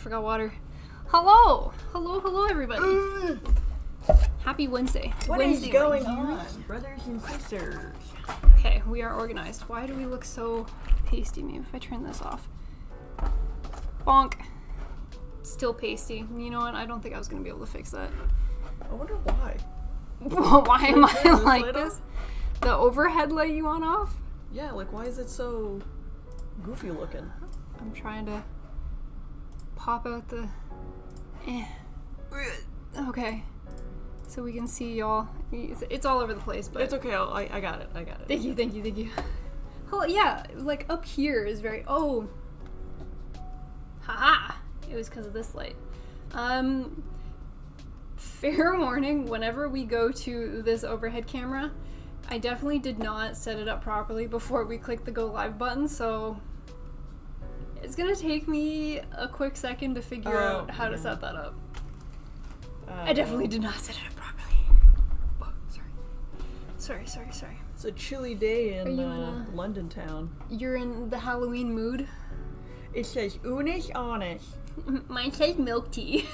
forgot water. Hello! Hello, everybody. Happy Wednesday. What Wednesday, is going my on, dears? brothers and sisters? Okay, we are organized. Why do we look so pasty? Maybe if I turn this off. Bonk. Still pasty. You know what? I don't think I was going to be able to fix that. I wonder why. Why am I Turn this like light this? off? The overhead light you want off? Yeah, like why is it so goofy looking? I'm trying to pop out the... Okay. So we can see y'all. It's all over the place, but... It's okay, I got it. Thank you. Oh, yeah, like up here is very... Oh. Haha. It was because of this light. Fair warning, whenever we go to this overhead camera, I definitely did not set it up properly before we clicked the go live button, so it's gonna take me a quick second to figure out how to set that up. I definitely did not set it up properly. Oh, sorry. It's a chilly day in you in London town. You're in the Halloween mood? It says Unish Onish. Mine says milk tea.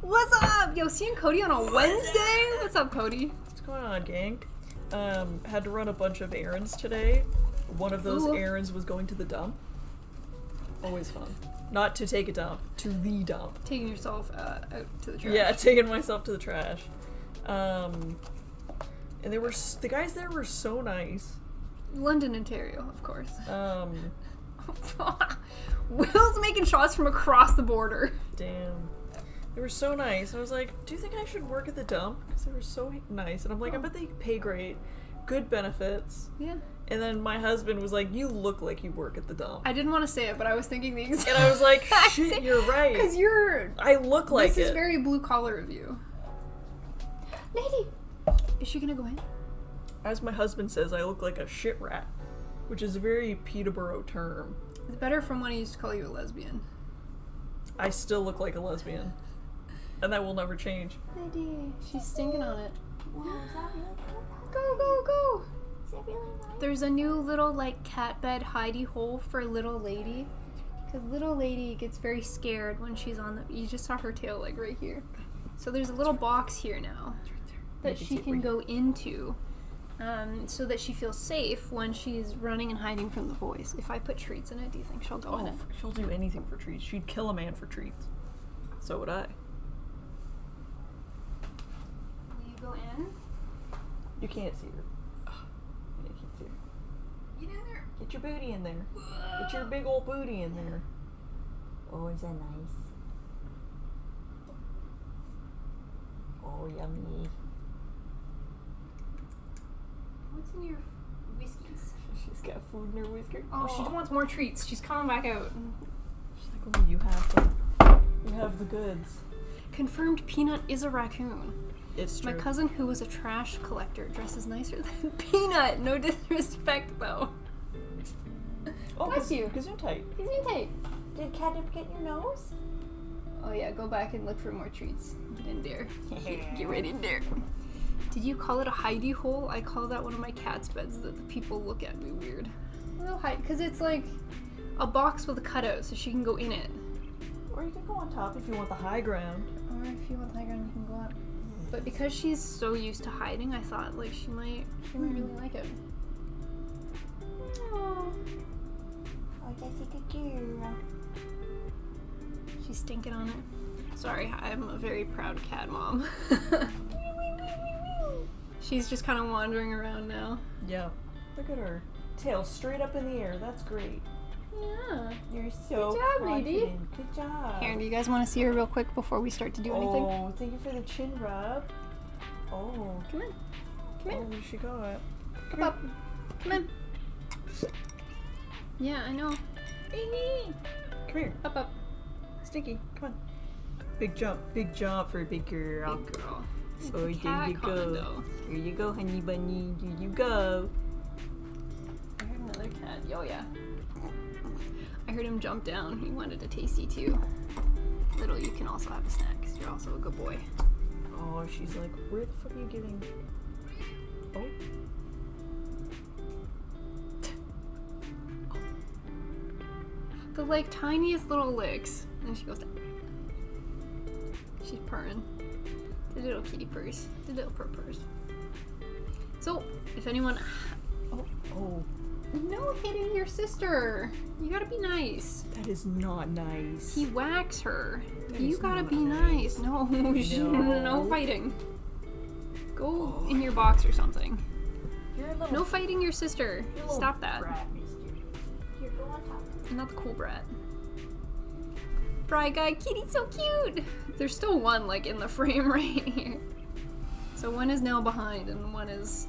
What's up? Yo, seeing Cody on a Wednesday? What's up, Cody? What's going on, gang? Had to run a bunch of errands today. One of those errands was going to the dump. Always fun. Not to take a dump, to the dump. Taking yourself out to the trash. Yeah, taking myself to the trash. And the guys there were so nice. London, Ontario, of course. Will's making shots from across the border. Damn. They were so nice. I was like, do you think I should work at the dump? Because they were so nice. And I'm like, I bet they pay great. Good benefits. Yeah. And then my husband was like, you look like you work at the dump. I didn't want to say it, but I was thinking the exact... And I was like, shit, you're right. Because I look like This is very blue collar of you. Lady! Is she gonna go in? As my husband says, I look like a shit rat. Which is a very Peterborough term. It's better from when he used to call you a lesbian. I still look like a lesbian. And that will never change. Lady, she's stinking on it. Wow, is that really cool? Go! Is it really nice? There's a new little, like, cat bed hidey hole for little lady. Because little lady gets very scared when she's on the... You just saw her tail, like, right here. So there's a little box here now that she can go into so that she feels safe when she's running and hiding from the boys. If I put treats in it, do you think she'll go in it? She'll do anything for treats. She'd kill a man for treats. So would I. Will you go in? You can't see her. You can't see her. Get in there. Get your booty in there. Get your big old booty in there. Oh, is that nice? Oh, yummy. What's in your whiskeys? She's got food in her whisker. Oh, she wants more treats. She's coming back out. She's like, oh, you have them. You have the goods. Confirmed Peanut is a raccoon. It's true. My cousin, who was a trash collector, dresses nicer than Peanut. No disrespect, though. Oh, Bless you. Gesundheit. Did Catnip get your nose? Oh yeah, go back and look for more treats. Get in there. Get right in there. Did you call it a hidey hole? I call that one of my cat's beds that the people look at me weird. No hide, because it's like a box with a cutout, so she can go in it. Or you can go on top if you want the high ground. Or if you want the high ground, you can go up. But because she's so used to hiding, I thought like she might really like it. Oh, Jessica girl. She's stinking on it. Sorry, I'm a very proud cat mom. She's just kind of wandering around now. Yeah. Look at her. Tail straight up in the air. That's great. Yeah. You're so Good job, lady. confident. Good job. Here, do you guys want to see her real quick before we start to do anything? Oh, thank you for the chin rub. Oh. Come in. Come in. Oh, where she got? Come up. Come in. Yeah, I know. Come here. Up. Stinky, come on. Big jump for a big girl. Big girl. It's Oh, a there cat you go. condo. Here you go, honey bunny. Here you go. I heard another cat. Oh, yeah. I heard him jump down. He wanted a tasty too. Little, you can also have a snack because you're also a good boy. Oh, she's like, where the fuck are you giving? Oh. The like tiniest little licks. And she goes down. She's purring. The little kitty purrs. The little purrs. So, if anyone... Oh. No hitting your sister. You gotta be nice. That is not nice. He whacks her. That You is gotta not be nice. nice. No, No. no fighting. Go in your box or something. You're a little. No fighting your sister. you're a little Stop that. Brat, mister. Here, go on top. I'm not the cool brat. Bry guy, kitty's so cute. There's still one like in the frame right here. So one is now behind and one is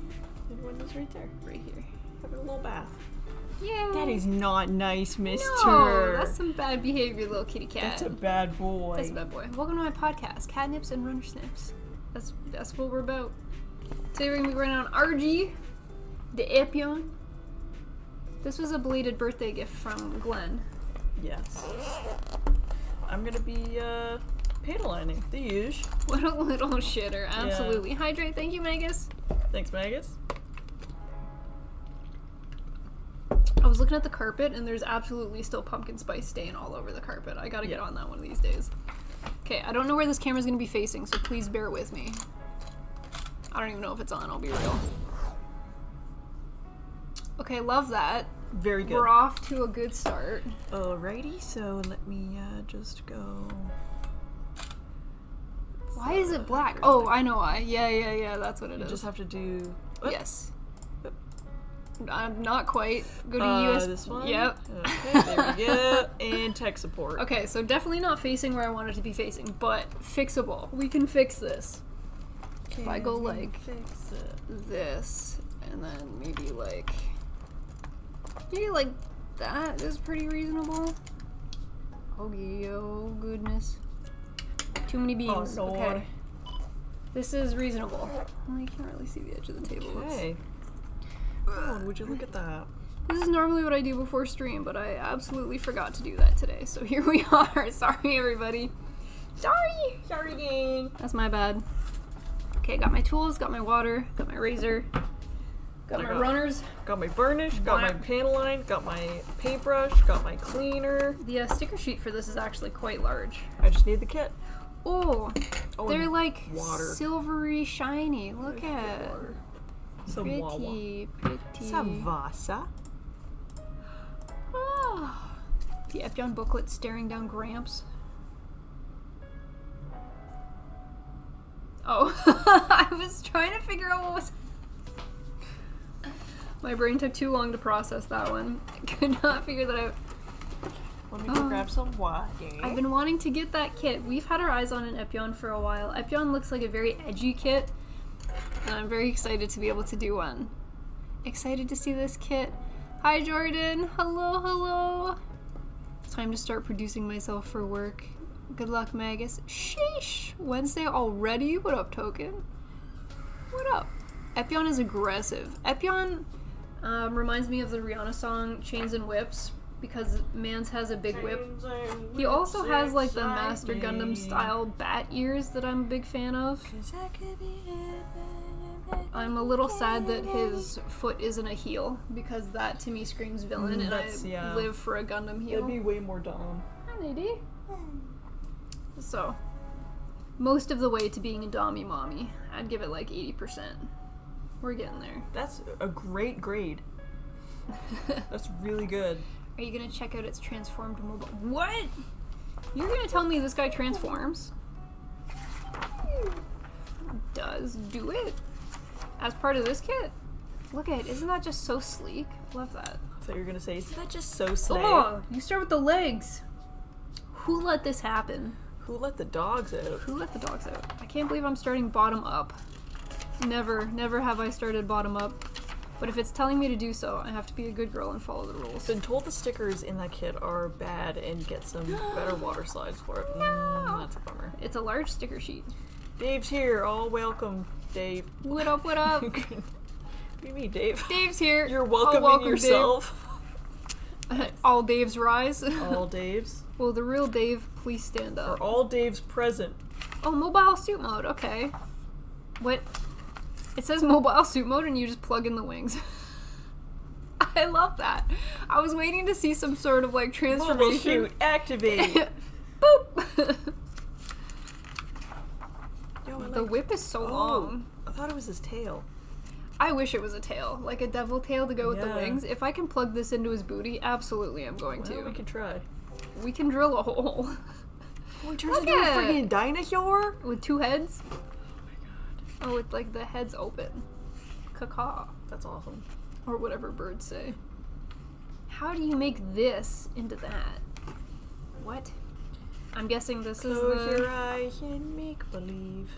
And one is right there. right here. Having a little bath. Yeah. That is not nice, mister. No, that's some bad behavior, little kitty cat. That's a bad boy. That's a bad boy. Welcome to my podcast, Catnips and Runner Snips. That's what we're about. Today we're gonna be running on RG, the Epyon. This was a belated birthday gift from Glenn. Yes. I'm gonna be panelining, the usual. What a little shitter. Absolutely. Hydrate. Thank you, Magus. Thanks, Magus. I was looking at the carpet and there's absolutely still pumpkin spice stain all over the carpet. I gotta get on that one of these days. Okay, I don't know where this camera's gonna be facing, so please bear with me. I don't even know if it's on, I'll be real. Okay, love that. Very good. We're off to a good start. Alrighty, so let me just go. Why is it black? Oh, I know why. Yeah, that's what it You is. just have to do. Yes. Not quite. Go to US. This one? Yep. Okay, there we go. And tech support. Okay, so definitely not facing where I want it to be facing, but fixable. We can fix this. If I go like Fix it. this, and then maybe like that is pretty reasonable. Oh goodness. Too many beans. Oh, Lord. Okay. This is reasonable. Well, you can't really see the edge of the table. Okay. Oh, would you look at that? This is normally what I do before stream, but I absolutely forgot to do that today. So here we are. Sorry, everybody. Sorry, gang. That's my bad. Okay, got my tools, got my water, got my razor, got my runners. Got my varnish, got my panel line, got my paintbrush, got my cleaner. The sticker sheet for this is actually quite large. I just need the kit. Oh, they're and like water. silvery shiny. Look at Water. Some wawa. pretty. Some Vasa. Oh. The Epyon booklet staring down Gramps. Oh, I was trying to figure out what was... My brain took too long to process that one. I could not figure that out. Let me go grab some water. I've been wanting to get that kit. We've had our eyes on an Epyon for a while. Epyon looks like a very edgy kit, and I'm very excited to be able to do one. Excited to see this kit. Hi, Jordan. Hello. It's time to start producing myself for work. Good luck, Magus. Sheesh! Wednesday already? What up, Token? What up? Epyon is aggressive. Epyon reminds me of the Rihanna song Chains and Whips because Mans has a big whip. He also has like the Master Gundam style bat ears that I'm a big fan of. I'm a little sad that his foot isn't a heel because that to me screams villain and I live for a Gundam heel. That'd be way more dumb. Hi, lady. So, most of the way to being a dommy mommy, I'd give it like 80%. We're getting there. That's a great grade. That's really good. Are you gonna check out its transformed mobile? What? You're gonna tell me this guy transforms? Does do it as part of this kit? Look at it. Isn't that just so sleek? Love that. I thought you were gonna say, isn't that just so slay? Oh, you start with the legs. Who let this happen? Who let the dogs out? Who let the dogs out? I can't believe I'm starting bottom up. Never have I started bottom up. But if it's telling me to do so, I have to be a good girl and follow the rules. Been told the stickers in that kit are bad and get some better water slides for it. That's a bummer. It's a large sticker sheet. Dave's here. All welcome, Dave. What up, what up? What do you mean, Dave? Dave's here. You're welcoming welcome, yourself. Dave. All Daves rise. All Daves. Well, the real Dave, please stand Are up. all Daves present? Oh, mobile suit mode. Okay. What? It says mobile suit mode and you just plug in the wings. I love that. I was waiting to see some sort of like Mobile transformation. shoot, activate. Boop! Yo, I The like- whip is so Oh, long. I thought it was his tail. I wish it was a tail, like a devil tail to go with the Yeah. wings. If I can plug this into his booty, absolutely I'm going Well, to. we can try. We can drill a hole. Oh, he turns Look into a at- freaking dinosaur? With two heads? Oh my god. Oh, with like the heads open. Caw. That's awesome. Or whatever birds say. How do you make this into that? What? I'm guessing this Close is your eyes and make believe.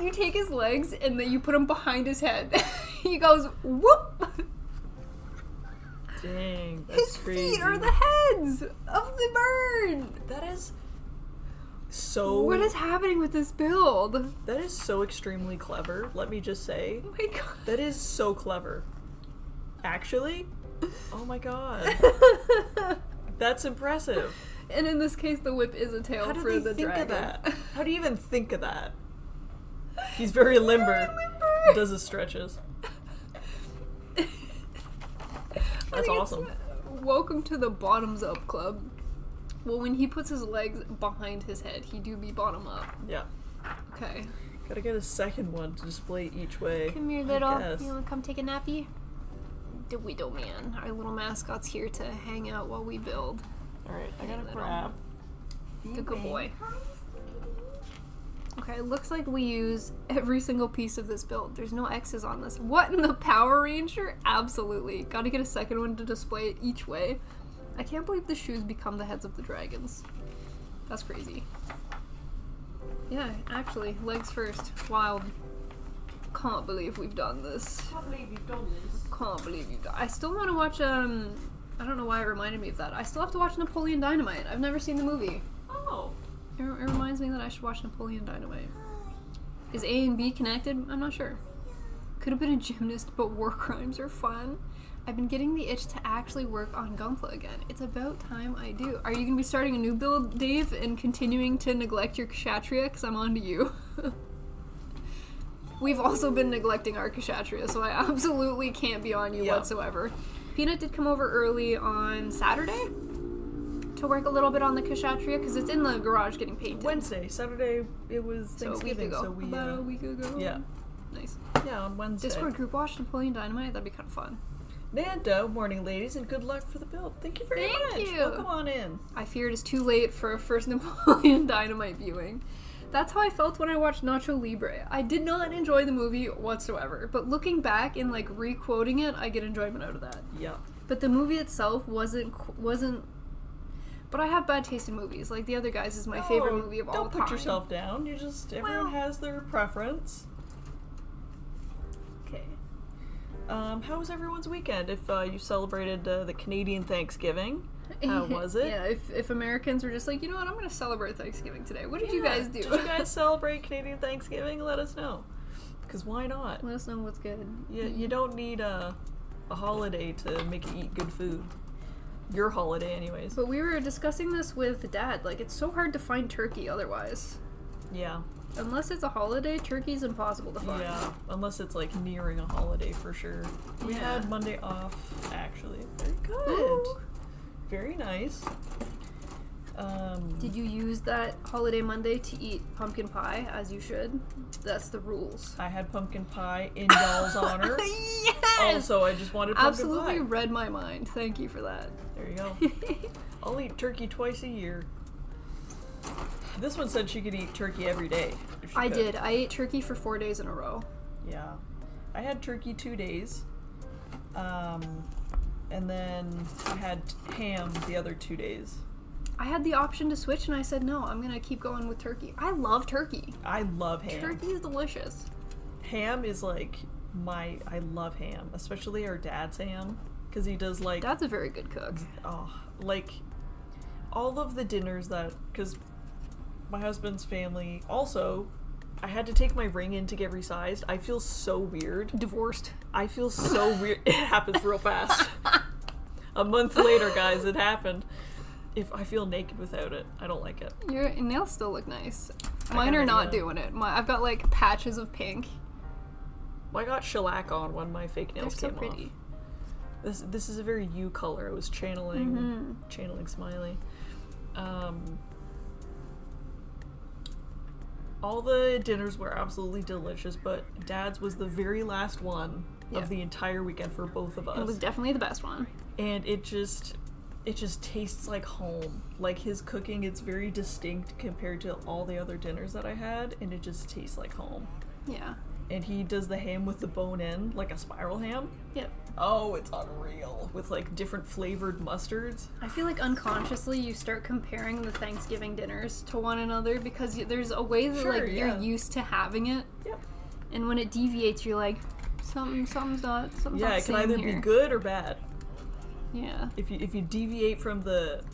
You take his legs and then you put him behind his head. He goes whoop. Dang, that's His crazy. feet are the heads of the bird. That is so. What is happening with this build? That is so extremely clever. Let me just say, Oh my god. that is so clever. Actually, oh my god, that's impressive. And in this case, the whip is a tail How did for they the think dragon. of that? How do you even think of that? He's very limber. Does his stretches. I That's think awesome. it's, welcome to the bottoms up club. Well, when he puts his legs behind his head, he do be bottom up. Yeah. Okay. Gotta get a second one to display each way. Come here, I little. guess. You wanna come take a nappy? The Widow Man. Our little mascot's here to hang out while we build. Alright, I Hey, gotta little. grab. Good boy. Okay, looks like we use every single piece of this build. There's no X's on this. What in the Power Ranger? Absolutely. Gotta get a second one to display it each way. I can't believe the shoes become the heads of the dragons. That's crazy. Yeah, actually, legs first. Wild. Can't believe we've done this. Can't believe you've done this. Can't believe you've done. I still want to watch, I don't know why it reminded me of that. I still have to watch Napoleon Dynamite. I've never seen the movie. Oh. It reminds me that I should watch Napoleon Dynamite. Is A and B connected? I'm not sure. Could have been a gymnast, but war crimes are fun. I've been getting the itch to actually work on Gunpla again. It's about time I do. Are you going to be starting a new build, Dave, and continuing to neglect your Kshatriya? Because I'm on to you. We've also been neglecting our Kshatriya, so I absolutely can't be on you Yeah. whatsoever. Peanut did come over early on Saturday to work a little bit on the Kshatriya, because it's in the garage getting painted. Wednesday, Saturday, it was So a week Thanksgiving, ago. so we, About a week ago. yeah. Nice. Yeah, on Wednesday. Discord group watch Napoleon Dynamite. That'd be kind of fun. Nando, morning ladies, and good luck for the build. Thank you very Thank much. you. Welcome on in. I fear it is too late for a first Napoleon Dynamite viewing. That's how I felt when I watched Nacho Libre. I did not enjoy the movie whatsoever, but looking back and like re-quoting it, I get enjoyment out of that. Yeah. But the movie itself wasn't. But I have bad taste in movies. Like The Other Guys is my favorite movie of all Don't time. put yourself down. You just everyone Well- has their preference. Okay. How was everyone's weekend? If you celebrated the Canadian Thanksgiving, how was it? Yeah, if Americans were just like, you know what, I'm gonna celebrate Thanksgiving today. What did you Yeah. guys do? Did you guys celebrate Canadian Thanksgiving? Let us know. Because why not? Let us know what's good. You don't need a holiday to make you eat good food. Your holiday, anyways. But we were discussing this with Dad. Like, it's so hard to find turkey otherwise. Yeah. Unless it's a holiday, turkey's impossible to find. Yeah, unless it's like nearing a holiday for sure. We Yeah. had Monday off, actually. Very good. Ooh. Very nice. Did you use that holiday Monday to eat pumpkin pie, as you should? That's the rules. I had pumpkin pie in y'all's honor. Yes! Also, I just wanted pumpkin Absolutely pie. read my mind. Thank you for that. There you go. I'll eat turkey twice a year. This one said she could eat turkey every day. if she I could. did. I ate turkey for 4 days in a row. Yeah. I had turkey 2 days. And then I had ham the other 2 days. I had the option to switch and I said no, I'm gonna keep going with turkey. I love turkey. I love ham. Turkey is delicious. Ham is like I love ham, especially our dad's ham, because he does like Dad's a very good cook. like all of the dinners that, because my husband's family also, I had to take my ring in to get resized. I feel so weird. Divorced. I feel so weird. It happens real fast. A month later, guys, it happened. If I feel naked without it, I don't like it. Your nails still look nice. I Mine are kinda, not yeah. doing it. I've got like patches of pink. Well, I got shellac on when my fake They're nails so came pretty. This is a very you color. I was channeling Smiley. All the dinners were absolutely delicious, but Dad's was the very last one of the entire weekend for both of us. It was definitely the best one. And it just tastes like home. Like his cooking, it's very distinct compared to all the other dinners that I had, and it just tastes like home. Yeah. And he does the ham with the bone in, like a spiral ham. Yep. Oh, it's unreal. With like different flavored mustards. I feel like unconsciously you start comparing the Thanksgiving dinners to one another because there's a way that you're used to having it. Yep. And when it deviates, you're like, something's not it can either here. be good or bad. Yeah. If you deviate from the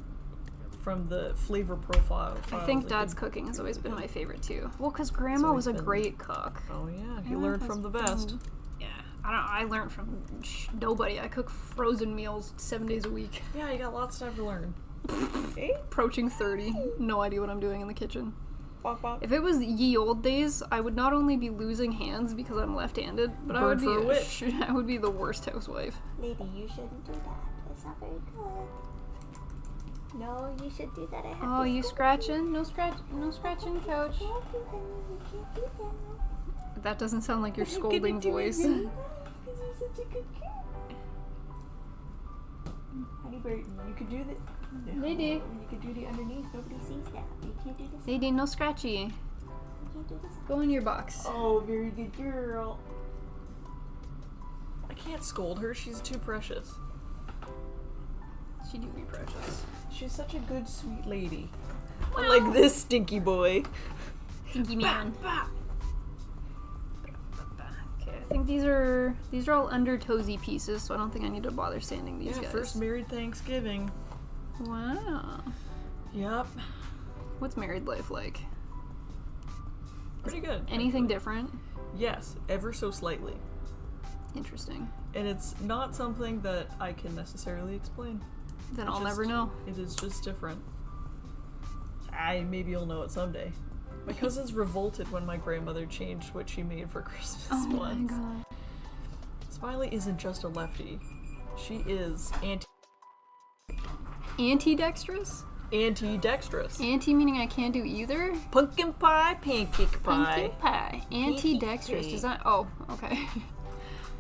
flavor profile. I think Dad's cooking has always been my favorite too. Well, because Grandma was a great cook. Oh yeah, he learned from the best. Yeah, I learned from nobody. I cook frozen meals 7 days a week. Yeah, you got lots of time to learn. Approaching 30, no idea what I'm doing in the kitchen. Bop, bop. If it was ye old days, I would not only be losing hands because I'm left-handed, but I would be I would be the worst housewife. Lady, you shouldn't do that. It's not very good. No, you should do that. I have Oh, to you scold scratching? No scratching, coach. you. Thank you, honey. You can't do that. That doesn't sound like your scolding voice. Because you're such a good kid. Honey bird, you could do the... Lady. You could do the underneath. Nobody sees that. You can't do this. Lady, no scratchy. You can't do this. Go in your box. Oh, very good girl. I can't scold her. She's too precious. She do be precious. She's such a good, sweet lady. Unlike this stinky boy. Stinky man. Bah, Okay, I think these are all under Tozy pieces, so I don't think I need to bother sanding these guys. First married Thanksgiving. Wow. Yep. What's married life like? Pretty good. Anything actually. different? Yes, ever so slightly. Interesting. And it's not something that I can necessarily explain. Then It's I'll just- never know. It is just different. Maybe you'll know it someday. My cousin's revolted when my grandmother changed what she made for Christmas Oh my once. god. Smiley isn't just a lefty. She is Antidextrous? antidextrous. Anti meaning I can't do either? Pumpkin pie, pancake pie. Pumpkin pie. Antidextrous. pie. Does that? Oh, okay.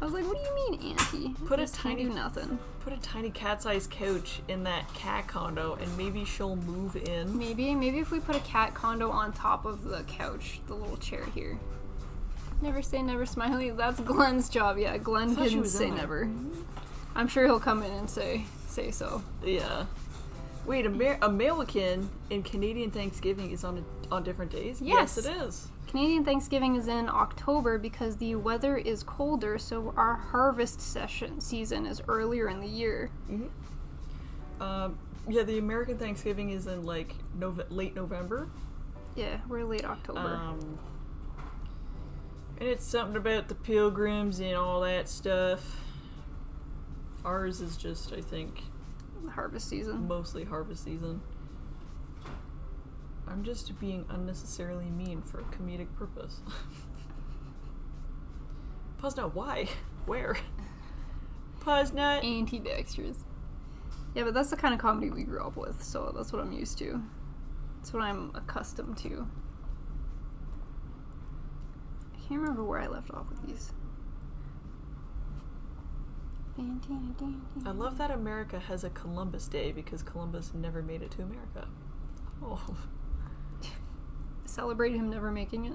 I was like, what do you mean anti? Put a Just can't tiny- do nothing. Put a tiny cat-sized couch in that cat condo and maybe she'll move in. Maybe if we put a cat condo on top of the couch, the little chair here. Never say never, Smiley. That's Glenn's job. Yeah, Glenn thought she can was say in there. never. I'm sure he'll come in and say so. Yeah. Wait, American and Canadian Thanksgiving is on different days? Yes. Yes, it is. Canadian Thanksgiving is in October because the weather is colder, so our harvest season is earlier in the year. Yeah, the American Thanksgiving is in like late November. Yeah, we're late October. And it's something about the pilgrims and all that stuff. Ours is just, I think, Harvest season. mostly harvest season. I'm just being unnecessarily mean for comedic purpose. Pause not. Why? Where? Pause not. Antidextrous. Yeah, but that's the kind of comedy we grew up with, so that's what I'm used to. That's what I'm accustomed to. I can't remember where I left off with these. I love that America has a Columbus Day because Columbus never made it to America. Oh. Celebrate him never making it.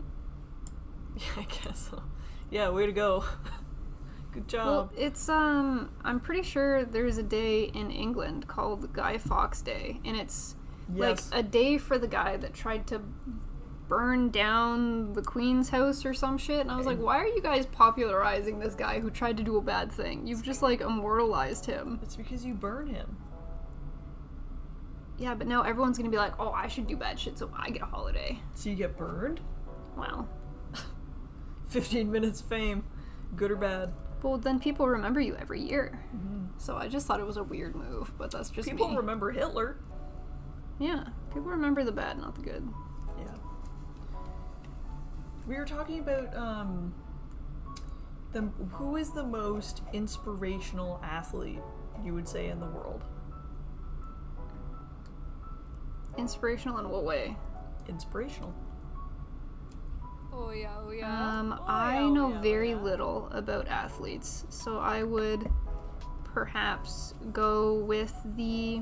Yeah, I guess so. Yeah, way to go. Good job. Well, it's I'm pretty sure there's a day in England called Guy Fawkes Day, and it's Yes. like a day for the guy that tried to burn down the Queen's house or some shit. And I was like, why are you guys popularizing this guy who tried to do a bad thing? You've just like immortalized him. It's because you burn him. Yeah, but now everyone's gonna be like, oh, I should do bad shit so I get a holiday. So you get burned? Wow. 15 minutes fame. Good or bad? Well, then people remember you every year. So I just thought it was a weird move, but that's just People me. remember Hitler. Yeah, people remember the bad, not the good. Yeah. We were talking about Who is the most inspirational athlete, you would say, in the world? Inspirational in what way? Inspirational. Oh yeah, oh yeah. I know very little about athletes, so I would perhaps go with the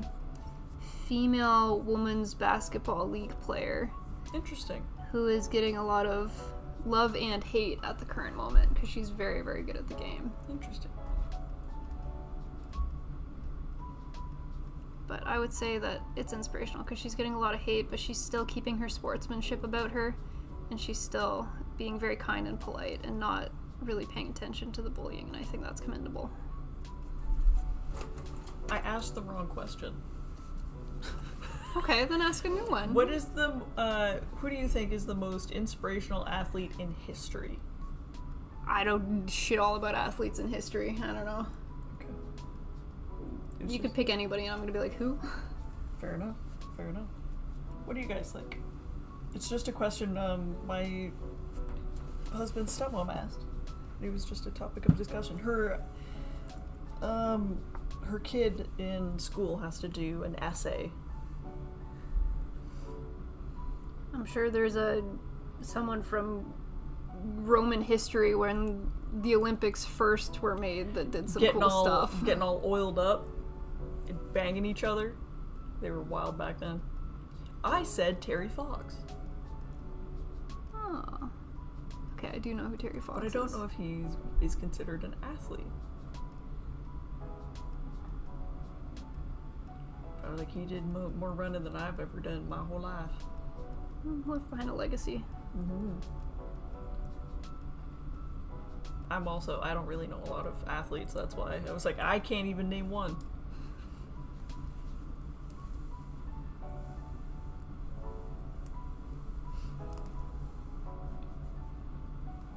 female women's basketball league player. Interesting. Who is getting a lot of love and hate at the current moment because she's very, very good at the game. Interesting. But I would say that it's inspirational because she's getting a lot of hate, but she's still keeping her sportsmanship about her, and she's still being very kind and polite and not really paying attention to the bullying, and I think that's commendable. I asked the wrong question. Okay, then ask a new one. What is who do you think is the most inspirational athlete in history? I don't shit all about athletes in history. I don't know. Okay. You could pick anybody and I'm gonna be like, who? Fair enough. Fair enough. What do you guys think? It's just a question my husband's stepmom asked. It was just a topic of discussion. Her kid in school has to do an essay. I'm sure there's someone from Roman history when the Olympics first were made that did some cool stuff. Getting all oiled up and banging each other. They were wild back then. I said Terry Fox. Oh. Okay, I do know who Terry Fox is. But I don't know if he is considered an athlete. But like he did more running than I've ever done my whole life. Left behind a legacy. Mm-hmm. I don't really know a lot of athletes, that's why. I was like, I can't even name one.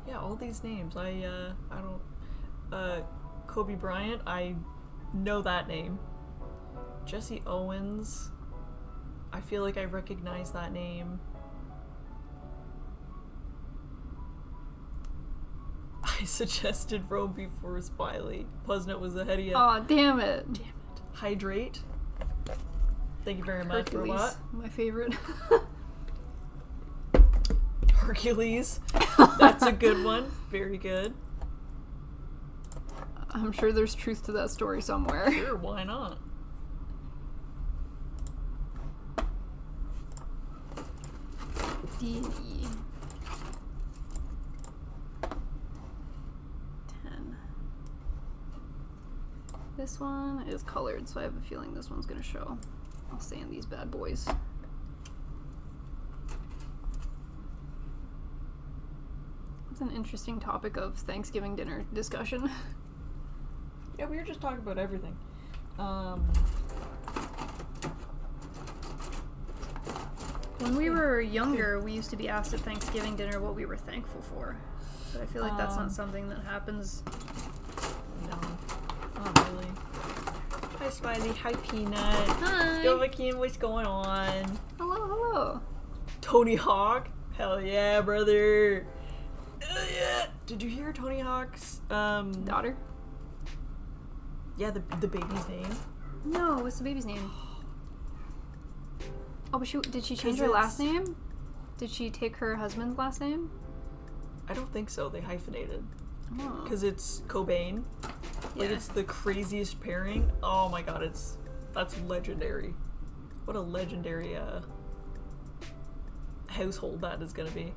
Yeah, all these names. I don't... Kobe Bryant, I know that name. Jesse Owens, I feel like I recognize that name. I suggested Rome before Spiley. Puznut was ahead of you. Aw, damn it. Damn it. Hydrate. Thank you very much, Hercules, Robot. my favorite. Hercules. That's a good one. Very good. I'm sure there's truth to that story somewhere. Sure, why not? D and E. 10. This one is colored, so I have a feeling this one's gonna show. I'll sand these bad boys. It's an interesting topic of Thanksgiving dinner discussion. Yeah, we were just talking about everything. When we were younger, we used to be asked at Thanksgiving dinner what we were thankful for. But I feel like that's not something that happens. No, not really. Hi, Smiley. Hi, Peanut. Hi. Dovahkian, what's going on? Hello, hello. Tony Hawk? Hell yeah, brother. Hell yeah. Did you hear Tony Hawk's, Daughter? Yeah, the baby's name. No, what's the baby's name? Oh, but did she change her last name? Did she take her husband's last name? I don't think so. They hyphenated. Oh. Because it's Cobain. Like, Yeah. it's the craziest pairing. Oh my god, that's legendary. What a legendary, household that is gonna be.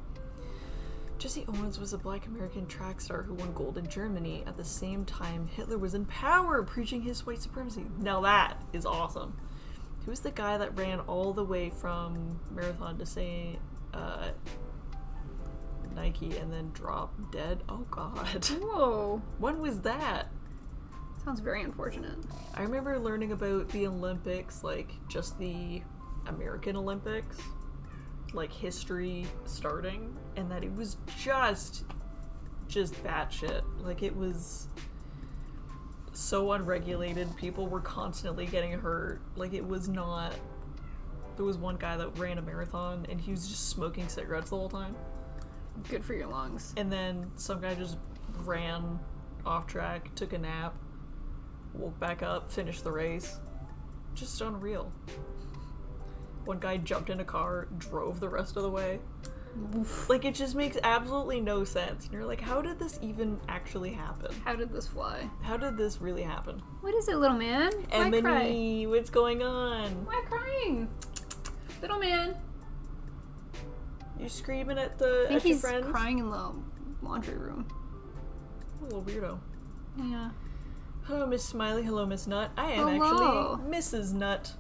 Jesse Owens was a black American track star who won gold in Germany at the same time Hitler was in power, preaching his white supremacy. Now that is awesome. Who's the guy that ran all the way from Marathon to say Nike and then dropped dead? Oh god. Whoa. When was that? Sounds very unfortunate. I remember learning about the Olympics, like just the American Olympics, like history starting, and that it was just batshit. Like, it was so unregulated. People were constantly getting hurt. Like, it was not... There was one guy that ran a marathon and he was just smoking cigarettes the whole time. Good for your lungs. And then some guy just ran off track, took a nap, woke back up, finished the race. Just unreal. One guy jumped in a car, drove the rest of the way. Oof. Like, it just makes absolutely no sense. And you're like, how did this even actually happen? How did this fly? How did this really happen? What is it, little man? Why cry? Emily, what's going on? Why crying? Little man. You screaming at I think your he's friends? crying in the laundry room. A little weirdo. Yeah. Hello, Miss Smiley. Hello, Miss Nut. I am Hello. actually Mrs. Nut.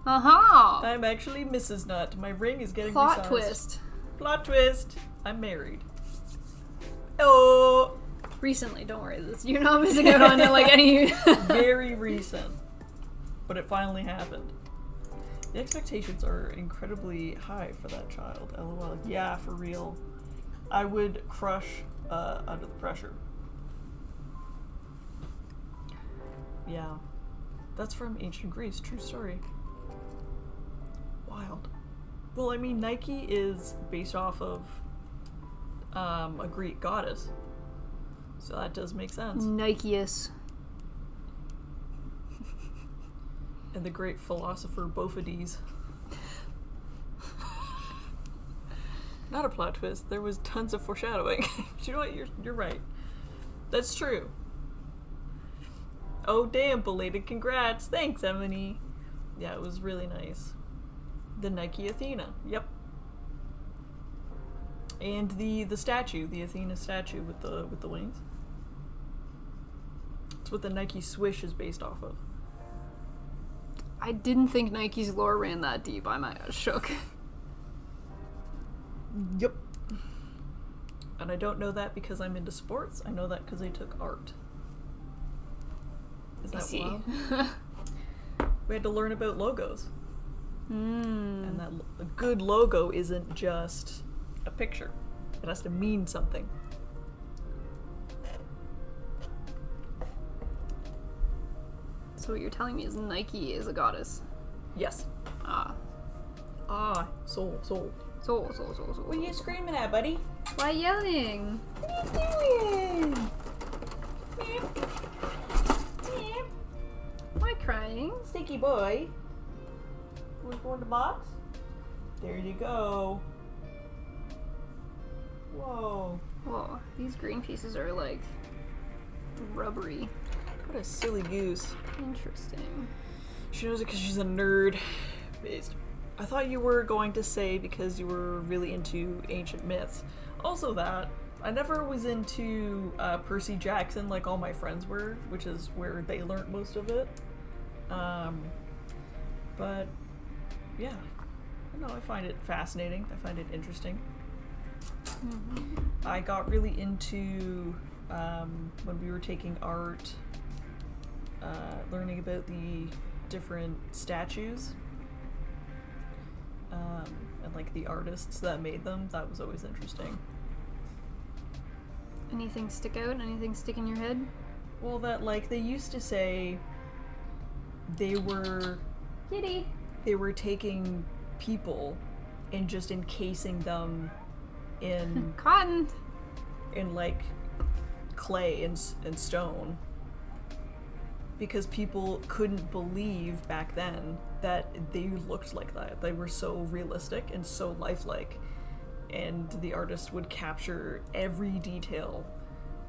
Aha! I'm actually Mrs. Nut. My ring is getting Plot resized. twist. Plot twist. I'm married. Oh. Recently, don't worry. You're not missing out on like any. Very recent. But it finally happened. The expectations are incredibly high for that child. LOL. Yeah, for real. I would crush under the pressure. Yeah. That's from ancient Greece. True story. Wild. Well, I mean, Nike is based off of a Greek goddess. So that does make sense. Nikeus. And the great philosopher Bophades. Not a plot twist. There was tons of foreshadowing. You know what? You're right. That's true. Oh damn! Belated congrats. Thanks, Emily. Yeah, it was really nice. The Nike Athena. Yep. And the statue, the Athena statue with the wings. It's what the Nike swish is based off of. I didn't think Nike's lore ran that deep. I might have shook. Yep. And I don't know that because I'm into sports. I know that because I took art. Is that wild? We had to learn about logos. And that a good logo isn't just a picture. It has to mean something. So what you're telling me is Nike is a goddess. Yes. Ah. Soul. So. What are you screaming at, buddy? Why yelling? What are you doing? Why crying? Sticky boy. Want to go in the box? There you go. Whoa. Whoa, these green pieces are like rubbery. What a silly goose. Interesting. She knows it because she's a nerd. Based. I thought you were going to say because you were really into ancient myths. Also that. I never was into Percy Jackson like all my friends were, which is where they learned most of it. But yeah, no, I find it fascinating. I find it interesting. Mm-hmm. I got really into when we were taking art, learning about the different statues and like the artists that made them. That was always interesting. Anything stick out? Anything stick in your head? Well, that like they used to say they were taking people and just encasing them in Cotton. in like clay and stone because people couldn't believe back then that they looked like that. They were so realistic and so lifelike, and the artist would capture every detail.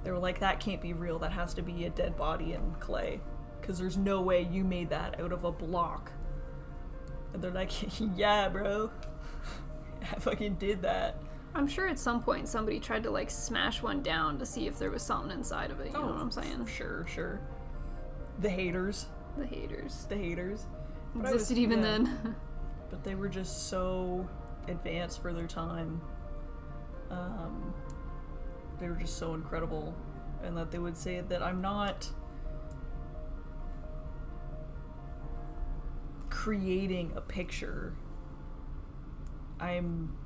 They were like, that can't be real, that has to be a dead body in clay, because there's no way you made that out of a block. And they're like, yeah, bro, I fucking did that. I'm sure at some point somebody tried to like smash one down to see if there was something inside of it, you know what I'm saying? Sure. The haters. The haters. But Existed even then. But they were just so advanced for their time. They were just so incredible. And that they would say that I'm not creating a picture. I'm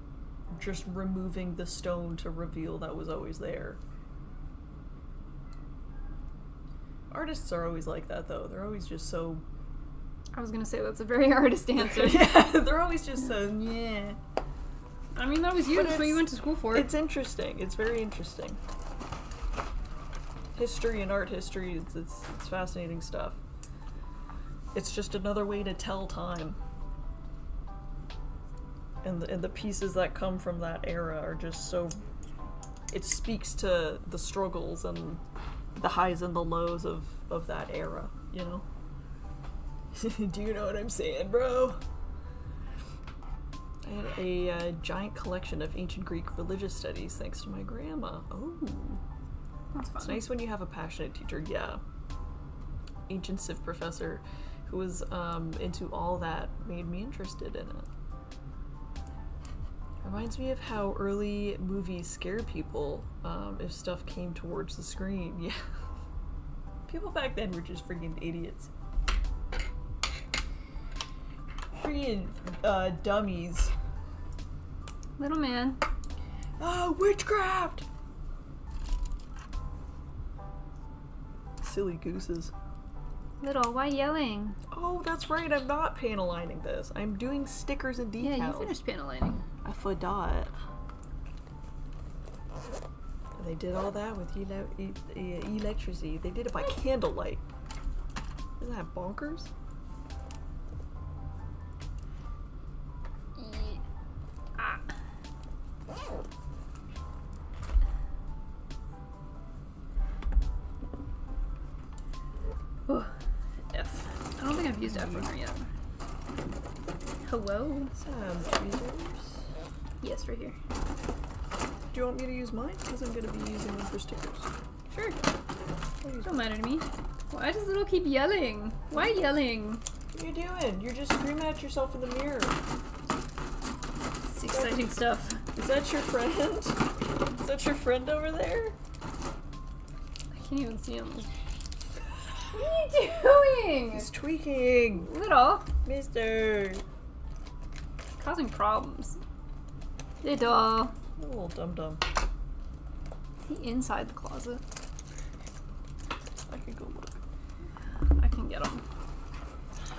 just removing the stone to reveal that was always there. Artists are always like that, though. They're always just so... I was gonna say that's a very artist answer. Yeah, they're always just so, yeah. I mean, that was you. That's what you went to school for. It's interesting. It's very interesting. history and art history, it's fascinating stuff. It's just another way to tell time. And the pieces that come from that era are just so... It speaks to the struggles and the highs and the lows of that era, you know? Do you know what I'm saying, bro? I had a giant collection of ancient Greek religious studies thanks to my grandma. Oh. That's fun. It's nice when you have a passionate teacher, yeah. Ancient Civ professor who was into all that made me interested in it. Reminds me of how early movies scared people if stuff came towards the screen. Yeah. People back then were just freaking idiots. Freaking dummies. Little man. Oh, witchcraft! Silly gooses. Little, why yelling? Oh, that's right, I'm not panel lining this. I'm doing stickers and decals. Yeah, you finished panel lining. I forgot. They did all that with electricity. They did it by candlelight. Isn't that bonkers? F. I don't think I've used F on her yet. Hello? Some tweezers. Yes, right here. Do you want me to use mine? Because I'm going to be using them for stickers. Sure. Please. Don't matter to me. Why does Little keep yelling? Why yelling? What are you doing? You're just screaming at yourself in the mirror. It's exciting stuff. Is that your friend? Is that your friend over there? I can't even see him. What are you doing? He's tweaking. Little. Mister. Causing problems. Little. A little dum-dum. Is he inside the closet? I can go look. I can get him.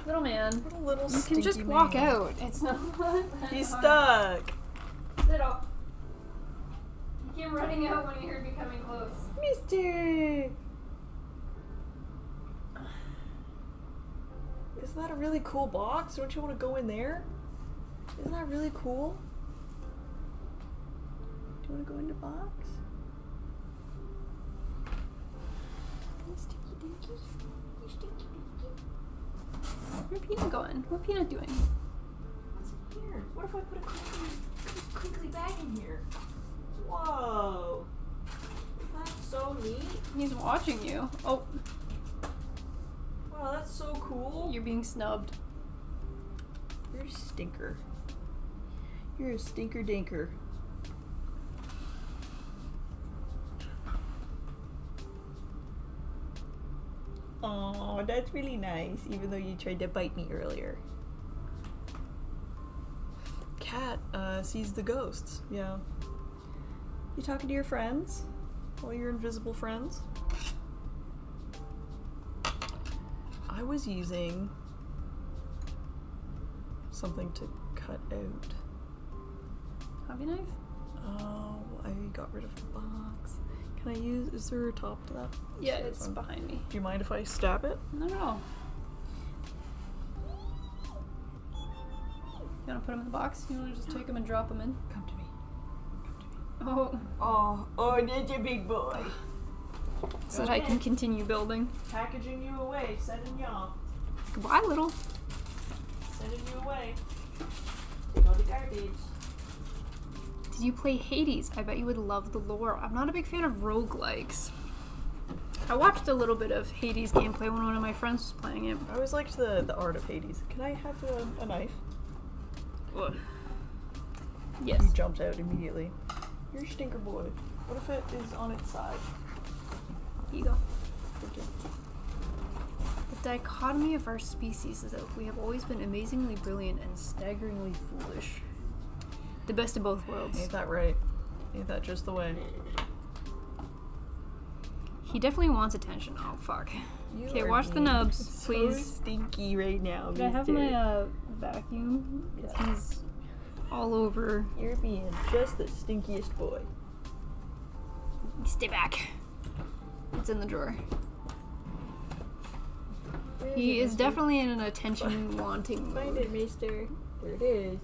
Little man. What a little You can just walk man. out. It's not. He's stuck. Little. He came running out when he heard me coming close. Mister. Isn't that a really cool box? Don't you want to go in there? Isn't that really cool? Do you want to go in the box? You stinky dinky. You stinky dinky. Where's Peanut going? What's Peanut doing? What's in here? What if I put a crinkly bag in here? Whoa. That's so neat. He's watching you. Oh, Wow, that's so cool. you're being snubbed. You're a stinker. You're a stinker dinker. Oh, that's really nice, even though you tried to bite me earlier. Cat sees the ghosts, yeah. You talking to your friends? All your invisible friends? I was using something to cut out. Hobby knife? Oh, I got rid of the box. Can I use, is there a top to that? Yeah, Sure, it's fine. behind me. Do you mind if I stab it? No. You wanna put him in the box? You wanna just take him and drop him in? Come to me. Oh, Oh, that's a big boy. so that I can continue building. Packaging you away, sending you off. Goodbye, Little. Sending you away. Take all the garbage. Did you play Hades? I bet you would love the lore. I'm not a big fan of roguelikes. I watched a little bit of Hades gameplay when one of my friends was playing it. I always liked the art of Hades. Can I have a knife? Ugh. Yes. You jumped out immediately. You're a stinker boy. What if it is on its side? Here you go. Thank you. The dichotomy of our species is that we have always been amazingly brilliant and staggeringly foolish. The best of both worlds. Ain't that right? Ain't that just the way? He definitely wants attention. Oh, fuck. You Okay, are wash the being nubs, so please. stinky right now, Did I have mister. my vacuum? 'Cause he's all over. You're being just the stinkiest boy. Stay back. It's in the drawer. Where He it, is mister? definitely in an attention-wanting Find mood. it, mister. There it is.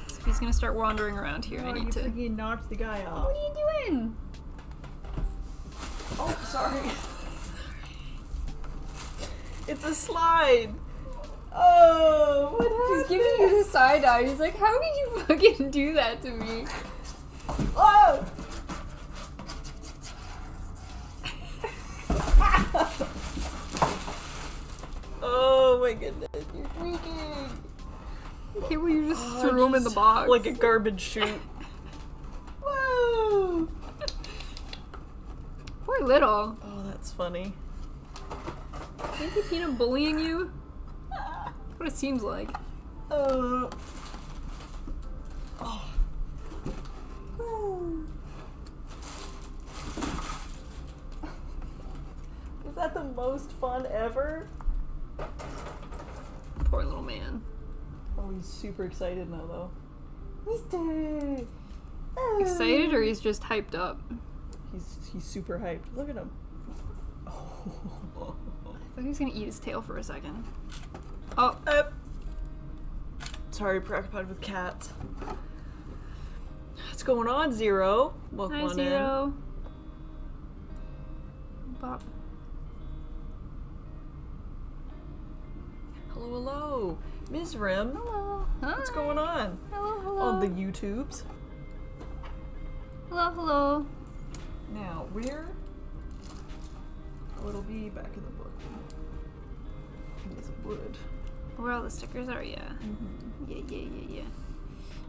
So he's gonna start wandering around here. Oh, I you need to. freaking knocked the guy off. What are you doing? Oh, sorry. It's a slide. Oh, what He's happened? giving you the side eye. He's like, how did you fucking do that to me? Oh! Oh my goodness, you're freaking. Okay, well, you just Oh, threw him in the just box. like a garbage chute. Whoa! Poor little. Oh, that's funny. Ain't the peanut bullying you? What it seems like. Oh. Is that the most fun ever? Poor little man. Oh, he's super excited now, though. Mister! Excited or he's just hyped up? He's super hyped. Look at him. I thought he was gonna eat his tail for a second. Oh, Sorry, preoccupied with cats. What's going on, Zero? Welcome hi on Zero. Bop. in. Hello, hello. Ms. Rim. Hello. Hi. What's going on? Hello, hello. On the YouTubes. Hello, hello. Now, where? Oh, it'll be back in the book. With wood. Where all the stickers are, yeah. Mm-hmm. Yeah.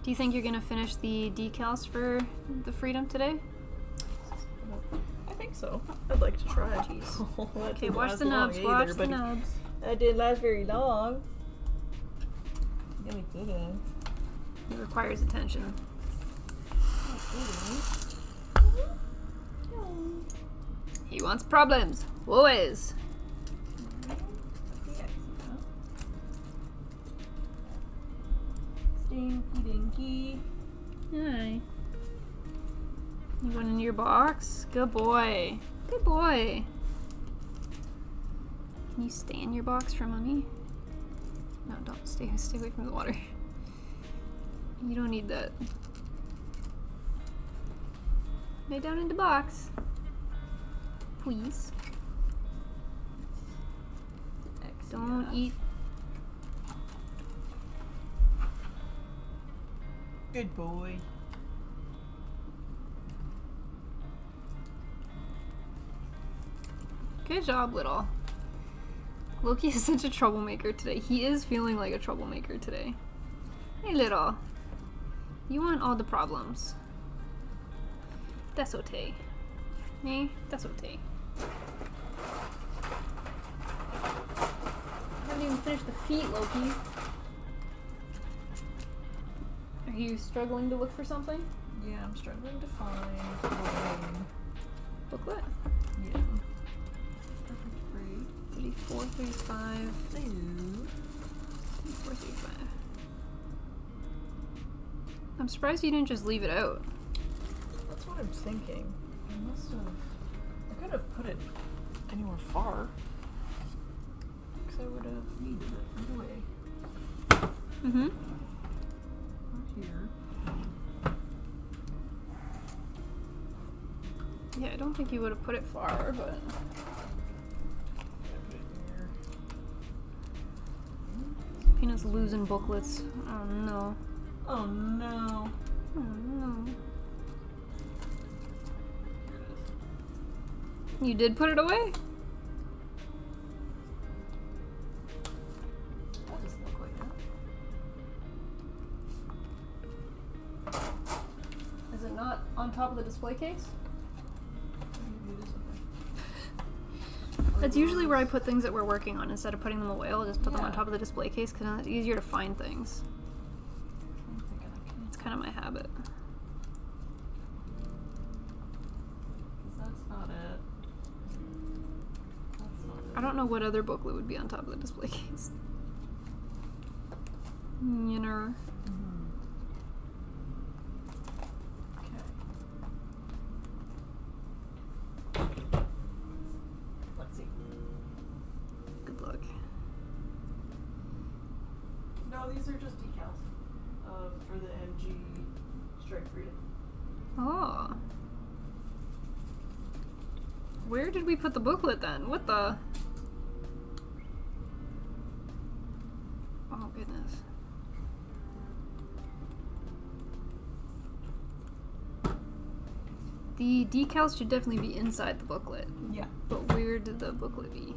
Do you think you're gonna finish the decals for the Freedom today? I think so. I'd like to try. Jeez. That Okay, didn't watch last the long nubs, either, watch the but nubs. That didn't last very long. No, it didn't. It requires attention. He wants problems. Always. Stinky dinky. Hi. You went in your box? Good boy. Good boy. Can you stay in your box for mommy? No, don't. Stay away from the water. You don't need that. Lay down in the box. Please. Don't eat. Good boy. Good job, little. Loki is such a troublemaker today. He is feeling like a troublemaker today. Hey, little. You want all the problems. That's okay. Hey, that's okay. I haven't even finished the feet, Loki. Are you struggling to look for something? Yeah, I'm struggling to find. Booklet? Yeah. Perfect free. 34, 35. Ooh. 34, 35. I'm surprised you didn't just leave it out. That's what I'm thinking. I must have. I could have put it anywhere far. Because I would have needed it anyway. Mm-hmm. Not here. Yeah, I don't think you would have put it far, but... I put it here. Peanut's losing booklets. Oh no. Oh no. Oh no. Here it is. You did put it away? That doesn't look like that. Is it not on top of the display case? Maybe it isn't. That's usually where I put things that we're working on. Instead of putting them away, I'll just put them on Yeah. top of the display case because then it's easier to find things. I'm thinking I can. It's kind of my habit. That's not it. That's not it. I don't know what other booklet would be on top of the display case. You know. Mhm. read it. Oh. Where did we put the booklet then? What the? Oh, goodness. The decals should definitely be inside the booklet. Yeah. But where did the booklet be?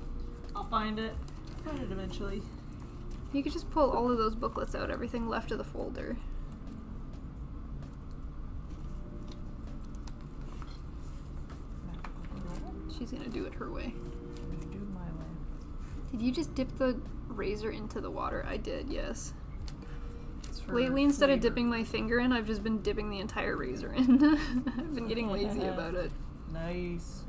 I'll find it. Find it eventually. You could just pull all of those booklets out, everything left of the folder. She's gonna do it her way. I'm gonna do it my way. Did you just dip the razor into the water? I did, yes. It's for Lately, instead of flavor. dipping my finger in, I've just been dipping the entire razor in. I've been getting lazy about it. Nice.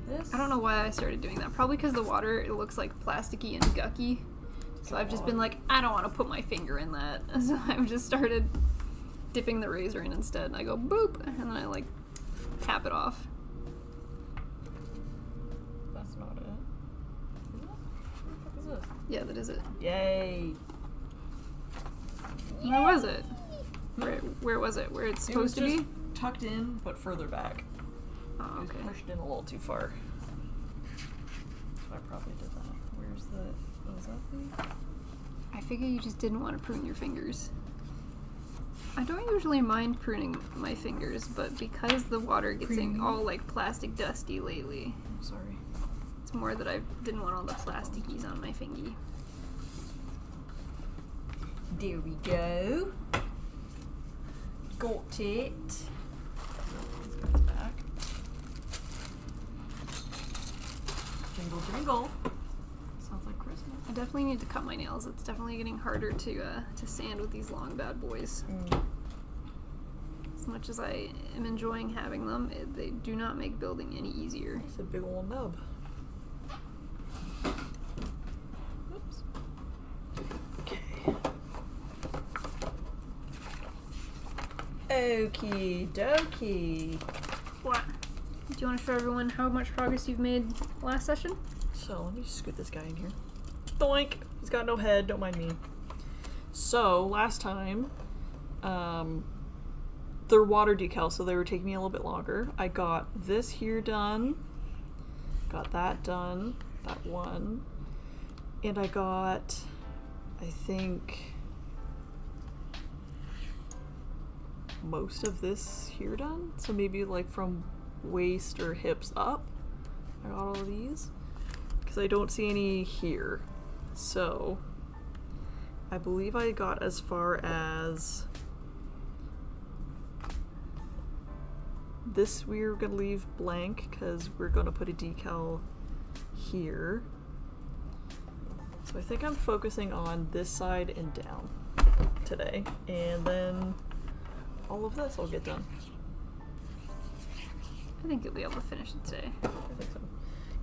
This? I don't know why I started doing that. Probably because the water, it looks like plasticky and gucky. So I've just been like, I don't want to put my finger in that. So I've just started dipping the razor in instead. And I go boop, and then I like tap it off. That's not it. Is it? What the fuck is this? Yeah, that is it. Yay! Where was it? Where was it? Where it's supposed to be? Tucked in, but further back. Oh, It was okay. pushed in a little too far. So I probably did that. Where's the... What was that thing? I figure you just didn't want to prune your fingers. I don't usually mind pruning my fingers, but because the water gets all like plastic dusty lately, I'm sorry. it's more that I didn't want all the plastikies on my fingy. There we go. Got it. Let's go back. Jingle, jingle. Sounds like Christmas. I definitely need to cut my nails. It's definitely getting harder to sand with these long bad boys. As much as I am enjoying having them, they do not make building any easier. It's a big old nub. Oops. Okay. Okie dokie. What? Do you want to show everyone how much progress you've made last session? So let me scoot this guy in here. Doink! He's got no head, don't mind me. So last time, they're water decals, so they were taking me a little bit longer. I got this here done, got that done, that one, and I got, I think, most of this here done. So maybe like from waist or hips up. I got all of these because I don't see any here. So I believe I got as far as this. We're gonna leave blank because we're gonna put a decal here. So I think I'm focusing on this side and down today, and then all of this I'll get done. I think you'll be able to finish it today. I think so.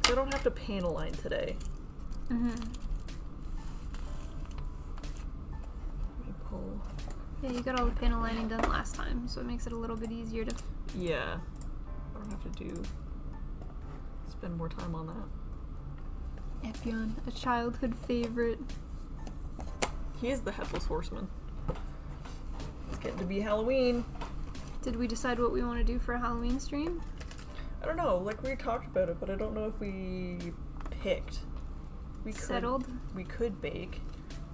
'Cause I don't have to panel line today. Mm-hmm. Let me pull. Yeah, you got all the panel lining done last time, so it makes it a little bit easier to... Yeah. I don't have to spend more time on that. Epyon, a childhood favorite. He is the Headless Horseman. It's getting to be Halloween. Did we decide what we want to do for a Halloween stream? I don't know, like we talked about it, but I don't know if we picked. We could, Settled? We could bake.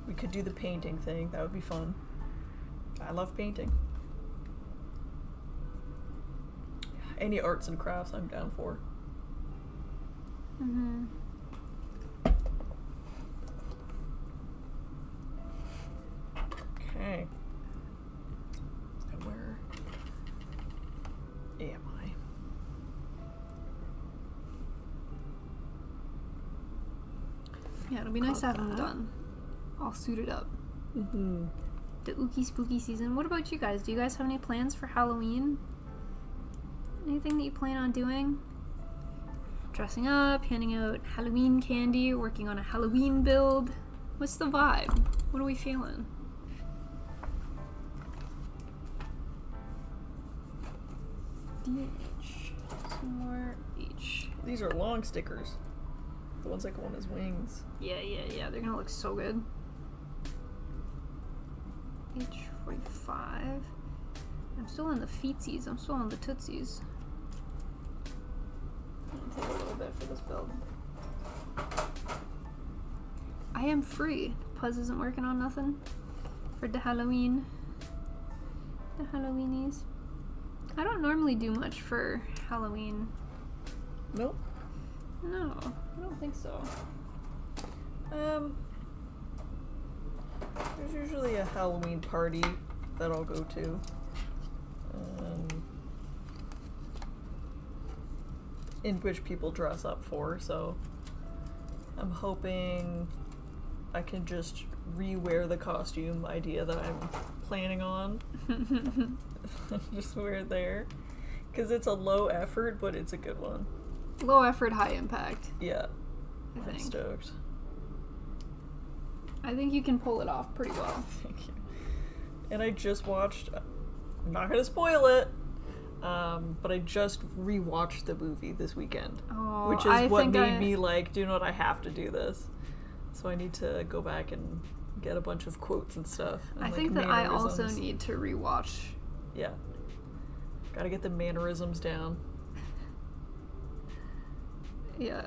We could do the painting thing. That would be fun. I love painting. Any arts and crafts I'm down for. Mm-hmm. Okay. So where am I? Yeah, it'll be nice to have them that. done. All suited up. Mm-hmm. The ooky spooky season. What about you guys? Do you guys have any plans for Halloween? Anything that you plan on doing? Dressing up, handing out Halloween candy, working on a Halloween build? What's the vibe? What are we feeling? DH. Some more H. These are long stickers. The ones that go on his wings. Yeah. They're gonna look so good. Age 45. I'm still on the feetsies. I'm still on the tootsies. I'm gonna take a little bit for this build. I am free. Puzz isn't working on nothing for the Halloween. The Halloweenies. I don't normally do much for Halloween. Nope. No, I don't think so. There's usually a Halloween party that I'll go to. In which people dress up for, so I'm hoping I can just re-wear the costume idea that I'm planning on. Just wear it there. Because it's a low effort, but it's a good one. Low effort, high impact. Yeah. I I'm think. stoked. I think you can pull it off pretty well. Thank you. And I just watched, I'm not gonna spoil it, but I just rewatched the movie this weekend. Oh, which is what made me like, do you know what, I have to do this. So I need to go back and get a bunch of quotes and stuff. And I like think that I also mannerisms. need to rewatch. Yeah. Gotta get the mannerisms down. Yeah.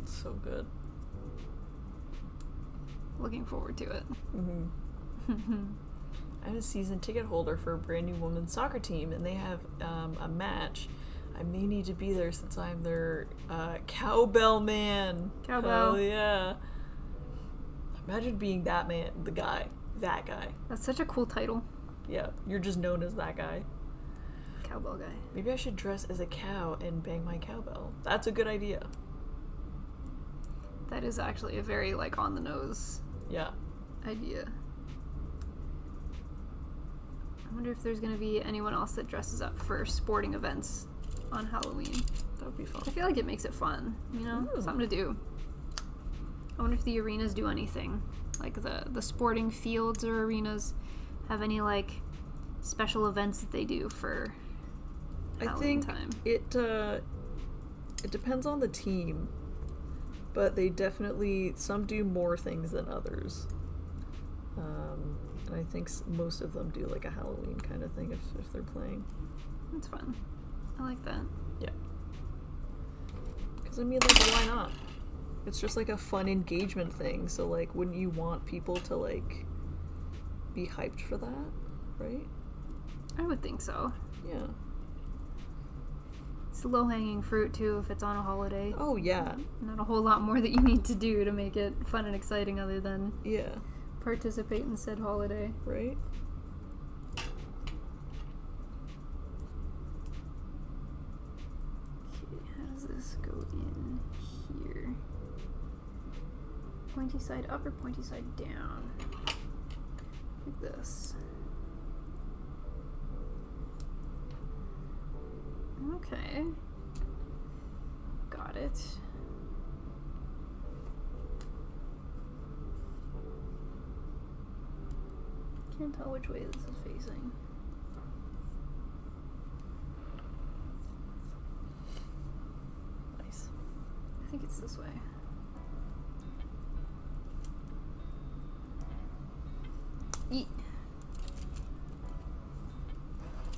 So good. Looking forward to it. Mm-hmm. I'm a season ticket holder for a brand new women's soccer team, and they have a match. I may need to be there since I'm their cowbell man. Cowbell. Oh yeah. Imagine being that man, that guy. That's such a cool title. Yeah, you're just known as that guy. Cowbell guy. Maybe I should dress as a cow and bang my cowbell. That's a good idea. That is actually a very, like, on the nose Yeah. idea. I wonder if there's gonna be anyone else that dresses up for sporting events on Halloween. That would be fun. I feel like it makes it fun, you know? Ooh. Something to do. I wonder if the arenas do anything. Like the sporting fields or arenas have any, like, special events that they do for Halloween time. It depends on the team, but they definitely, some do more things than others. And I think most of them do like a Halloween kind of thing if they're playing. That's fun. I like that. Yeah. Because I mean, like, why not? It's just like a fun engagement thing, so like, wouldn't you want people to like be hyped for that, right? I would think so. Yeah. It's low-hanging fruit, too, if it's on a holiday. Oh yeah. Not a whole lot more that you need to do to make it fun and exciting other than Yeah. participate in said holiday. Right? Okay, how does this go in here? Pointy side up or pointy side down? Like this. Okay. Got it. Can't tell which way this is facing. Nice. I think it's this way. Yeet.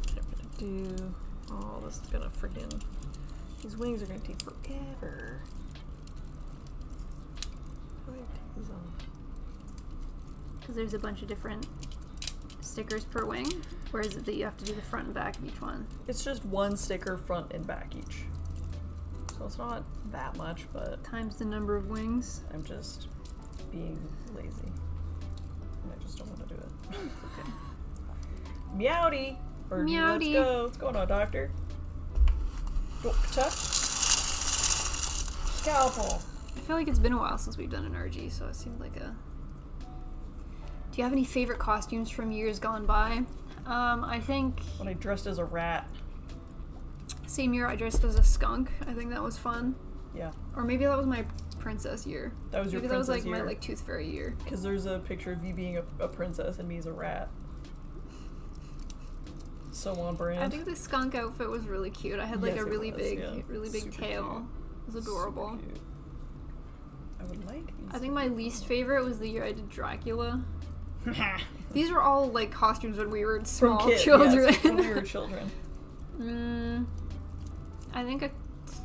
I'm gonna do. Oh, this is gonna freaking. These wings are gonna take forever. How do I take these off? Because there's a bunch of different stickers per wing, or is it that you have to do the front and back of each one? It's just one sticker front and back each. So it's not that much, but Times the number of wings. I'm just being lazy. And I just don't want to do it. Okay. Meowdy! Or Meowdy. Let's go. What's going on, doctor? Doctor? Scalpel! I feel like it's been a while since we've done an RG, so it seemed like a... Do you have any favorite costumes from years gone by? I think... When I dressed as a rat. Same year I dressed as a skunk. I think that was fun. Yeah. Or maybe that was my princess year. That was your Maybe that was princess like my year? like Tooth Fairy year. Because there's a picture of you being a princess and me as a rat. So on brand. I think the skunk outfit was really cute. I had like Yes, a it really was, big, yeah. really big Super tail. It was adorable. Super cute. I would like these. I think my least favorite was the year I did Dracula. These were all like costumes when we were small From kids, children. yes, when we were children. I think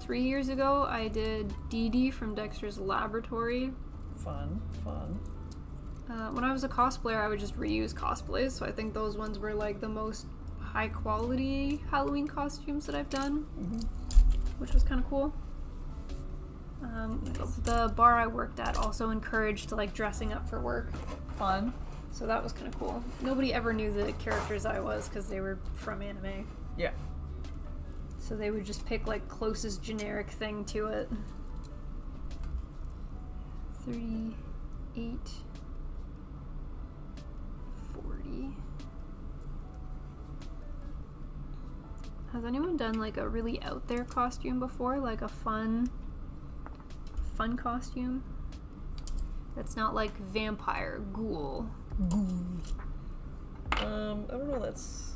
3 years ago I did Dee Dee from Dexter's Laboratory. Fun. When I was a cosplayer, I would just reuse cosplays, so I think those ones were like the most high quality Halloween costumes that I've done, which was kind of cool. The bar I worked at also encouraged like dressing up for work. Fun. So that was kind of cool. Nobody ever knew the characters I was because they were from anime. Yeah. So they would just pick like closest generic thing to it. 38, 40. Has anyone done like a really out there costume before? Like a fun costume? That's not like vampire, ghoul. I don't know, that's...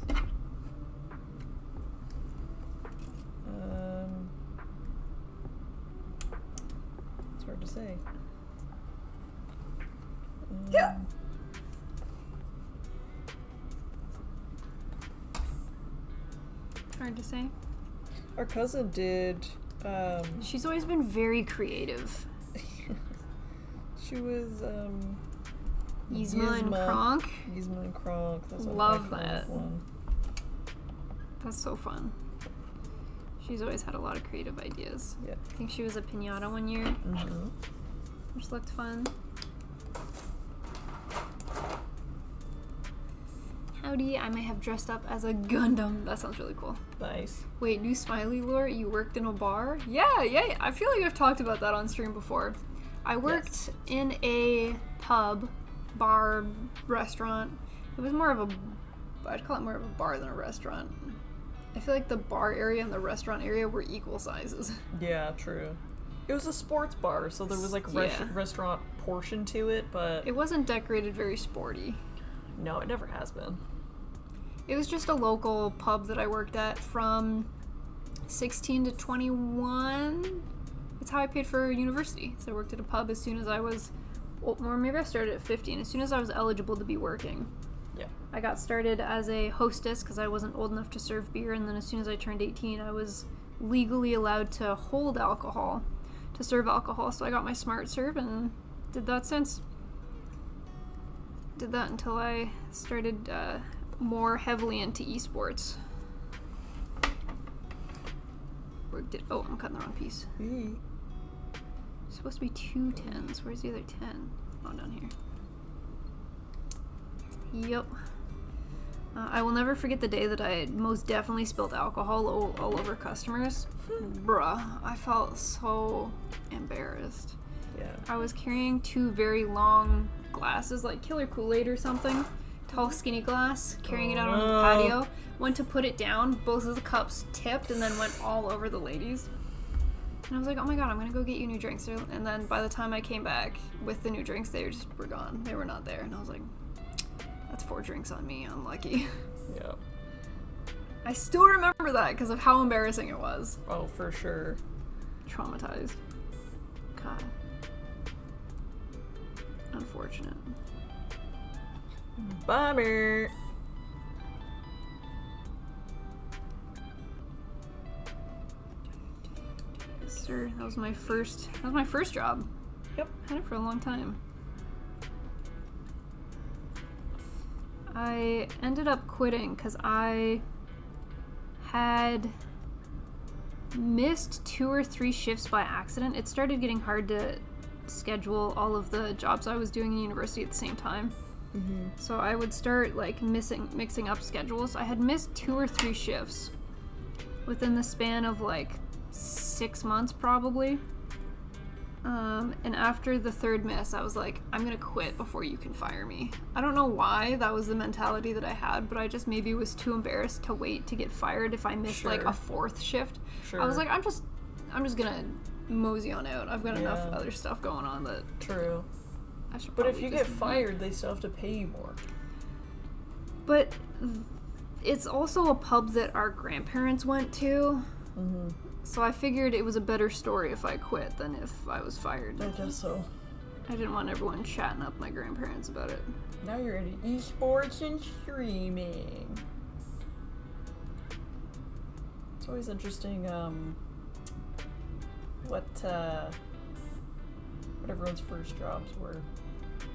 It's hard to say. Yeah. Hard to say. Our cousin did, She's always been very creative. she was, Yzma and Kronk. Yzma and Kronk. That's an Love iconic that. one. That's so fun. She's always had a lot of creative ideas. Yeah. I think she was a pinata one year, which looked fun. Howdy, I may have dressed up as a Gundam. That sounds really cool. Nice. Wait, new Smiley lore? You worked in a bar? Yeah. I feel like I've talked about that on stream before. I worked in a pub, bar, restaurant. It was more of a, I'd call it more of a bar than a restaurant. I feel like the bar area and the restaurant area were equal sizes. Yeah, true. It was a sports bar, so there was like Yeah. restaurant portion to it, but It wasn't decorated very sporty. no, it never has been. It was just a local pub that I worked at from 16 to 21. It's how I paid for university. So I worked at a pub as soon as I was, or maybe I started at 15, as soon as I was eligible to be working. Yeah. I got started as a hostess because I wasn't old enough to serve beer, and then as soon as I turned 18, I was legally allowed to hold alcohol, to serve alcohol, so I got my smart serve and did that since. Did that until I started more heavily into esports. Oh, I'm cutting the wrong piece. It's supposed to be 2 10s. Where's the other 10? Oh, down here. Yep. I will never forget the day that I most definitely spilled alcohol all over customers. Bruh, I felt so embarrassed. Yeah. I was carrying 2 very long glasses, like Killer Kool-Aid or something. Tall, skinny glass, carrying it out on the patio. Went to put it down, both of the cups tipped and then went all over the ladies. And I was like, oh my god, I'm gonna go get you new drinks. And then by the time I came back with the new drinks, they just were gone. They were not there. And I was like, that's 4 drinks on me, unlucky. Yeah. I still remember that because of how embarrassing it was. Oh, for sure. Traumatized. God. Unfortunate. Bummer. Yes, sir. That was my first job. Yep. Had it for a long time. I ended up quitting because I had missed 2 or 3 shifts by accident. It started getting hard to schedule all of the jobs I was doing in university at the same time. So I would start like mixing up schedules. I had missed 2 or 3 shifts within the span of like 6 months probably. And after the 3rd miss, I was like, I'm gonna quit before you can fire me. I don't know why that was the mentality that I had, but I just maybe was too embarrassed to wait to get fired if I missed like a 4th shift. Sure. I was like, I'm just gonna mosey on out. I've got enough other stuff going on that True. I should But if probably you just get fired, they still have to pay you more. But it's also a pub that our grandparents went to. So I figured it was a better story if I quit than if I was fired. I guess so. I didn't want everyone chatting up my grandparents about it. Now you're into esports and streaming. It's always interesting, what everyone's first jobs were.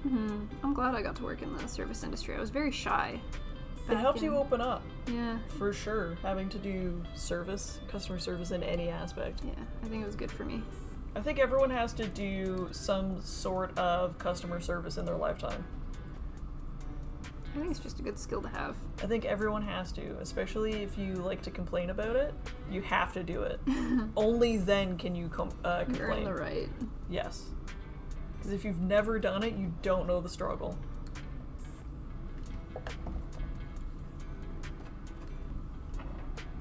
I'm glad I got to work in the service industry. I was very shy. It helps you open up. Yeah. For sure. Having to do service, customer service in any aspect. Yeah, I think it was good for me. I think everyone has to do some sort of customer service in their lifetime. I think it's just a good skill to have. I think everyone has to, especially if you like to complain about it. You have to do it. Only then can you complain. You're in the right. Yes. Because if you've never done it, you don't know the struggle.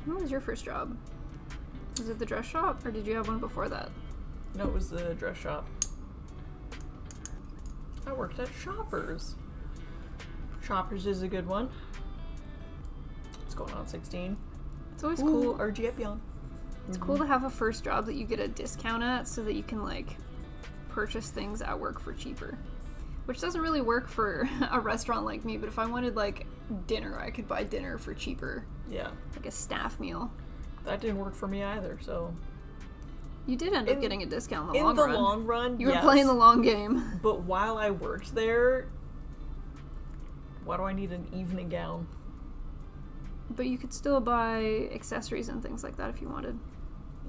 What was your first job? Was it the dress shop, or did you have one before that? No, it was the dress shop. I worked at Shoppers. Shoppers is a good one. It's going on 16. It's always Ooh, cool. RG Epyon. It's cool to have a first job that you get a discount at so that you can, like, purchase things at work for cheaper. Which doesn't really work for a restaurant like me, but if I wanted, like, dinner, I could buy dinner for cheaper. Yeah. Like a staff meal. That didn't work for me either, so... You did end up getting a discount in the long run. In the long run, You were yes. playing the long game. But while I worked there, why do I need an evening gown? But you could still buy accessories and things like that if you wanted.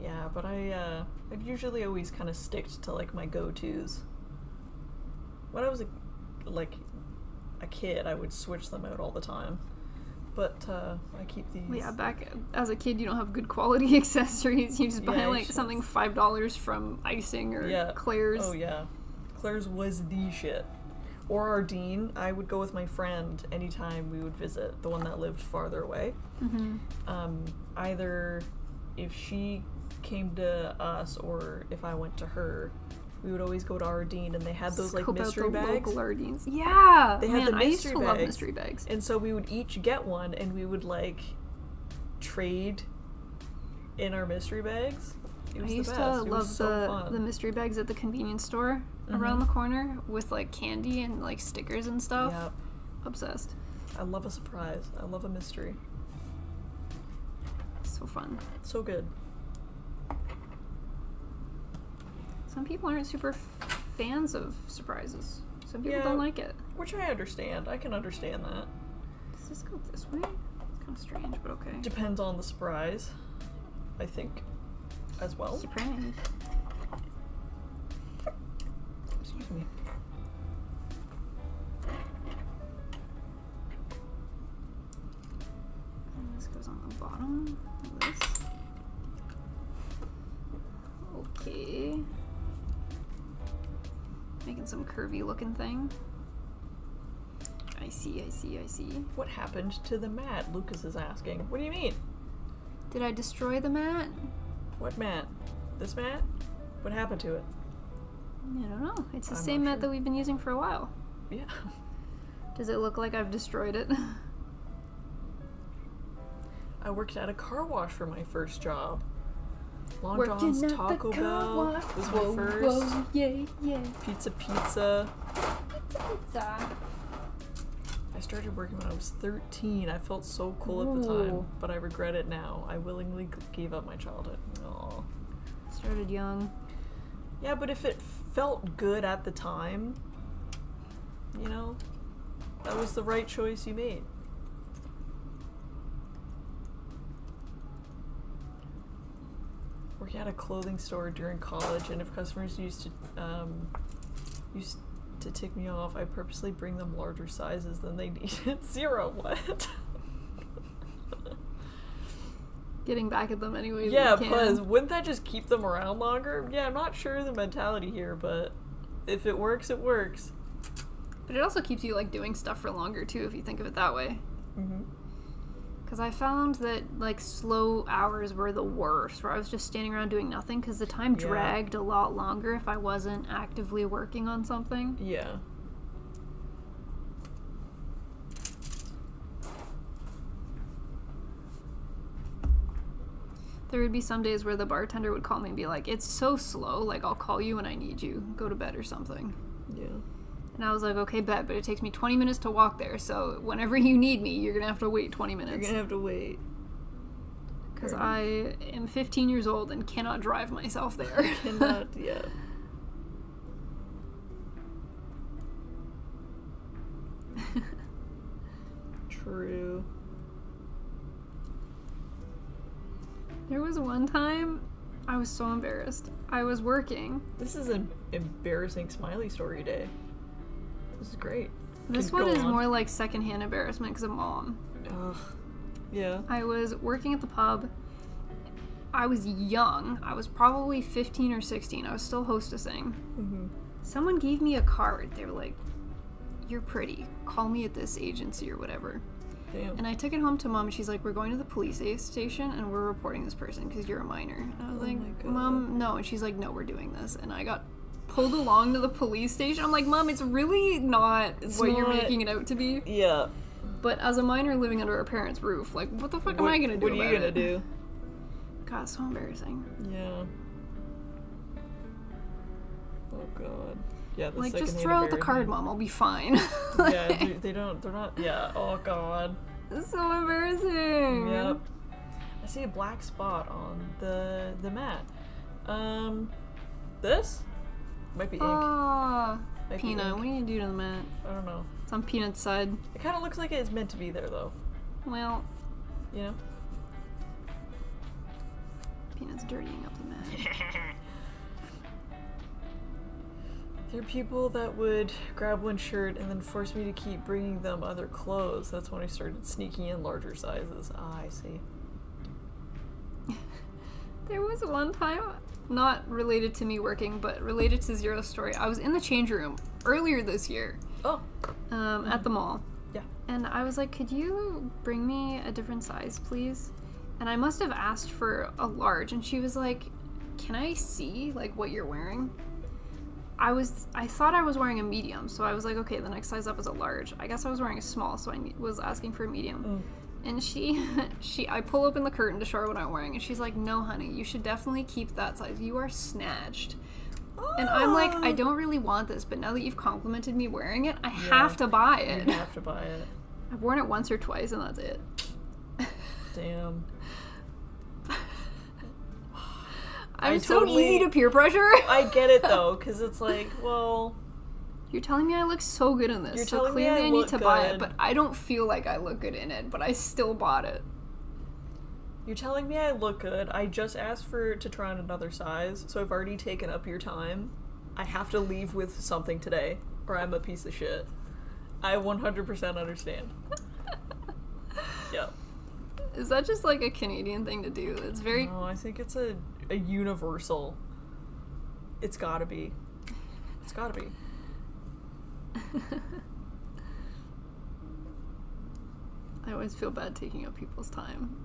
Yeah, but I've usually always kind of sticked to, like, my go-tos. When I was a kid, I would switch them out all the time. But I keep these. Yeah, back as a kid, you don't have good quality accessories. You just buy like something $5 from Icing or Claire's. Oh yeah, Claire's was the shit. Or Ardeen. I would go with my friend anytime we would visit, the one that lived farther away. Either if she came to us or if I went to her, we would always go to Ardeen, and they had those like mystery bags. Local Ardeens. Yeah, they had the mystery I used to bags. love mystery bags. And so we would each get one, and we would like trade in our mystery bags. It was I used the to best. It love was so fun. the mystery bags at the convenience store around the corner with like candy and like stickers and stuff. Yep. Obsessed. I love a surprise. I love a mystery. So fun. So good. Some people aren't super fans of surprises. Some people don't like it. Which I understand. I can understand that. Does this go this way? It's kind of strange, but okay. Depends on the surprise, I think, as well. Surprise. Excuse me. And this goes on the bottom of this. Okay. Making some curvy looking thing. I see. What happened to the mat? Lucas is asking. What do you mean? Did I destroy the mat? What mat? This mat? What happened to it? I don't know. It's the I'm same not mat sure. that we've been using for a while. Yeah. Does it look like I've destroyed it? I worked at a car wash for my first job. Long Working John's at Taco the car Bell wash. was my first. Whoa, yeah. Pizza. Pizza. I started working when I was 13. I felt so cool at the time, Ooh. but I regret it now. I willingly gave up my childhood. Aww. Started young. Yeah, but if it felt good at the time, you know, that was the right choice you made. Working at a clothing store during college, and if customers used to tick me off, I purposely bring them larger sizes than they needed. Zero, what? Getting back at them anyways. Yeah, we can. because wouldn't that just keep them around longer? Yeah, I'm not sure the mentality here, but if it works, it works. But it also keeps you like doing stuff for longer too, if you think of it that way. Mm-hmm. Because I found that like slow hours were the worst, where I was just standing around doing nothing because the time dragged a lot longer if I wasn't actively working on something. Yeah. There would be some days where the bartender would call me and be like, "It's so slow, like I'll call you when I need you. Go to bed or something." Yeah. And I was like, okay, bet, but it takes me 20 minutes to walk there, so whenever you need me, you're gonna have to wait 20 minutes. You're gonna have to wait. Because I am 15 years old and cannot drive myself there. Cannot, yeah. True. There was one time I was so embarrassed. I was working. This is an embarrassing smiley story day. This is great. This one is more like secondhand embarrassment because of mom. Ugh. Yeah. I was working at the pub. I was young. I was probably 15 or 16. I was still hostessing. Mm-hmm. Someone gave me a card. They were like, "You're pretty. Call me at this agency or whatever." Damn. And I took it home to mom, and she's like, "We're going to the police station, and we're reporting this person because you're a minor." And I was Oh like, my God. "Mom, no." And she's like, "No, we're doing this." And I got pulled along to the police station. I'm like, "Mom, it's really not what you're making it out to be." Yeah. But as a minor living under a parent's roof, like, what the fuck am I gonna do? What are you gonna do? God, so embarrassing. Yeah. Oh God. Yeah. Like, just throw out the card, Mom. I'll be fine. Yeah. They don't. They're not. Yeah. Oh God. It's so embarrassing. Yep. I see a black spot on the mat. This might be ink. Ah, Might be Peanut. ink. What do you do to the mat? I don't know. It's on Peanut's side. It kind of looks like it's meant to be there, though. Well, You know. Peanut's dirtying up the mat. There are people that would grab one shirt and then force me to keep bringing them other clothes. That's when I started sneaking in larger sizes. Ah, I see. There was one time, not related to me working, but related to Zero's story. I was in the change room earlier this year. Oh. At the mall. Yeah. And I was like, "Could you bring me a different size, please?" And I must have asked for a large, and she was like, "Can I see, like, what you're wearing?" I thought I was wearing a medium, so I was like, okay, the next size up is a large. I guess I was wearing a small, so I was asking for a medium. And I pull open the curtain to show her what I'm wearing, and she's like, "No, honey, you should definitely keep that size. You are snatched." And I'm like, "I don't really want this, but now that you've complimented me wearing it, I have to buy it." You have to buy it. I've worn it once or twice, and that's it. Damn. I'm so easy to peer pressure. I get it though, because it's like, well, you're telling me I look so good in this, so clearly I need to buy it, but I don't feel like I look good in it, but I still bought it. You're telling me I look good. I just asked to try on another size, so I've already taken up your time. I have to leave with something today, or I'm a piece of shit. I 100% understand. Yep. Is that just like a Canadian thing to do? It's very... No, I think it's a universal. It's gotta be. It's gotta be. I always feel bad taking up people's time.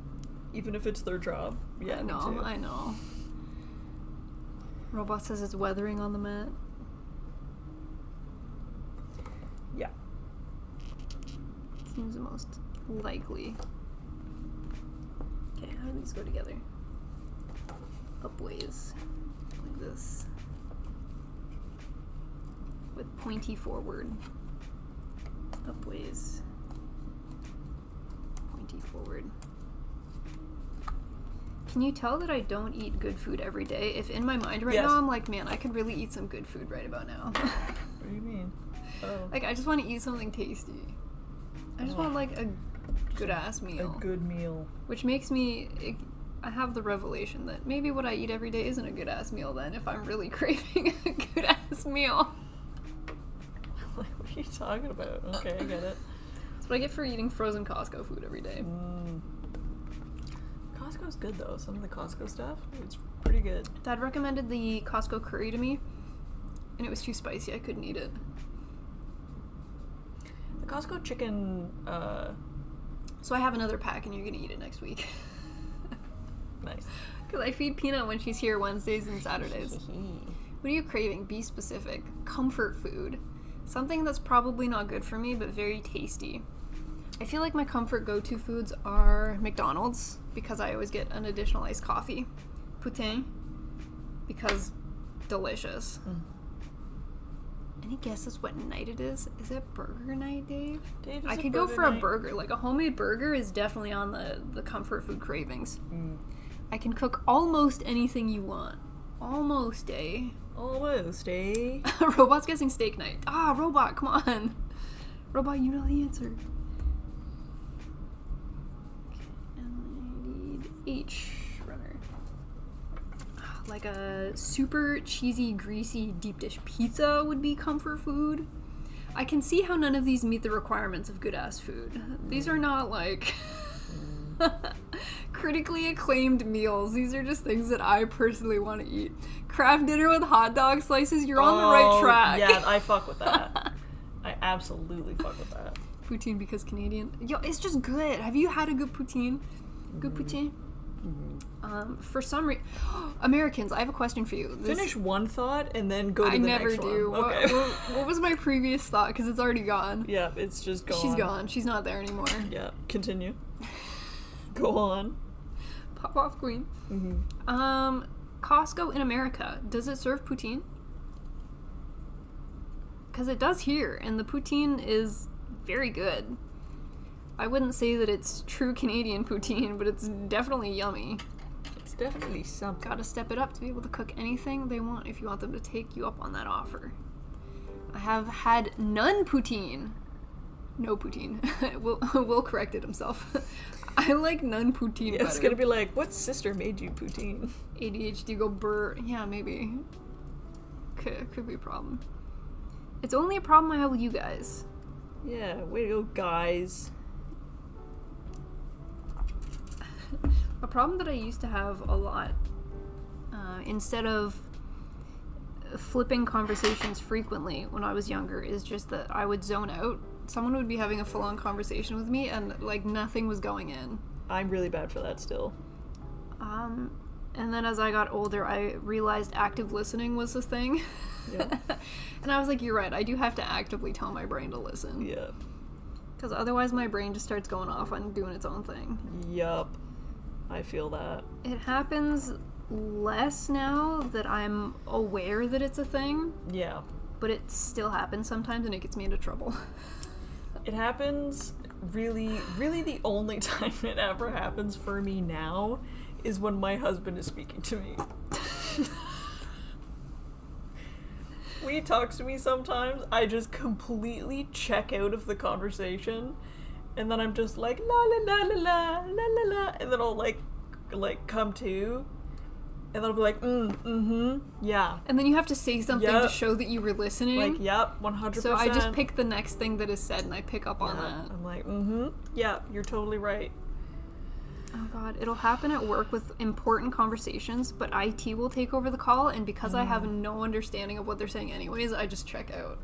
Even if it's their job. Yeah, I know, me too. I know. Robot says it's weathering on the mat. Yeah. Seems the most likely. Okay, how do these go together? Upways. Like this. With pointy forward. Upways. Pointy forward. Can you tell that I don't eat good food every day? If in my mind right now I'm like, man, I could really eat some good food right about now. What do you mean? Oh. Like, I just want to eat something tasty. I just want, like, a good-ass meal. A good meal. Which makes me... I have the revelation that maybe what I eat every day isn't a good-ass meal then, if I'm really craving a good-ass meal. What are you talking about? Okay, I get it. That's what I get for eating frozen Costco food every day. Costco's good, though. Some of the Costco stuff, it's pretty good. Dad recommended the Costco curry to me, and it was too spicy. I couldn't eat it. The Costco chicken, So I have another pack, and you're gonna eat it next week. Nice. Because I feed Peanut when she's here Wednesdays and Saturdays. What are you craving? Be specific. Comfort food. Something that's probably not good for me, but very tasty. I feel like my comfort go-to foods are McDonald's, because I always get an additional iced coffee. Poutine, because delicious. Any guesses what night it is? Is it burger night, Dave? Dave, I could go for a burger. Like, a homemade burger is definitely on the comfort food cravings. I can cook almost anything you want. Almost, eh? Almost, eh? Robot's guessing steak night. Ah, Robot, come on. Robot, you know the answer. Okay, and I need H runner. Like a super cheesy, greasy deep dish pizza would be comfort food. I can see how none of these meet the requirements of good ass food. These are not like critically acclaimed meals. These are just things that I personally want to eat. Kraft dinner with hot dog slices, you're on the right track. Yeah, I fuck with that. I absolutely fuck with that. Poutine because Canadian. Yo, it's just good. Have you had a good poutine? Good poutine? For some reason, Americans, I have a question for you. Finish one thought and then go to the next one. I never do. Okay. What was my previous thought? Because it's already gone. Yeah, it's just gone. She's gone. She's not there anymore. Yeah, continue. Go on. Pop off queen. Costco in America, does it serve poutine? Because it does here, and the poutine is very good. I wouldn't say that it's true Canadian poutine, but it's definitely yummy. It's definitely something. Gotta step it up to be able to cook anything they want if you want them to take you up on that offer. I have had none poutine. No poutine. Will corrected himself. I like none poutine better. It's gonna be like, what sister made you poutine? ADHD go burr. Yeah, maybe. Could be a problem. It's only a problem I have with you guys. Yeah, way to go, guys. A problem that I used to have a lot, instead of flipping conversations frequently when I was younger, is just that I would zone out. Someone would be having a full-on conversation with me and, like, nothing was going in. I'm really bad for that still. And then as I got older, I realized active listening was a thing. Yeah. And I was like, you're right, I do have to actively tell my brain to listen. Yeah. Because otherwise my brain just starts going off on doing its own thing. Yup. I feel that. It happens less now that I'm aware that it's a thing. Yeah. But it still happens sometimes and it gets me into trouble. It happens really the only time it ever happens for me now is when my husband is speaking to me. When he talks to me sometimes, I just completely check out of the conversation, and then I'm just like la la la la la la la la, and then I'll like come to, and then I'll be like yeah. And then you have to say something to show that you were listening. Like, yep, 100%. So I just pick the next thing that is said and I pick up on that. I'm like, yeah, you're totally right. Oh god, it'll happen at work with important conversations, but IT will take over the call, and because I have no understanding of what they're saying anyways, I just check out.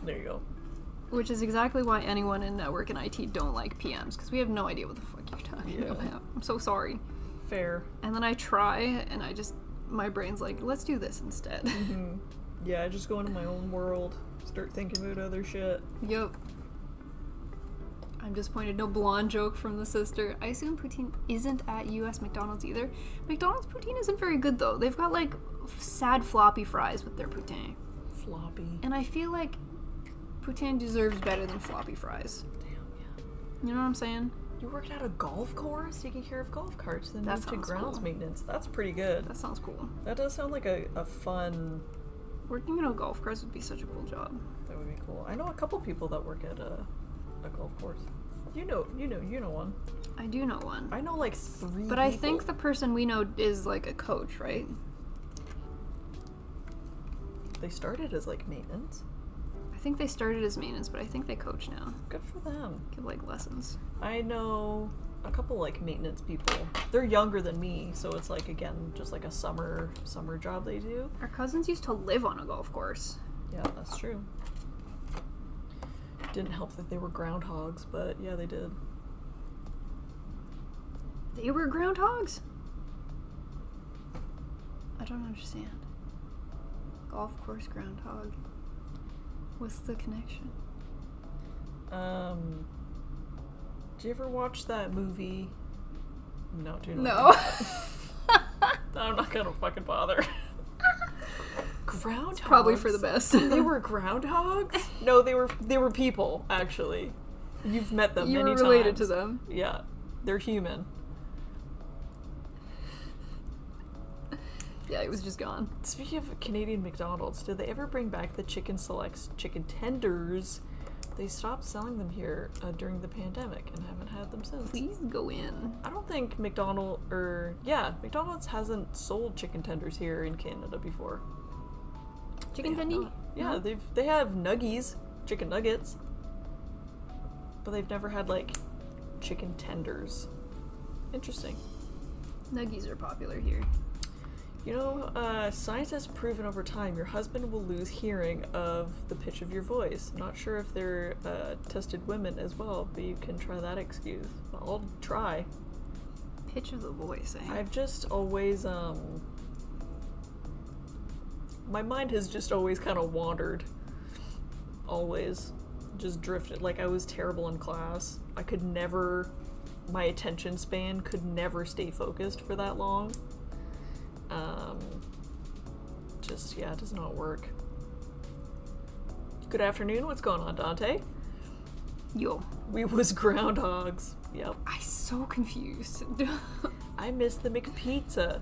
There you go. Which is exactly why anyone in network and IT don't like PMs, because we have no idea what the fuck you're talking about. I'm so sorry. Fair. And then I try, and my brain's like, let's do this instead. Yeah, I just go into my own world, start thinking about other shit. Yup. I'm disappointed. No blonde joke from the sister. I assume poutine isn't at US McDonald's either. McDonald's poutine isn't very good though. They've got like sad floppy fries with their poutine. Floppy. And I feel like poutine deserves better than floppy fries. Damn, yeah. You know what I'm saying? You worked at a golf course taking care of golf carts, then That moved to sounds grounds cool. maintenance. That's pretty good. That sounds cool. That does sound like a fun... Working at a golf course would be such a cool job. That would be cool. I know a couple people that work at a golf course. You know one. I do know one. I know like 3 But I think the person we know is like a coach, right? They started as like maintenance. I think they started as maintenance, but I think they coach now. Good for them. Give like lessons. I know a couple like maintenance people. They're younger than me, so it's like, again, just like a summer job they do. Our cousins used to live on a golf course. Yeah, that's true. Didn't help that they were groundhogs, but yeah, they did. They were groundhogs? I don't understand. Golf course groundhog. What's the connection? Did you ever watch that movie? No, do not. No. I'm not gonna fucking bother. Groundhogs? Probably for the best. They were groundhogs? No, they were people, actually. You've met them You many were times. related to them. Yeah. They're human. Yeah, he was just gone. Speaking of Canadian McDonald's, did they ever bring back the Chicken Selects chicken tenders? They stopped selling them here during the pandemic and haven't had them since. Please go in. I don't think McDonald's hasn't sold chicken tenders here in Canada before. Chicken They have tendy? not. Yeah, No? they have nuggies, chicken nuggets, but they've never had like chicken tenders. Interesting. Nuggies are popular here. You know, science has proven over time your husband will lose hearing of the pitch of your voice. Not sure if they're tested women as well, but you can try that excuse. I'll try. Pitch of the voice, eh? I've just always, my mind has just always kind of wandered. Always. Just drifted. Like, I was terrible in class. I could never, my attention span could never stay focused for that long. It does not work. Good afternoon, what's going on, Dante? Yo. We was groundhogs. Yep. I'm so confused. I miss the McPizza.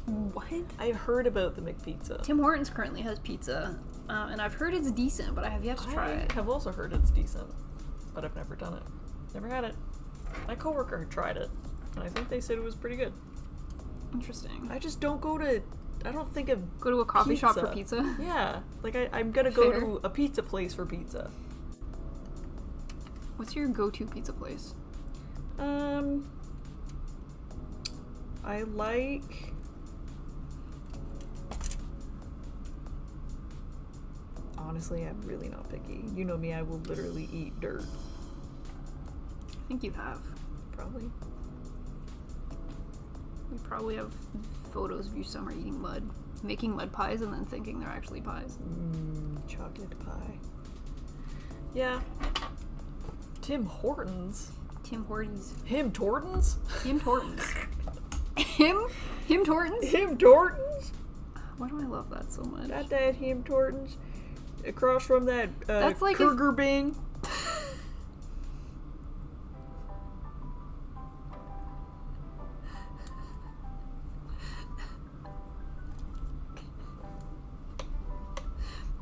What? I heard about the McPizza. Tim Hortons currently has pizza, and I've heard it's decent, but I have yet to try it. I have also heard it's decent, but I've never done it. Never had it. My coworker tried it, and I think they said it was pretty good. Interesting. I just don't go to, I don't think of Go to a coffee shop for pizza. pizza? Yeah, like I'm gonna go Fair. to a pizza place for pizza. What's your go-to pizza place? I like... Honestly, I'm really not picky. You know me, I will literally eat dirt. I think you have. Probably. You probably have photos of you somewhere eating mud, making mud pies, and then thinking they're actually pies. Chocolate pie. Yeah. Tim Hortons? Tim Hortons. Him Tortons? Tim Hortons. Him Hortons? Him Tortons? Why do I love that so much? Got that Him Tortons? Across from that That's like Kurger Bing.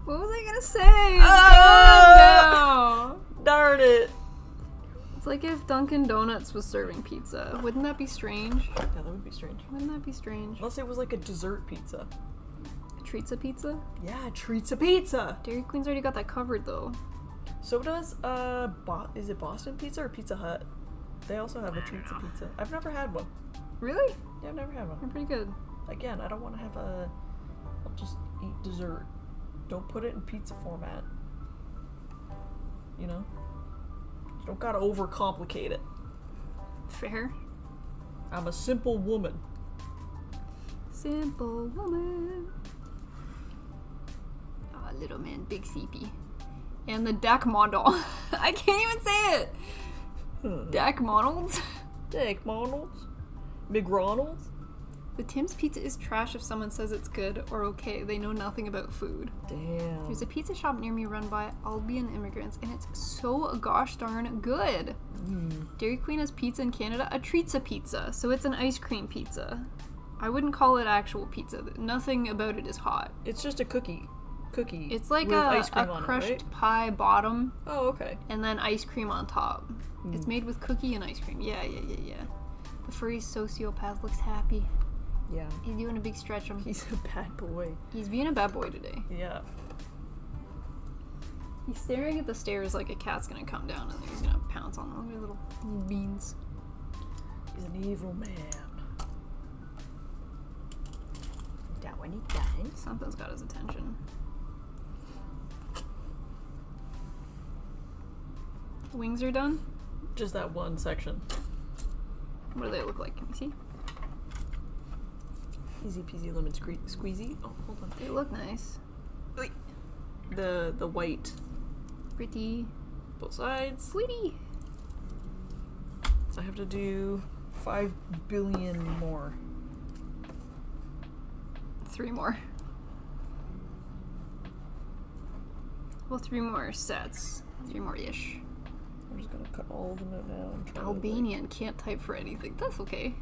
What was I gonna say? Ah! Darn it. It's like if Dunkin' Donuts was serving pizza. Wouldn't that be strange? Yeah, that would be strange. Wouldn't that be strange? Unless it was like a dessert pizza. Treats a pizza? Yeah, treats a pizza. Dairy Queen's already got that covered though. So does is it Boston Pizza or Pizza Hut? They also have a treats a pizza. I've never had one. Really? Yeah, I've never had one. They're pretty good. Again, I don't want to have I'll just eat dessert. Don't put it in pizza format. You know? You don't gotta overcomplicate it. Fair. I'm a simple woman. Simple woman. Ah, little man, big CP. And the Dak model. I can't even say it. Dak Monalds. McDonald's? McDonald's? The Tim's Pizza is trash if someone says it's good or okay. They know nothing about food. Damn. There's a pizza shop near me run by Albion immigrants, and it's so gosh darn good. Dairy Queen has pizza in Canada, a treats a pizza, so it's an ice cream pizza. I wouldn't call it actual pizza. Nothing about it is hot. It's just a cookie. It's like with ice a cream on crushed it, right? pie bottom, Oh, okay. and then ice cream on top. It's made with cookie and ice cream. Yeah. The furry sociopath looks happy. Yeah. He's doing a big stretch. He's a bad boy. He's being a bad boy today. Yeah. He's staring at the stairs like a cat's gonna come down and he's gonna pounce on them. Look at little beans. He's an evil man. That one is done. Something's got his attention. Wings are done? Just that one section. What do they look like? Can you see? Easy peasy lemon squeezy. Oh, hold on. They look nice. Wait. The white. Pretty. Both sides. Sweetie. I have to do 5 billion more. 3 more. Well, 3 more sets. 3 more-ish. I'm just gonna cut all of them out now. And try to, Albanian, can't type for anything. That's okay.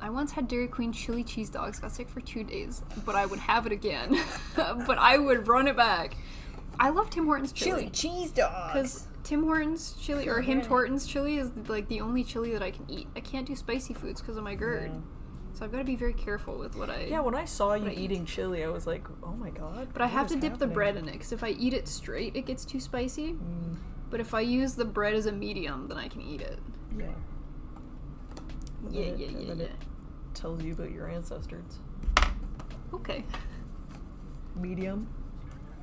I once had Dairy Queen chili cheese dogs, got sick for 2 days, but I would have it again. But I would run it back. I love Tim Hortons chili. chili cheese dogs. Because Tim Hortons chili, or Him Hortons chili, is like the only chili that I can eat. I can't do spicy foods because of my GERD. Yeah. So I've got to be very careful with what I... Yeah, when I saw you I eat. eating chili, I was like, oh my god. But I what have is to dip the happening? bread in it, because if I eat it straight, it gets too spicy. But if I use the bread as a medium, then I can eat it. Yeah. And Yeah, then yeah, it- and yeah, then yeah. it tells you about your ancestors. Okay. Medium.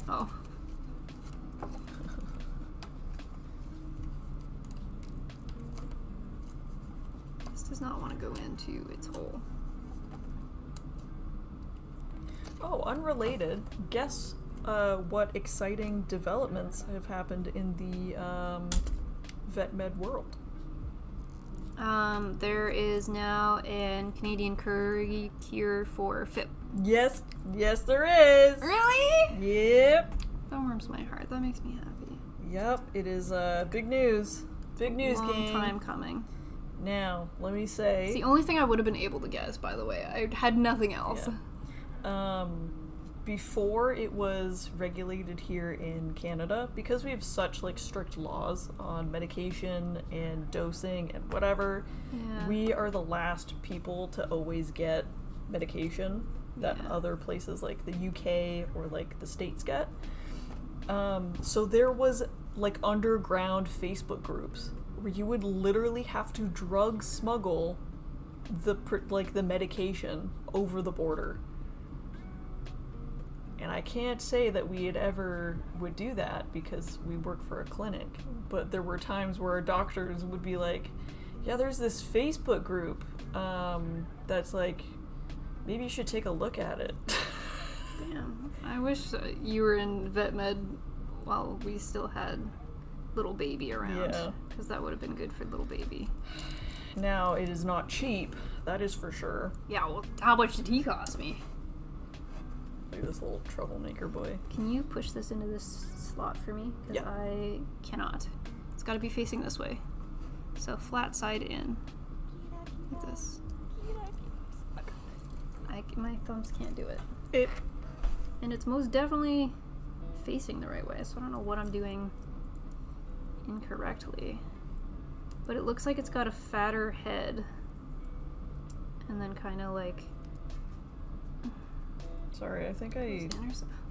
Oh. This does not want to go into its hole. Oh, unrelated. Guess what exciting developments have happened in the vet med world? There is now an Canadian curry cure for FIP. Yes, yes, there is. Really? Yep, That warms my heart. That makes me happy. yep. It is big news. Big news, Long gang. time coming. Now, let me It's say. the only thing I would have been able to guess, by the way. I had nothing else. Yeah. Before it was regulated here in Canada, because we have such like strict laws on medication and dosing and whatever, Yeah. we are the last people to always get medication that Yeah. other places like the UK or like the States get. So there was like underground Facebook groups where you would literally have to drug smuggle the medication over the border. And I can't say that we had ever would do that because we work for a clinic, but there were times where our doctors would be like, yeah, there's this Facebook group that's like, maybe you should take a look at it. Damn. I wish you were in vet med while we still had little baby around. Yeah. Because that would have been good for little baby. Now, it is not cheap, that is for sure. Yeah, well, how much did he cost me? Look at this little troublemaker boy. Can you push this into this slot for me? Because Yeah. I cannot. It's got to be facing this way. So flat side in. Like this. My thumbs can't do it. And it's most definitely facing the right way, so I don't know what I'm doing incorrectly. But it looks like it's got a fatter head. And then kind of like... Sorry, I think I...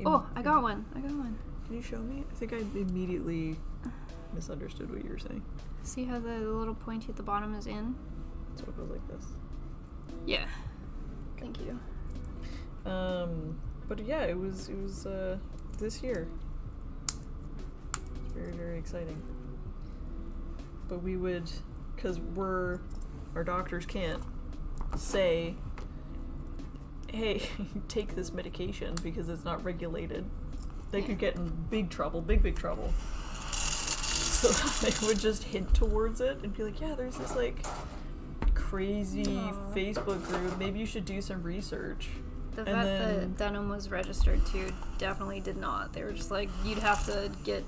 Oh, I got one. Can you show me? I think I immediately misunderstood what you were saying. See how the little pointy at the bottom is in? So it goes like this. Yeah. Thank you. But yeah, it was this year. It's very, very exciting. But we would, because our doctors can't say, hey, take this medication because it's not regulated. They could get in big trouble, big trouble. So they would just hint towards it and be like, yeah, there's this like crazy Facebook group. Maybe you should do some research. The And vet then- that Denim was registered to definitely did not. They were just like, you'd have to get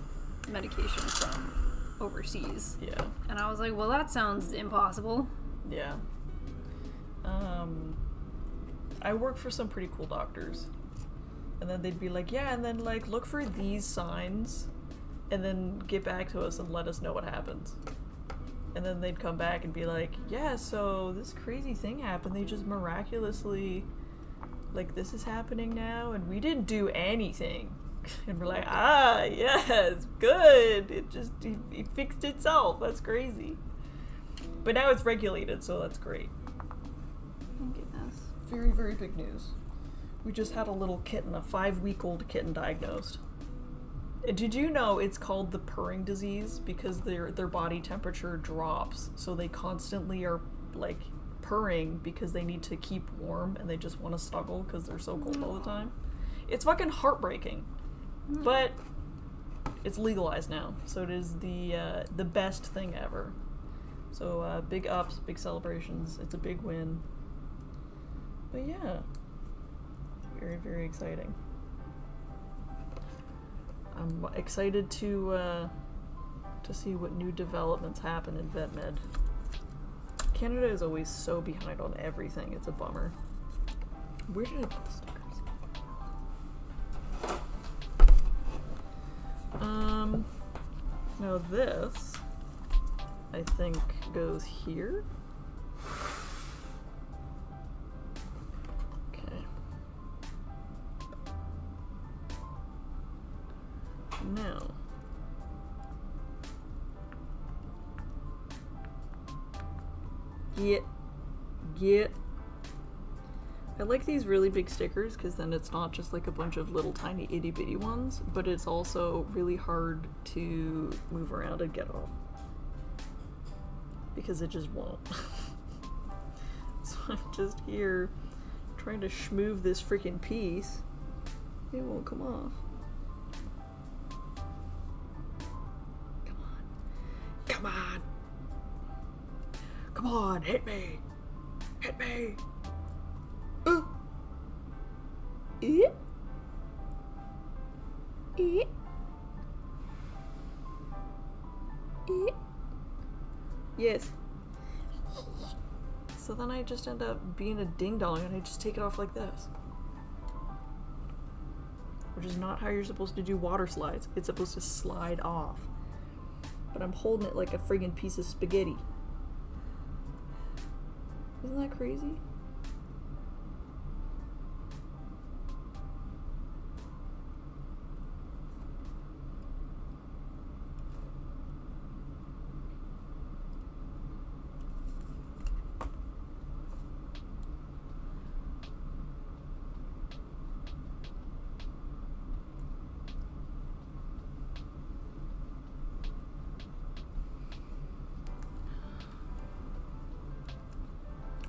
medication from overseas. Yeah. And I was like, well, that sounds impossible. Yeah. I work for some pretty cool doctors. And then they'd be like, yeah, and then like look for these signs and then get back to us and let us know what happens. And then they'd come back and be like, yeah, so this crazy thing happened. They just miraculously, like, this is happening now and we didn't do anything. And we're like, yes, good. It fixed itself. That's crazy. But now it's regulated, so that's great. Thank goodness. Very, very big news. We just had a little kitten, a 5-week-old kitten diagnosed. Did you know it's called the purring disease because their body temperature drops, so they constantly are like purring because they need to keep warm and they just want to snuggle because they're so cold all the time. It's fucking heartbreaking, but it's legalized now, so it is the best thing ever. So big ups, big celebrations. It's a big win. But yeah, very, very exciting. I'm excited to see what new developments happen in vet med. Canada is always so behind on everything. It's a bummer. Where did I put the stickers? Now this, I think, goes here. Okay. Now. Get. I like these really big stickers because then it's not just like a bunch of little tiny itty bitty ones, but it's also really hard to move around and get off. Because it just won't. So I'm just here trying to schmoove this freaking piece. It won't come off. Come on. Come on! Come on, hit me! Hit me! Yes. So then I just end up being a ding dong and I just take it off like this. Which is not how you're supposed to do water slides. It's supposed to slide off. But I'm holding it like a friggin' piece of spaghetti. Isn't that crazy?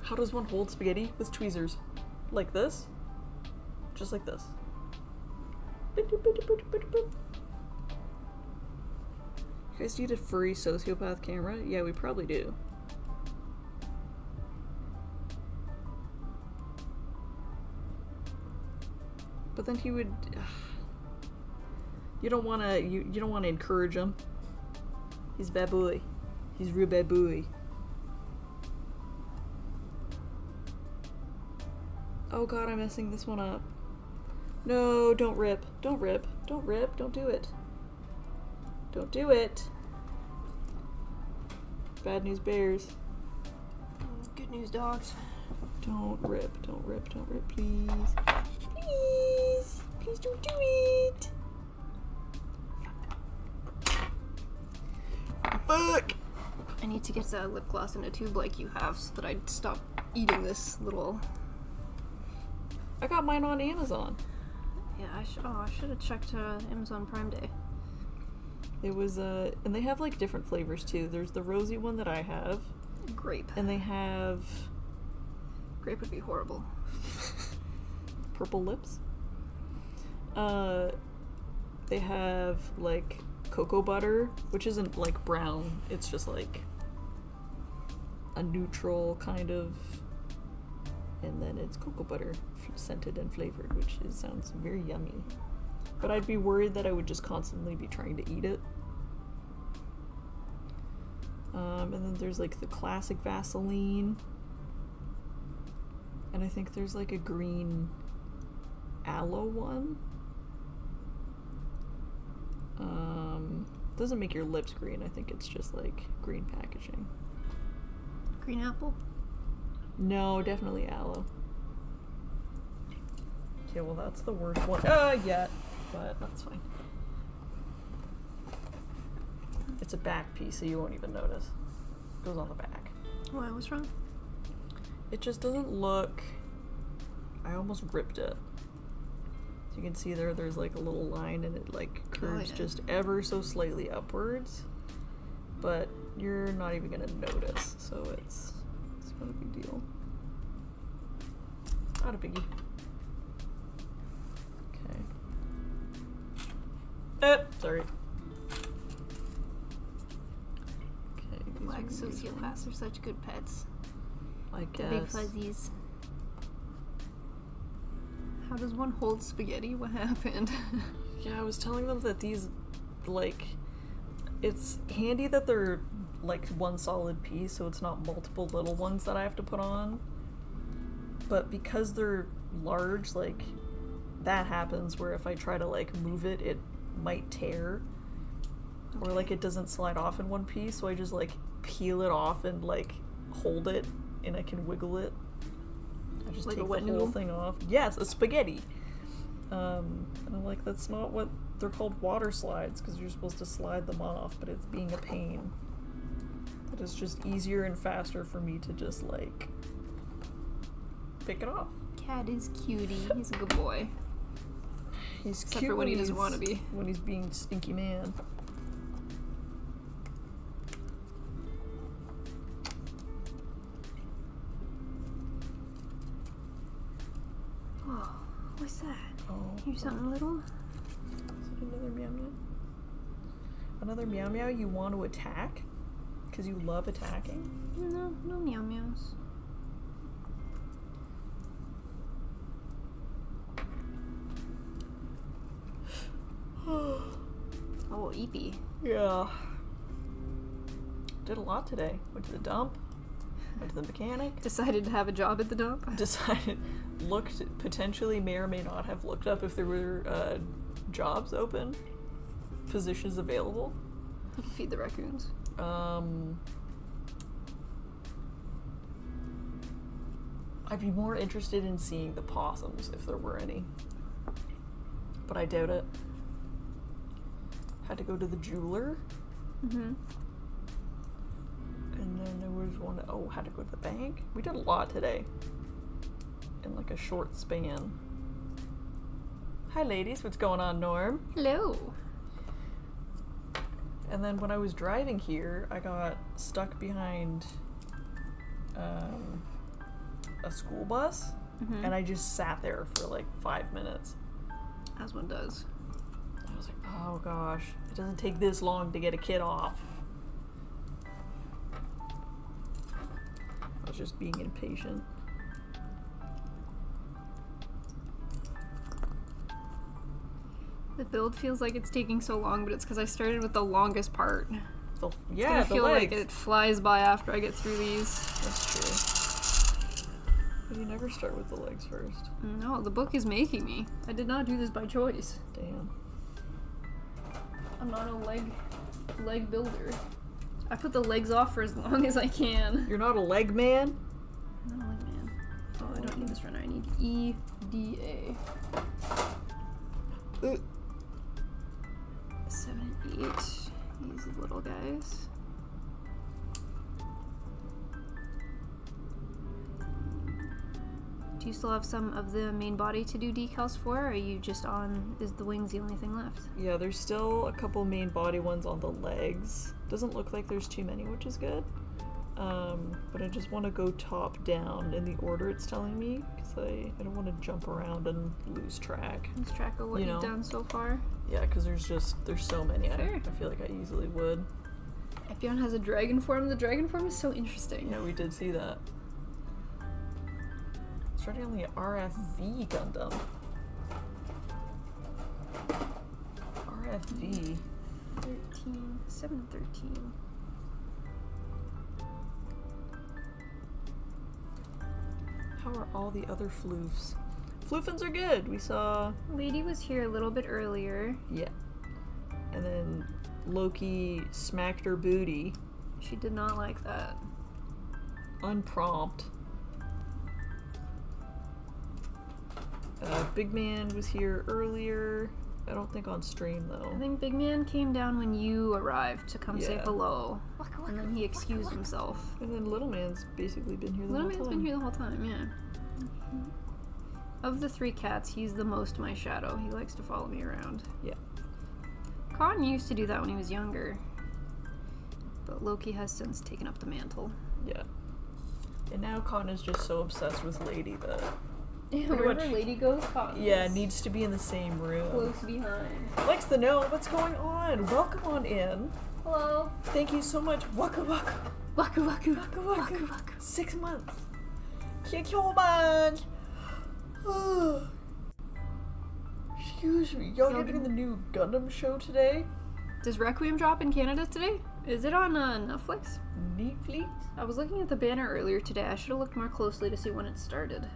How does one hold spaghetti with tweezers? Like this? Just like this. You guys need a furry sociopath camera? Yeah, we probably do. But then he would... You don't wanna... You don't wanna encourage him. He's bad boy. He's real bad boy. Oh god, I'm messing this one up. No, don't rip. Don't rip. Don't rip. Don't do it. Don't do it. Bad news bears. Good news dogs. Don't rip. Don't rip. Don't rip, please. Please. Please don't do it. Fuck. I need to get the lip gloss in a tube like you have so that I'd stop eating this little... I got mine on Amazon. Yeah, I should have checked Amazon Prime Day. It was, and they have, like, different flavors, too. There's the rosy one that I have. Grape. And they have... Grape would be horrible. Purple lips. They have, like, cocoa butter, which isn't, like, brown. It's just, like, a neutral kind of... And then it's cocoa butter, scented and flavored, which sounds very yummy. But I'd be worried that I would just constantly be trying to eat it. And then there's like the classic Vaseline. And I think there's like a green aloe one. Doesn't make your lips green. I think it's just like green packaging. Green apple? No, definitely aloe. Okay, well that's the worst one yet, but that's fine. It's a back piece, so you won't even notice. It goes on the back. Why? What's wrong? It just doesn't look... I almost ripped it. So you can see there's like a little line and it like curves just ever so slightly upwards. But you're not even gonna notice, so it's not a big deal. Not a biggie. Okay. Sorry. Okay. Black sociopaths are such good pets. I guess. The big fuzzies. How does one hold spaghetti? What happened? Yeah, I was telling them that these, like, it's handy that they're, like, one solid piece, so it's not multiple little ones that I have to put on. But because they're large, like, that happens where if I try to, like, move it, it might tear. Or, like, it doesn't slide off in one piece, so I just, like, peel it off and, like, hold it, and I can wiggle it. I just Like take a wet the whole noodle? thing off. Yes, a spaghetti! And I'm like, that's not what they're called, water slides, because you're supposed to slide them off, but it's being a pain. It is just easier and faster for me to just, like, pick it off. Cat is cutie. He's a good boy. He's Except cute for when he he's- doesn't want to be. When he's being stinky man. Oh, what's that? Oh. Hear something little? Is it another meow meow? Another meow meow you want to attack? Because you love attacking? No, no meow meows. Oh, Eepy. Yeah. Did a lot today. Went to the dump. Went to the mechanic. Decided to have a job at the dump. Decided, potentially may or may not have looked up if there were jobs open, positions available. You can feed the raccoons. I'd be more interested in seeing the possums if there were any. But I doubt it. Had to go to the jeweler. Mm-hmm. And then there was one, had to go to the bank. We did a lot today. In like a short span. Hi ladies, what's going on, Norm? Hello. And then when I was driving here, I got stuck behind a school bus. Mm-hmm. And I just sat there for like 5 minutes. As one does. I was like, oh gosh, it doesn't take this long to get a kid off. I was just being impatient. The build feels like it's taking so long, but it's because I started with the longest part. So, I yeah, the feel legs. like it flies by after I get through these. That's true. But you never start with the legs first. No, the book is making me. I did not do this by choice. Damn. I'm not a leg builder. I put the legs off for as long as I can. You're not a leg man? I'm not a leg man. Oh, I don't need this runner. I need EDA. 7 and 8. These little guys. Do you still have some of the main body to do decals for, or are you just on, is the wings the only thing left? Yeah, there's still a couple main body ones on the legs. Doesn't look like there's too many, which is good. But I just want to go top down in the order it's telling me, because I don't want to jump around and lose track. Lose track of what You you've know. done so far. Yeah, because there's so many. I Fair. feel like I easily would. Epyon has a dragon form. The dragon form is so interesting. Yeah, we did see that. Starting on the RFV Gundam. RFV. 713. How are all the other floofs? Floofins are good. We saw, Lady was here a little bit earlier. yeah. And then Loki smacked her booty. She did not like that. Unprompt. Big Man was here earlier. I don't think on stream though. I think Big Man came down when you arrived to come say Yeah. hello. And then he excused himself. And then Little Man's basically been here the Little whole Man's time. been here the whole time, yeah. Of the 3 cats, he's the most my shadow. He likes to follow me around. Yeah. Cotton used to do that when he was younger. But Loki has since taken up the mantle. Yeah. And now Cotton is just so obsessed with Lady that, Wherever much- Lady goes, Cotton yeah, is needs to be in the same room. close behind. Likes to know what's going on. Welcome on in. Hello. Thank you so much. Waka waka. Waku waku. Waka waka. Waku waku. 6 months. Excuse me, y'all getting the new Gundam show today? Does Requiem drop in Canada today? Is it on Netflix? Netflix? I was looking at the banner earlier today. I should have looked more closely to see when it started.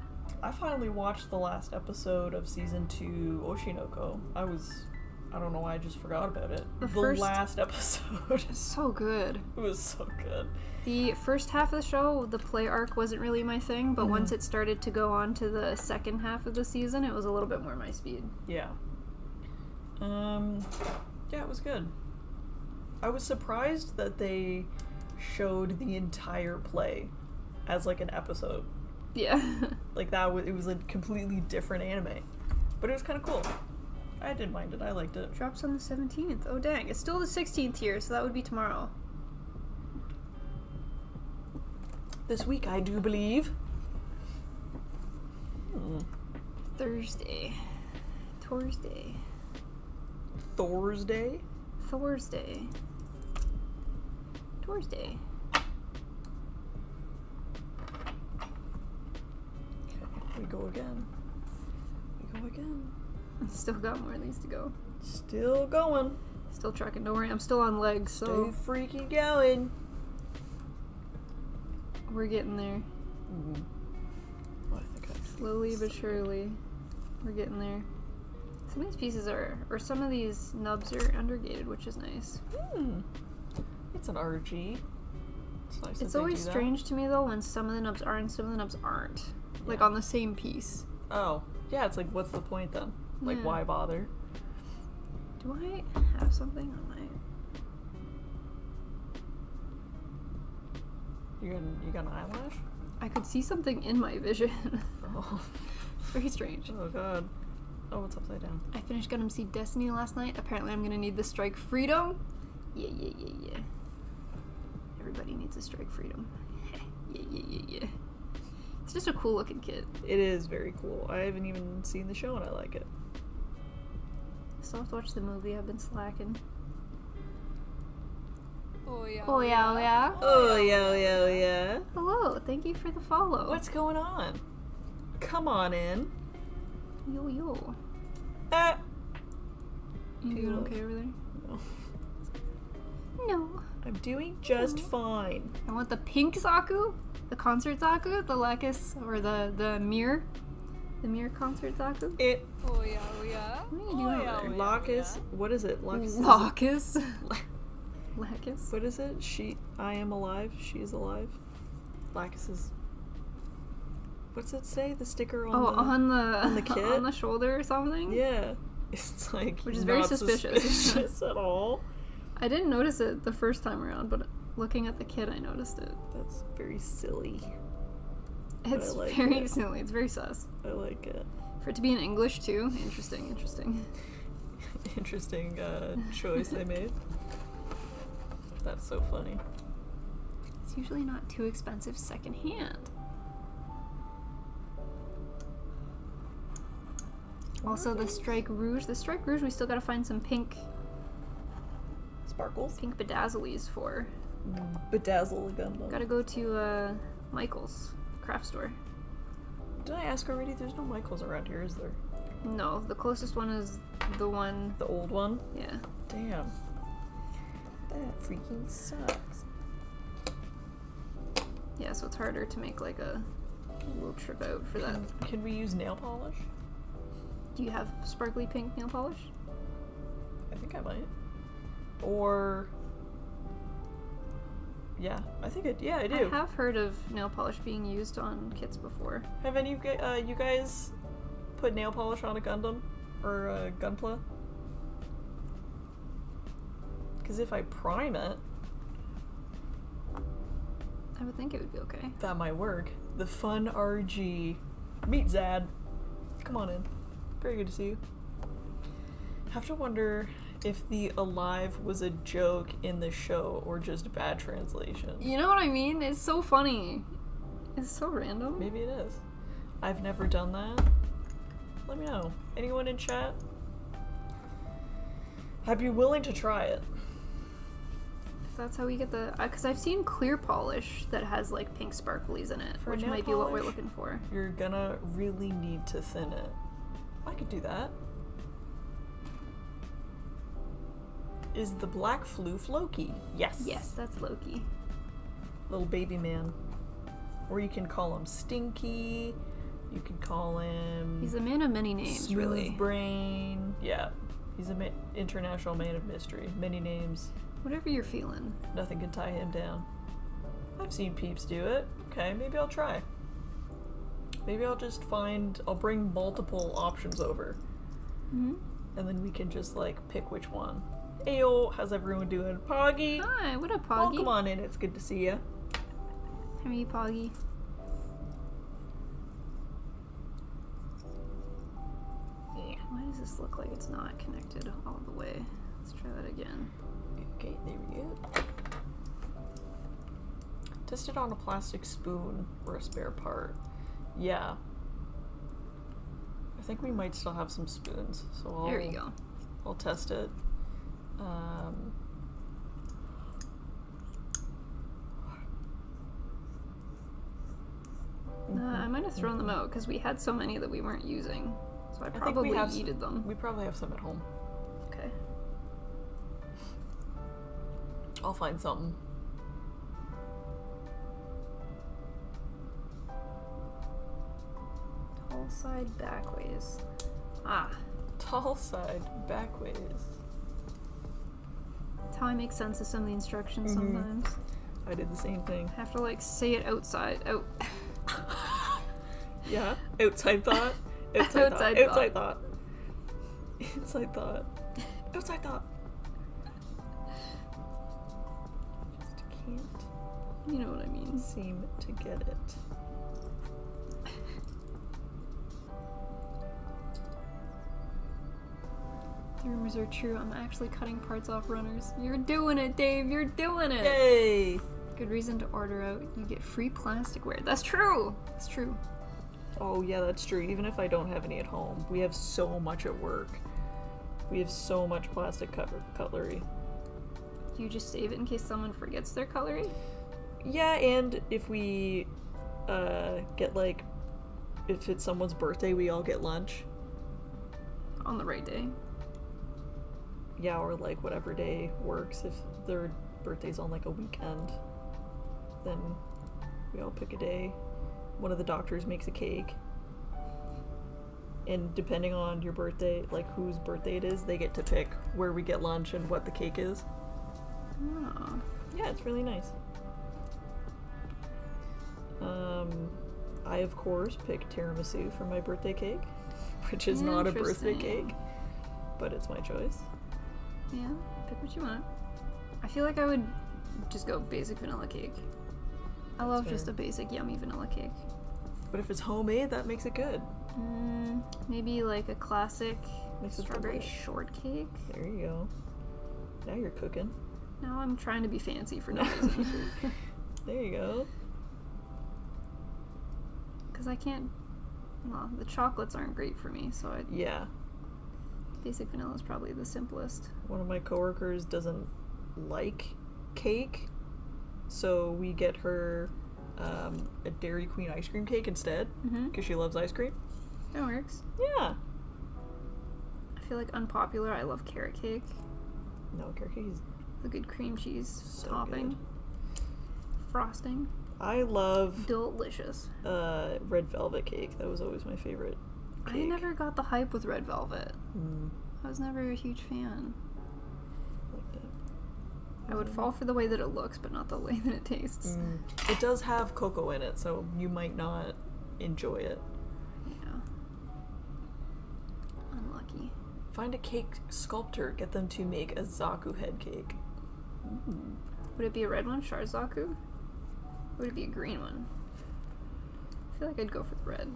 I finally watched the last episode of season 2 Oshinoko. I don't know why I just forgot about it. The last episode. So good. It was so good. The first half of the show, the play arc wasn't really my thing, but once it started to go on to the second half of the season, it was a little bit more my speed. Yeah. Yeah, it was good. I was surprised that they showed the entire play as like an episode. Yeah. Like it was a completely different anime. But it was kind of cool. I didn't mind it. I liked it. Drops on the 17th. Oh dang, it's still the 16th here, so that would be tomorrow. This week, I do believe. Thursday. Thursday. Thursday? Thursday. Thursday. Okay, we go again. We go again. Still got more of these to go. Still going. Still trucking. Don't worry, I'm still on legs, so Stay freaking going. we're getting there. Well, I think Slowly but surely. We're getting there. Some of these pieces are, or some of these nubs are undergated, which is nice. It's an RG. It's nice. It's always strange to me though when some of the nubs are and some of the nubs aren't. Like on the same piece. Oh. Yeah, it's like, what's the point then? Like, Yeah. why bother? Do I have something on my... You got an eyelash? I could see something in my vision. Oh. Very strange. Oh god. Oh, it's upside down. I finished Gundam Seed Destiny last night. Apparently I'm gonna need the Strike Freedom. Yeah. Everybody needs a Strike Freedom. Yeah. It's just a cool looking kit. It is very cool. I haven't even seen the show and I like it. Still have to watch the movie. I've been slacking. Oh yeah. Oh yeah. Oh, yeah. Hello. Thank you for the follow. What's going on? Come on in. Yo. Ah. You doing okay over there? No. No. I'm doing just fine. I want the pink Zaku, the concert Zaku, the Lacus, or the mirror. The mirror concert Zaku. Oh yeah. What are you doing over there? Lacus. What is it? Lacus. Lacus. What is it? I am alive. She is alive. Lacus is. What's it say? The sticker on on the kit? on the shoulder or something? Yeah. It's like. Which is very not suspicious. at all. I didn't notice it the first time around, but looking at the kit, I noticed it. That's very silly. It's I like very it. silly. It's very sus. I like it. For it to be in English too, interesting. Interesting choice they made. That's so funny. It's usually not too expensive secondhand. Also, the Strike Rouge. The Strike Rouge, we still gotta find some pink Sparkles? bedazzlies for. Bedazzle a Gundam. Gotta go to Michael's craft store. Did I ask already? There's no Michaels around here, is there? No, the closest one is the one. The old one? Yeah. Damn. That freaking sucks. Yeah, so it's harder to make like a little trip out for that. Can we use nail polish? Do you have sparkly pink nail polish? I think I might. Or... Yeah, I think it. Yeah, I do. I have heard of nail polish being used on kits before. Have any of you guys put nail polish on a Gundam? Or a Gunpla? Because if I prime it, I would think it would be okay. that might work. The fun RG. Meet Zad. Come on in. Very good to see you. Have to wonder if the alive was a joke in the show or just bad translation. You know what I mean? It's so funny. It's so random. Maybe it is. I've never done that. Let me know. Anyone in chat? I'd be willing to try it. If that's how we get the... Because I've seen clear polish that has like pink sparklies in it, For which nail might be what we're polish? looking for. You're gonna really need to thin it. I could do that. is the black floof Loki. Yes. Yes, that's Loki. Little baby man. Or you can call him Stinky. You can call him... He's a man of many names, Smooth really. Brain. Yeah. He's an international man of mystery. Many names. Whatever you're feeling. Nothing can tie him down. I've seen peeps do it. Okay, maybe I'll try. Maybe I'll bring multiple options over. Mm-hmm. And then we can just, like, pick which one. Ayo, how's everyone doing? Poggy! Hi, what up, Poggy? Welcome on in, it's good to see you. How are you, Poggy? Yeah. Why does this look like it's not connected all the way? Let's try that again. Okay, there we go. Test it on a plastic spoon or a spare part. Yeah. I think we might still have some spoons, so There we go. I'll test it. I might have thrown them out because we had so many that we weren't using. So I think probably we have yeeted them. We probably have some at home. Okay. I'll find something. Tall side backways. Ah, Tall side, back ways. that's how I make sense of some of the instructions Mhm. sometimes. I did the same thing. I have to like say it outside. Out. Yeah? Outside thought? Outside Outside thought. Inside thought. Outside thought. Just can't You know what I mean. seem to get it. The rumors are true. I'm actually cutting parts off runners. You're doing it, Dave. You're doing it. Yay! Good reason to order out. You get free plasticware. That's true. That's true. Oh yeah, that's true. Even if I don't have any at home, we have so much at work. We have so much plastic cutlery. Do you just save it in case someone forgets their cutlery? Yeah, and if we get like, if it's someone's birthday, we all get lunch. On the right day. Yeah, or like whatever day works. If their birthday's on like a weekend, then we all pick a day. One of the doctors makes a cake. And depending on your birthday, like whose birthday it is, they get to pick where we get lunch and what the cake is. Oh. Yeah, it's really nice. I of course picked tiramisu for my birthday cake, which is not a birthday Interesting. cake, but it's my choice. Yeah, pick what you want. I feel like I would just go basic vanilla cake. I love just fair. a basic yummy vanilla cake. But if it's homemade, that makes it good. Maybe like a classic Makes it strawberry delicious. shortcake. There you go. Now you're cooking. Now I'm trying to be fancy for no reason. There you go. Because I can't. Well, the chocolates aren't great for me, so Yeah. basic vanilla is probably the simplest. One of my coworkers doesn't like cake, so we get her a Dairy Queen ice cream cake instead, Mm-hmm. because she loves ice cream. That works. Yeah. I feel like unpopular. I love carrot cake. No, carrot cake is The good cream cheese so topping. good. Frosting. I love Delicious. red velvet cake. That was always my favorite cake. I never got the hype with red velvet. Mm, I was never a huge fan. like that. I would fall for the way that it looks, but not the way that it tastes. It does have cocoa in it, so you might not enjoy it. Yeah. Unlucky. Find a cake sculptor. Get them to make a Zaku head cake. Would it be a red one, Sharzaku? Or would it be a green one? I feel like I'd go for the red.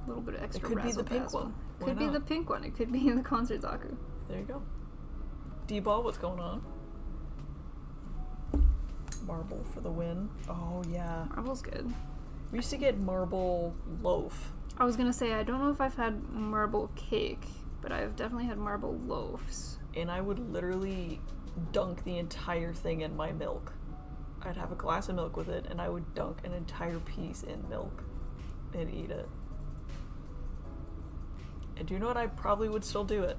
A little bit of extra could be the pink razzle-dazzle. one. Why Could be not? the pink one. It could be the concert Zaku. There you go. D-ball, what's going on? Marble for the win. Oh yeah. Marble's good. We used to get marble loaf. I was gonna say, I don't know if I've had marble cake, but I've definitely had marble loaves. And I would literally dunk the entire thing in my milk. I'd have a glass of milk with it, and I would dunk an entire piece in milk and eat it. And do you know what? I probably would still do it.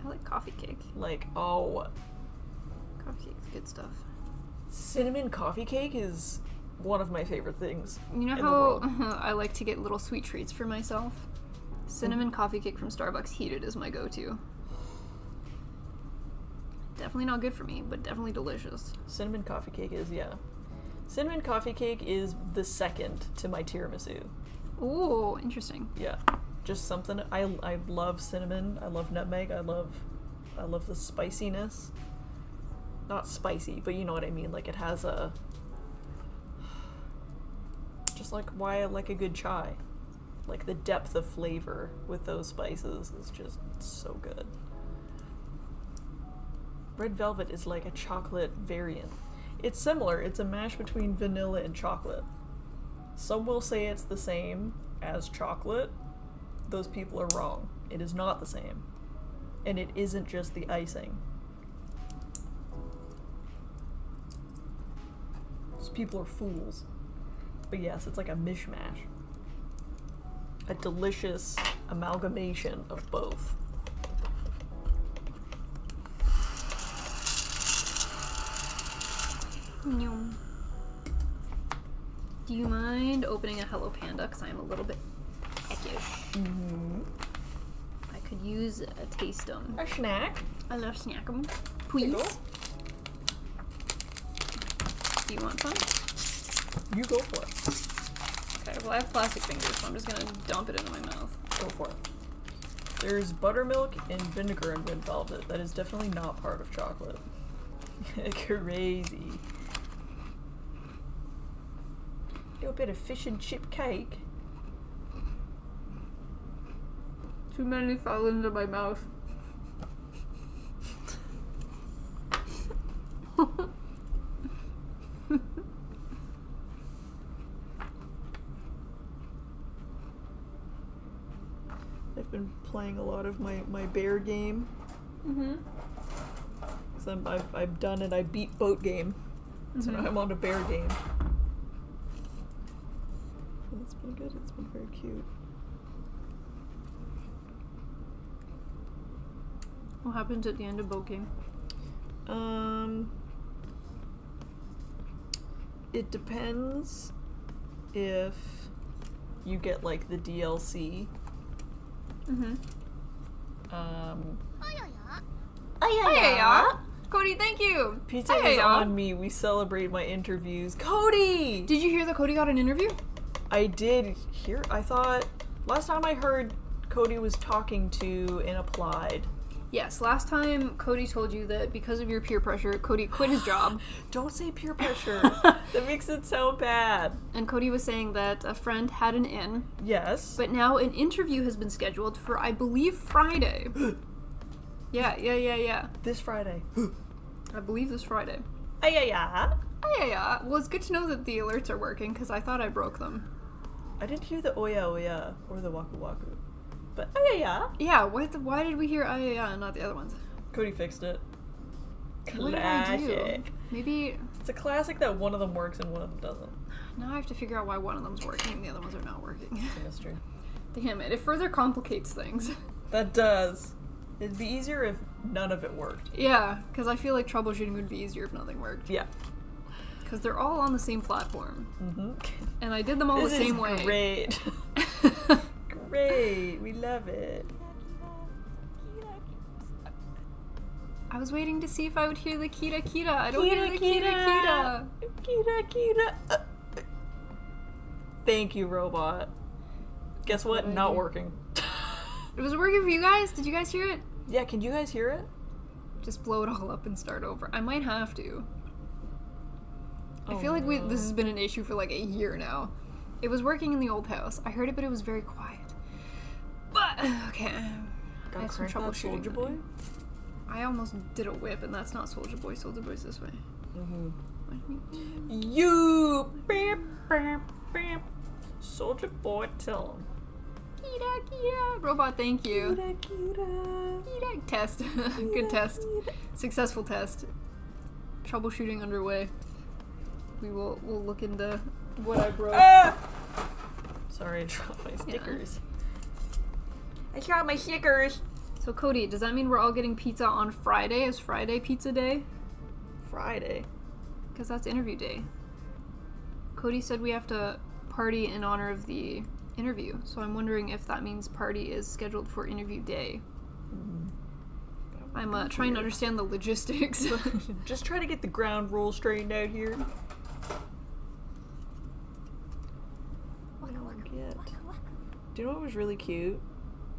I like coffee cake. Like, Coffee cake's good stuff. cinnamon coffee cake is one of my favorite things. You know in the how world. I like to get little sweet treats for myself? Cinnamon coffee cake from Starbucks heated is my go-to. Definitely not good for me, but definitely delicious. Cinnamon coffee cake is, yeah. Cinnamon coffee cake is the second to my tiramisu. Ooh, interesting. Yeah. Just something, I love cinnamon, I love nutmeg, I love the spiciness. Not spicy, but you know what I mean, like it has a... Just like why I like a good chai. Like the depth of flavor with those spices is just so good. Red velvet is like a chocolate variant. It's similar, it's a mash between vanilla and chocolate. Some will say it's the same as chocolate. Those people are wrong. It is not the same. And it isn't just the icing. Those people are fools. But yes, it's like a mishmash. A delicious amalgamation of both. Yum. Do you mind opening a Hello Panda? Because I'm a little bit peckish. Mm-hmm. I could use a taste 'em. A snack. I love snack 'em. There Please. you go. Do you want some? You go for it. Okay, well I have plastic fingers, so I'm just gonna dump it into my mouth. Go for it. There's buttermilk and vinegar in red velvet. That is definitely not part of chocolate. Crazy. Little bit of fish and chip cake. Too many fell into my mouth. I've been playing a lot of my bear game. Mm-hmm. Because I've done it. I beat boat game. So now I'm on a bear game. It's been good. It's been very cute. What happens at the end of boat game? It depends if you get like the DLC. Mm-hmm. Ayaya. Cody, thank you! Pizza Hey, is y'all. on me. We celebrate my interviews. Cody! Did you hear that Cody got an interview? I did hear. I thought last time I heard Cody was talking to and applied. Yes, last time Cody told you that because of your peer pressure, Cody quit his job. Don't say peer pressure. That makes it so bad. And Cody was saying that a friend had an in, Yes. but now an interview has been scheduled for, I believe, Friday. Yeah. This Friday. I believe this Friday. Ayaya. Yeah. Well, it's good to know that the alerts are working, because I thought I broke them. I didn't hear the oya or the waku waku. But ayaya. Yeah, why did we hear yeah and not the other ones? Cody fixed it. What did I do? Classic. Maybe It's a classic that one of them works and one of them doesn't. now I have to figure out why one of them's working and the other ones are not working. It's a mystery. Damn it, it further complicates things. That does. It'd be easier if none of it worked. Yeah, because I feel like troubleshooting would be easier if nothing worked. Yeah. Because they're all on the same platform. Mm-hmm. And I did them all the same way. Great. Great. We love it. I was waiting to see if I would hear the Kita Kita. I don't hear the Kita Kita. Kita. Thank you, robot. Guess what? What I Not do. working. It was working for you guys? Did you guys hear it? Yeah, can you guys hear it? Just blow it all up and start over. I might have to. I Oh, feel like no. this has been an issue for like a year now. It was working in the old house. I heard it, but it was very quiet. But, okay. I Got had some cranked out troubleshooting. Soldier Boy? I almost did a whip, and that's not Soldier Boy. Soldier Boy's this way. Mm-hmm. You! Beep. Soldier Boy, tell him. Kita Kita. Robot, thank you. Kita. Kita. Test. Good test. Successful test. Troubleshooting underway. We'll look into what I broke. Ah! Sorry, I dropped my stickers. I dropped my stickers. So Cody, does that mean we're all getting pizza on Friday? Is Friday pizza day? Friday. Because that's interview day. Cody said we have to party in honor of the interview, so I'm wondering if that means party is scheduled for interview day. I'm trying to understand the logistics. Just try to get the ground rules straightened out here. Do you know what was really cute?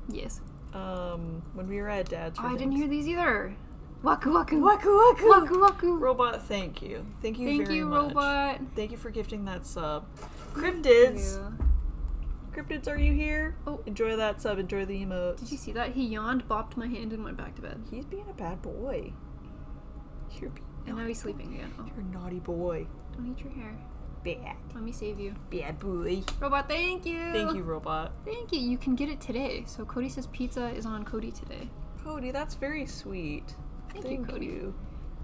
Yes. When we were at Dad's. Oh, I didn't hear these either. Waku waku. Waku waku. Waku waku. Robot, thank you. Thank you very much. Robot. Thank you for gifting that sub. Cryptids. Yeah. Cryptids, are you here? Oh. Enjoy that sub. Enjoy the emotes. Did you see that? He yawned, bopped my hand, and went back to bed. He's being a bad boy. You're being And now he's sleeping again. Oh. You're a naughty boy. Don't eat your hair. Bad. Let me save you. Bad boy. Robot, thank you. Thank you, Robot. Thank you. You can get it today. So Cody says pizza is on Cody today. Cody, that's very sweet. Thank you, Cody.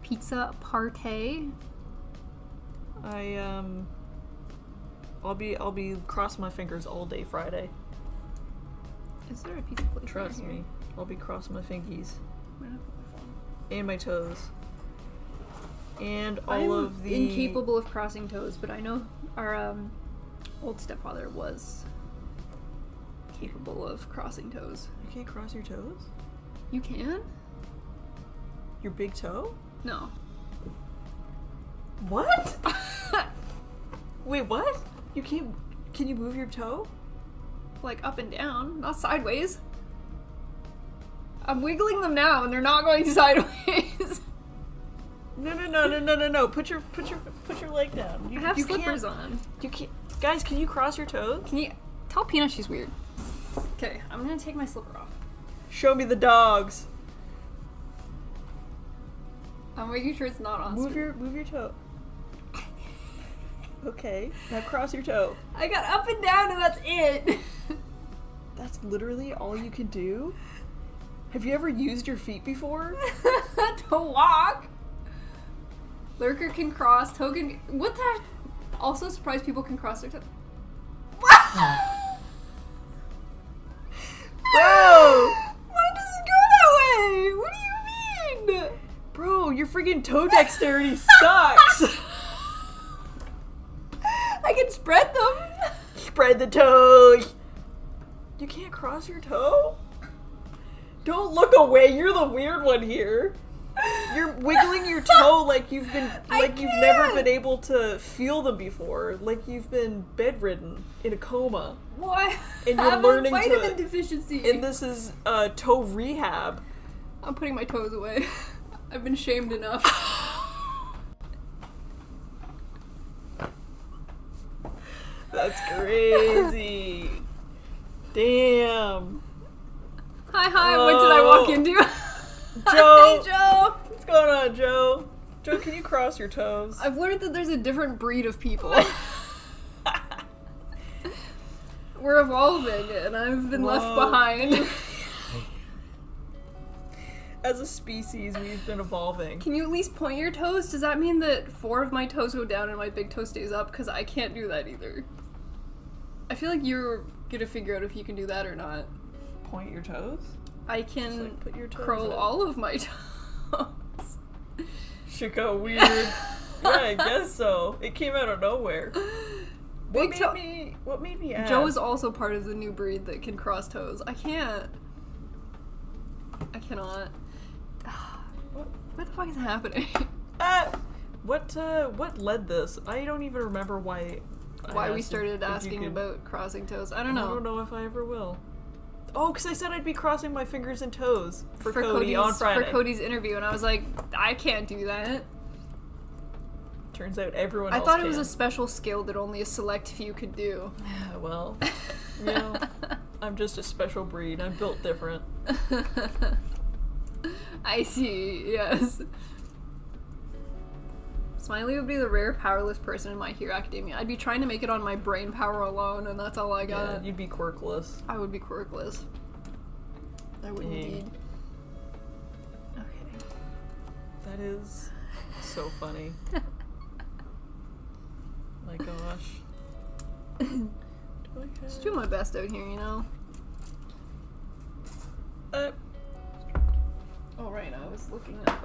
Pizza partay. I'll be crossing my fingers all day Friday. Is there a pizza place? Trust right me. I'll be crossing my fingies. Where did I put my phone? And my toes. And all I'm of the incapable of crossing toes, but I know our old stepfather was capable of crossing toes. You can't cross your toes? You can? Your big toe? No. What? Wait, what? You can't. Can you move your toe? Like up and down, not sideways. I'm wiggling them now and they're not going sideways. No. Put your leg down. I have slippers on. You can't. Guys, can you cross your toes? Can you tell Peanut she's weird? Okay, I'm gonna take my slipper off. Show me the dogs. I'm making sure it's not on. Move your toe. Okay, now cross your toe. I got up and down and that's it. That's literally all you can do? Have you ever used your feet before? To walk. Lurker can cross. Token. What the? Also surprised people can cross their toes. Bro! Why does it go that way? What do you mean? Bro, your freaking toe dexterity sucks! I can spread them. Spread the toes! You can't cross your toe? Don't look away, you're the weird one here. You're wiggling your toe like you've never been able to feel them before. Like you've been bedridden in a coma. What? And you're learning I have a vitamin deficiency. And this is toe rehab. I'm putting my toes away. I've been shamed enough. That's crazy. Damn. Hi, what did I walk into? Joe! Hey, Joe! What's going on, Joe? Joe, can you cross your toes? I've learned that there's a different breed of people. We're evolving, and I've been left behind. As a species, we've been evolving. Can you at least point your toes? Does that mean that 4 of my toes go down and my big toe stays up? Because I can't do that either. I feel like you're gonna figure out if you can do that or not. Point your toes? I can Just, like, put your toes curl up. all of my toes. Shit got weird. Yeah, I guess so. It came out of nowhere. What made me ask? Joe is also part of the new breed that can cross toes. I cannot. What the fuck is happening? What led this? I don't even remember why We started asking about crossing toes. I don't know. I don't know if I ever will. Oh, because I said I'd be crossing my fingers and toes for Cody on Friday. For Cody's interview, and I was like, I can't do that. Turns out everyone else I thought can. it was a special skill that only a select few could do. Well, you know, I'm just a special breed. I'm built different. I see, yes. Smiley would be the rare powerless person in My Hero Academia. I'd be trying to make it on my brain power alone, and that's all I got. Yeah, you'd be quirkless. I would be quirkless. I would indeed. Okay. That is so funny. My gosh. Just doing my best out here, you know? right now. I was looking up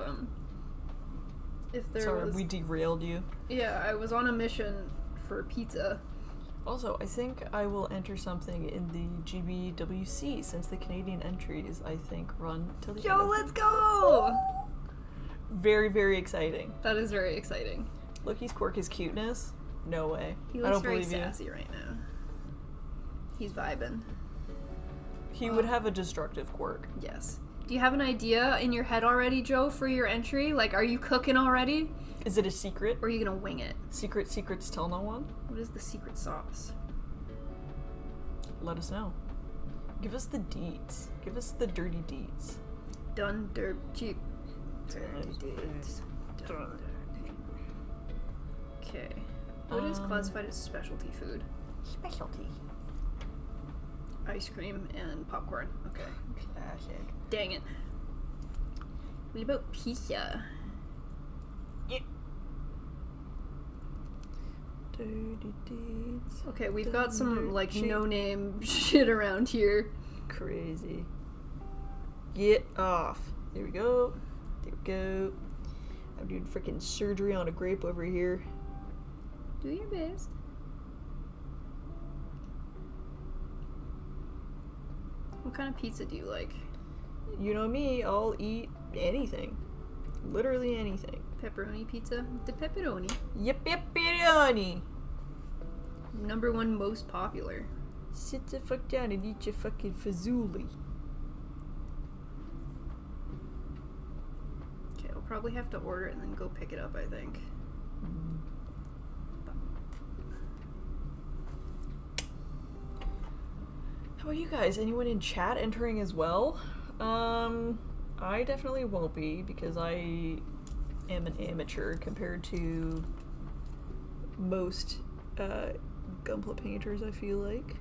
if there Sorry, was. we derailed you. Yeah, I was on a mission for pizza. Also, I think I will enter something in the GBWC since the Canadian entries, I think, run till the end Yo, of let's go! Very, very exciting. That is very exciting. Loki's quirk is cuteness? No way. He I looks don't very believe sassy right now. He's vibing. you. He would have a destructive quirk. Yes. Do you have an idea in your head already, Joe, for your entry? Like, are you cooking already? Is it a secret? Or are you gonna wing it? Secrets tell no one? What is the secret sauce? Let us know. Give us the deets. Give us the dirty deets. Done dirt cheap. Dirty deeds. Done dirty. Okay. What is classified as specialty food? Specialty. Ice cream and popcorn. Okay. Classic. Dang it. What about pizza? Yeah. Dirty deeds. Okay, we've got some, Done like, dirty. no-name shit around here. Crazy. Get off. There we go. There we go. I'm doing freaking surgery on a grape over here. Do your best. What kind of pizza do you like? You know me, I'll eat anything. Literally anything. Pepperoni pizza? The pepperoni. Yep, pepperoni. #1 most popular. Sit the fuck down and eat your fucking fazuli. Okay, I'll probably have to order it and then go pick it up, I think. How about you guys? Anyone in chat entering as well? I definitely won't be because I am an amateur compared to most Gunpla painters, I feel like.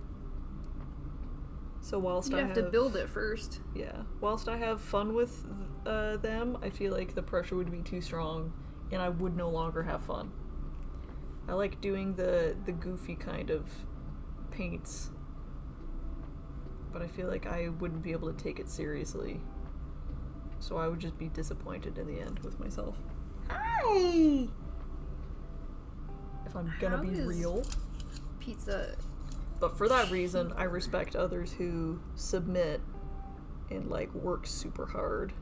So whilst You I have to build it first. Yeah, whilst I have fun with them, I feel like the pressure would be too strong and I would no longer have fun. I like doing the goofy kind of paints, but I feel like I wouldn't be able to take it seriously. So I would just be disappointed in the end with myself. Hi! If I'm gonna How be is real. Pizza. But for that reason, I respect others who submit and, like, work super hard.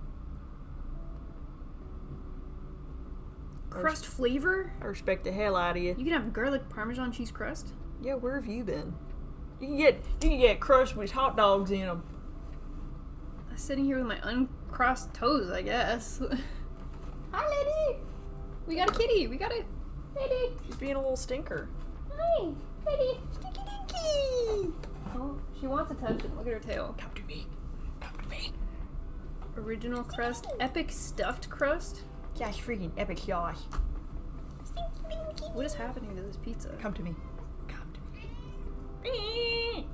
Crust flavor? I respect the hell out of you. You can have garlic parmesan cheese crust? Yeah, where have you been? You can get crust with hot dogs in them. I'm sitting here with my uncrossed toes, I guess. Hi, lady! We got a kitty! We got a lady! She's being a little stinker. Hi, lady! Stinky dinky! Oh, she wants attention. Look at her tail. Come to me. Come to me. Original crust. Epic stuffed crust? Gosh, freaking epic sauce. What is happening to this pizza? Come to me. Come to me.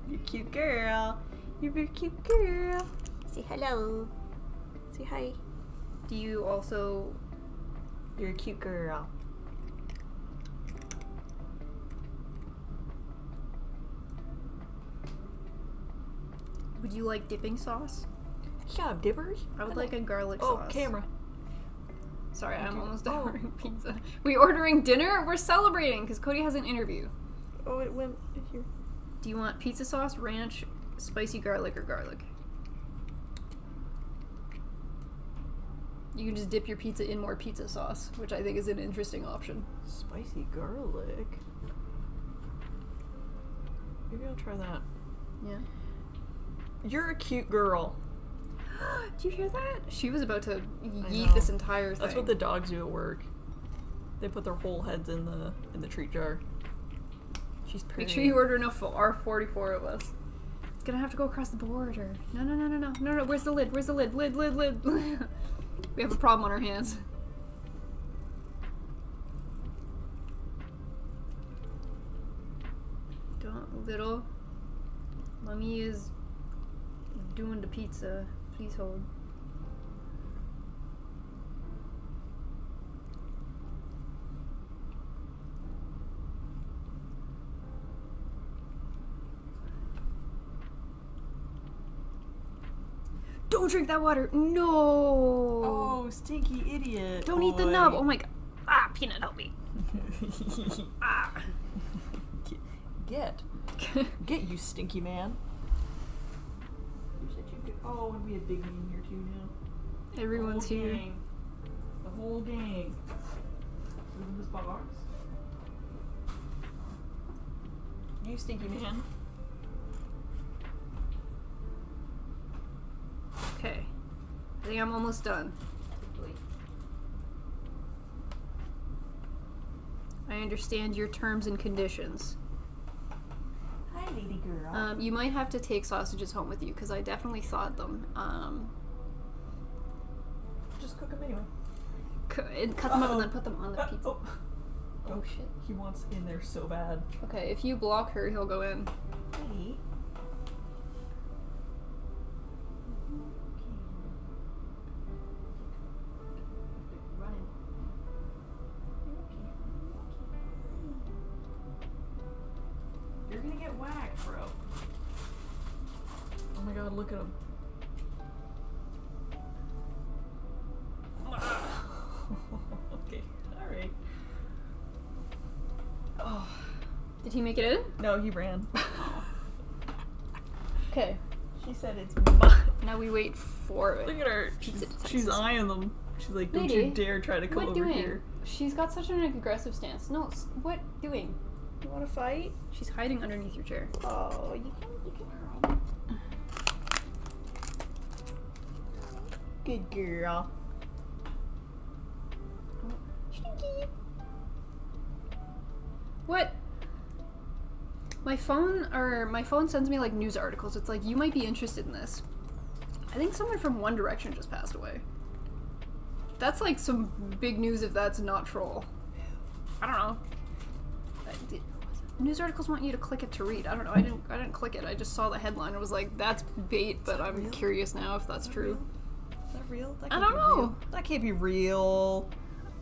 You cute girl. You're a cute girl. Say hello. Say hi. Do you also... You're a cute girl. Would you like dipping sauce? Shut up, dippers. I would like a garlic Oh, sauce. camera. Sorry, I'm almost Oh. ordering pizza. We ordering dinner? We're celebrating because Cody has an interview. Oh, it went here. Do you want pizza sauce, ranch, spicy garlic, or garlic? You can just dip your pizza in more pizza sauce, which I think is an interesting option. Spicy garlic. Maybe I'll try that. Yeah. You're a cute girl. Do you hear that? She was about to know. yeet this entire thing. That's what the dogs do at work. They put their whole heads in the treat jar. She's pretty. Make sure you order enough for our 44 of us. It's gonna have to go across the border. No. Where's the lid? Where's the lid? Lid. We have a problem on our hands. Don't, little. Mommy is doing the pizza. Please hold. Don't drink that water. No. Oh, stinky idiot. Don't eat the boy. nub. Oh my god. Ah, Peanut, help me. Ah. Get, you stinky man. You said you could. Oh, and we have Big Man here too now. Everyone's The whole here. gang. The whole gang. Live in this box. You stinky man. Okay. I think I'm almost done. I understand your terms and conditions. Hi, lady girl. You might have to take sausages home with you because I definitely thawed them. Just cook them anyway. And cut them up and then put them on the pizza. Oh. Oh shit. He wants in there so bad. Okay, if you block her, he'll go in. Hey. Running. You're gonna get whacked, bro. Oh my god, look at him. Okay, alright. Oh. Did he make it in? No, he ran. Okay. She said it's mine. Now we wait for Look at her. Pizza She's Texas. eyeing them. She's like, don't Lady, you dare try to come What over doing? here. She's got such an aggressive stance. No, what doing? You wanna fight? She's hiding underneath your chair. Oh, you can hide. Good girl. What? My phone sends me like news articles. It's like, you might be interested in this. I think someone from One Direction just passed away. That's like some big news if that's not troll. I don't know. News articles want you to click it to read. I don't know. I didn't click it. I just saw the headline and was like, that's bait, but I'm real? curious now if that's true. Is that real? That I can't don't be know. real. That can't be real.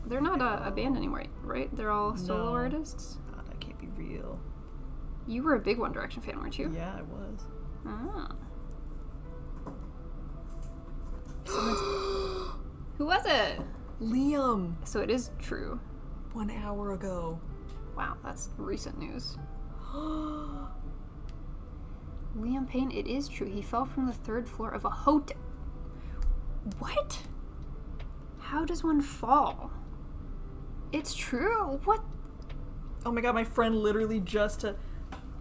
They're not a band anymore, right? They're all solo No. artists. God, that can't be real. You were a big One Direction fan, weren't you? Yeah, I was. Ah. Someone's... Who was it? Liam. So it is true. 1 hour ago. Wow, that's recent news. Liam Payne, it is true. He fell from the 3rd floor of a hotel. What? How does one fall? It's true. What? Oh my god, my friend literally just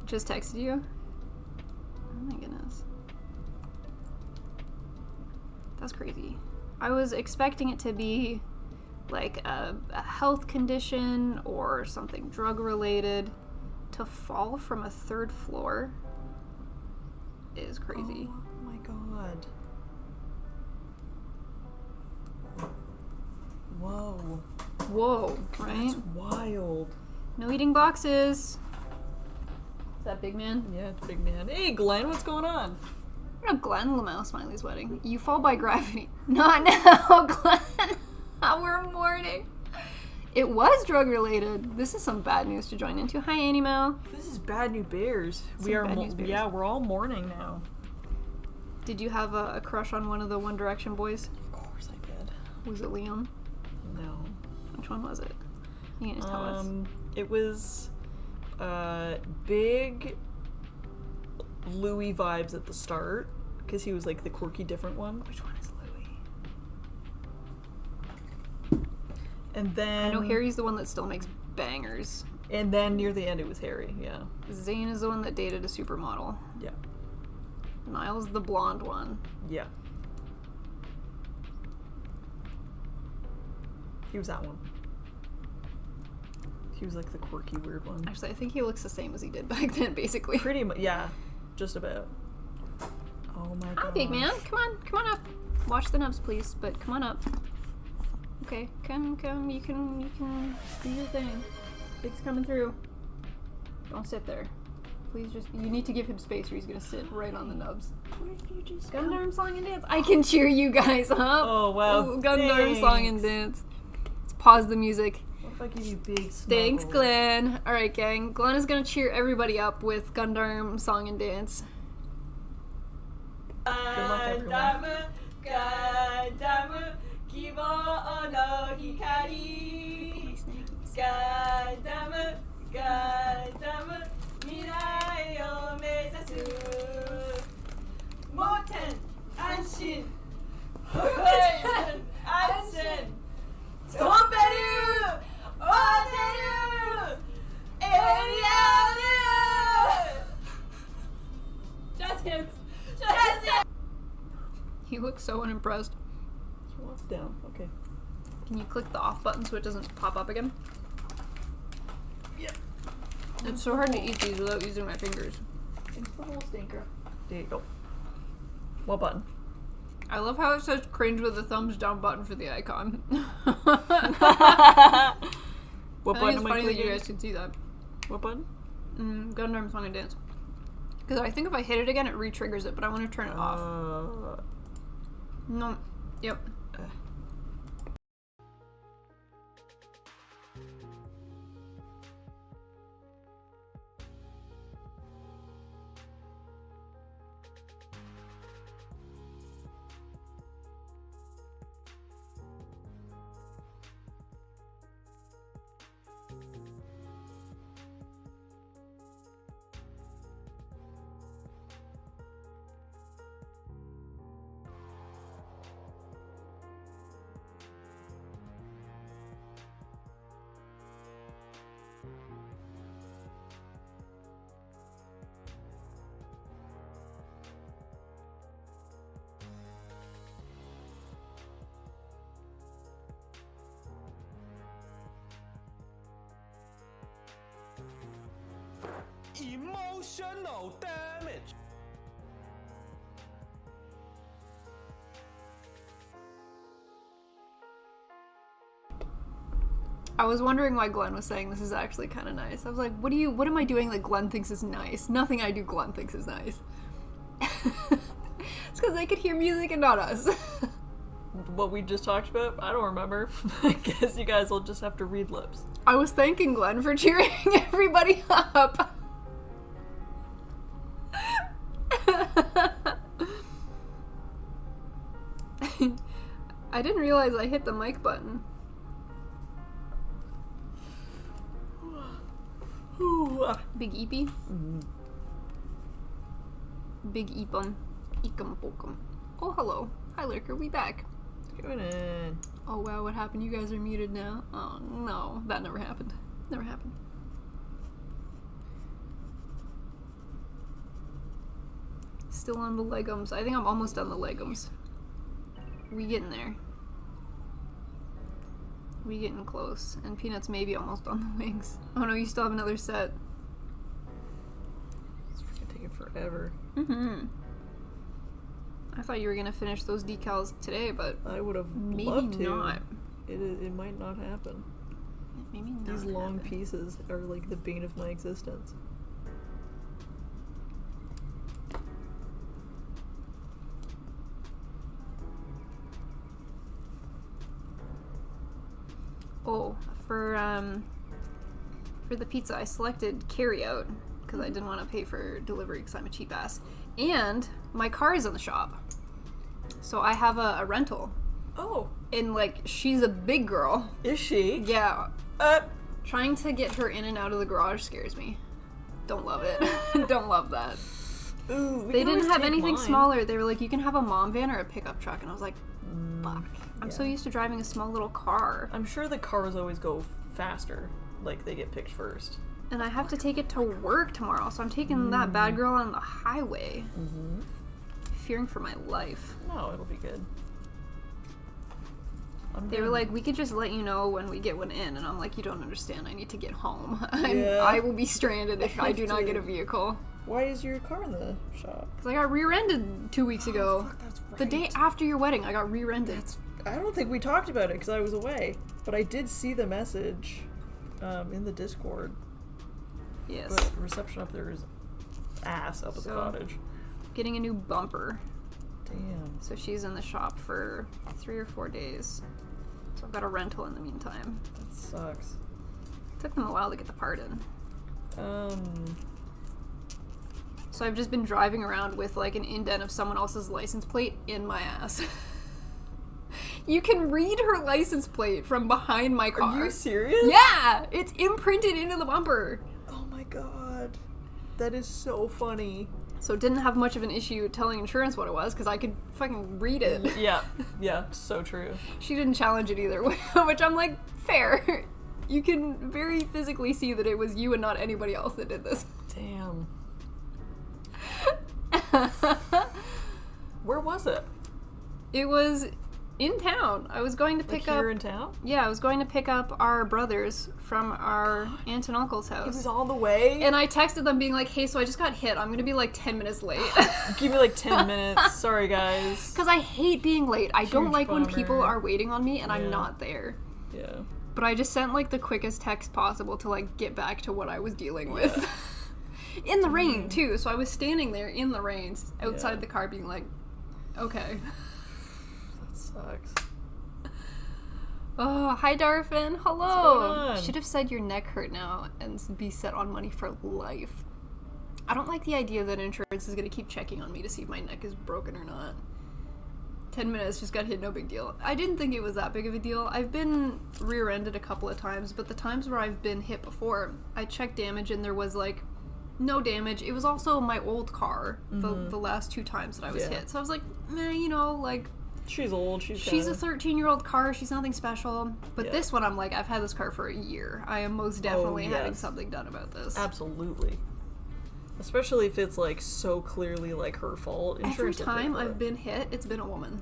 Texted you? Oh my goodness. That's crazy. I was expecting it to be like a health condition or something drug related. To fall from a 3rd floor is crazy. Oh my god. Whoa. Whoa, right? That's wild. No eating boxes. Is that Big Man? Yeah, it's Big Man. Hey, Glenn, what's going on? No, Glenn Lamau Smiley's wedding. You fall by gravity. Not now, Glenn. We're mourning. It was drug related. This is some bad news to join into. Hi, Annie Mel. This is Bad New Bears. Some bad news bears. Yeah, we're all mourning now. Did you have a crush on one of the One Direction boys? Of course I did. Was it Liam? No. Which one was it? You can just tell us. It was big Louis vibes at the start because he was like the quirky different one. Which one is Louis? And then I know Harry's the one that still makes bangers. And then near the end it was Harry. Yeah. Zayn is the one that dated a supermodel. Yeah. Niall's the blonde one. Yeah. He was that one. He was like the quirky weird one. Actually, I think he looks the same as he did back then, basically. Pretty much, yeah. Just about. Oh my god. Hi, Big Man. Come on up. Watch the nubs, please. But come on up. Okay, come. You can do your thing. Big's coming through. Don't sit there. Please you need to give him space or he's gonna sit right on the nubs. What if you just Gundam song and dance. I can cheer you guys up. Oh wow. Ooh, Gundam song and dance. Let's pause the music. What if I give you big snuggles? Thanks, Glenn. Alright, gang. Glenn is gonna cheer everybody up with Gundam song and dance. Good luck, everyone. Gundam, Kibo no Hikari. Gundam, Gundam, Mirai o mezasu. Moten, Anshin, Hokusen, Ansen, Tomberu, Oteru, Eriaru. Just him. Just him. He looks so unimpressed. He wants down. Okay. Can you click the off button so it doesn't pop up again? Yep. It's so hard to eat these without using my fingers. It's the whole stinker. There you go. What button? I love how it says cringe with the thumbs down button for the icon. What I think button it's am I funny that you clicking? guys can see that. What button? Gundam Song and Dance. Because I think if I hit it again, it re-triggers it, but I want to turn it off. No. Yep. Emotional damage. I was wondering why Glenn was saying this is actually kind of nice. I was like, what am I doing that Glenn thinks is nice? Nothing I do Glenn thinks is nice. It's because they could hear music and not us. What we just talked about? I don't remember. I guess you guys will just have to read lips. I was thanking Glenn for cheering everybody up. I didn't realize I hit the mic button. Big Eepy? Big Eepum. Eekum pokum. Oh, hello. Hi, Lurker. We back. Going in. Oh, wow. What happened? You guys are muted now. Oh, no. That never happened. Never happened. Still on the legumes. I think I'm almost done the legumes. We getting there. We getting close. And Peanut's maybe almost on the wings. Oh no, you still have another set. It's freaking taking forever. Mm-hmm. I thought you were gonna finish those decals today, but I would have maybe loved to. not. It might not happen. Maybe not. These long happen. pieces are like the bane of my existence. Oh, for the pizza, I selected carryout because I didn't want to pay for delivery because I'm a cheap ass. And my car is in the shop, so I have a rental. Oh, And like, she's a big girl. is she? Yeah. Trying to get her in and out of the garage scares me. Don't love it. Don't love that. Ooh, we They can didn't always have take anything mine. smaller. They were like, you can have a mom van or a pickup truck. And I was like, fuck. I'm so yeah. used to driving a small little car. I'm sure the cars always go faster. Like they get picked first. And I have to take it to work tomorrow. So I'm taking that bad girl on the highway. Mm-hmm. Fearing for my life. No, it'll be good. They were like, we could just let you know when we get one in. And I'm like, you don't understand. I need to get home. Yeah. I will be stranded if I do not too. get a vehicle. why is your car in the shop? Because I got rear-ended 2 weeks ago. Fuck, that's right. The day after your wedding, I got rear-ended. I don't think we talked about it because I was away, but I did see the message in the Discord. Yes. But reception up there is ass up at the So- cottage. Getting a new bumper. Damn. So she's in the shop for 3 or 4 days. So I've got a rental in the meantime. That sucks. Took them a while to get the part in. So I've just been driving around with like an indent of someone else's license plate in my ass. You can read her license plate from behind my car. Are you serious? Yeah! It's imprinted into the bumper. Oh my god. That is so funny. So didn't have much of an issue telling insurance what it was because I could fucking read it. Yeah, so true. She didn't challenge it either, which I'm like, fair. You can very physically see that it was you and not anybody else that did this. Damn. Where was it? It was in town. I was going to pick up... Here in town? Yeah, I was going to pick up our brothers from our aunt and uncle's house. It was on the way? And I texted them being like, hey, so I just got hit. I'm going to be like 10 minutes late. Give me like 10 minutes. Sorry, guys. Because I hate being late. I don't like when people bummer. are waiting on me and I'm Yeah. not there. Yeah. But I just sent like the quickest text possible to like get back to what I was dealing with. In the rain, too. So I was standing there in the rain outside Yeah. the car being like, okay. That sucks. Oh, hi, Darfin. What's Hello. going on? Should have said your neck hurt now and be set on money for life. I don't like the idea that insurance is going to keep checking on me to see if my neck is broken or not. 10 minutes, just got hit, no big deal. I didn't think it was that big of a deal. I've been rear-ended a couple of times, but the times where I've been hit before, I checked damage and there was like no damage. It was also my old car the last 2 times that I was Yeah. hit. So I was like, you know, like... She's old. She's She's a 13-year-old car. She's nothing special. But Yeah. this one, I'm like, I've had this car for a year. I am most definitely having yes. something done about this. Absolutely. Especially if it's like so clearly like her fault. Every Insurance will pay time for I've it. been hit, it's been a woman.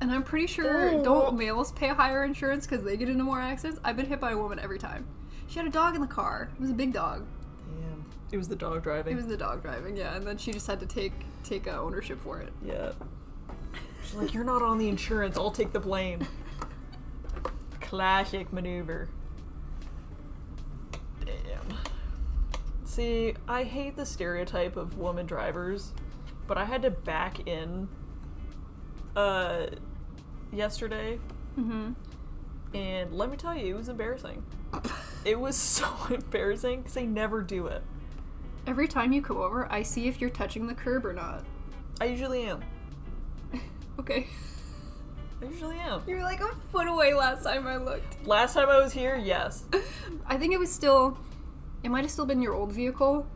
And I'm pretty sure, Oh. don't males pay higher insurance because they get into more accidents? I've been hit by a woman every time. She had a dog in the car. It was a big dog. Damn. It was the dog driving. It was the dog driving, yeah. And then she just had to take ownership for it. Yeah. She's like, you're not on the insurance. I'll take the blame. Classic maneuver. Damn. See, I hate the stereotype of woman drivers, but I had to back in yesterday, and let me tell you, it was embarrassing. It was so embarrassing because they never do it. Every time you come over, I see if you're touching the curb or not. I usually am. Okay. I usually am. You were like a foot away last time I looked. Last time I was here, yes. I think it was still... It might have still been your old vehicle.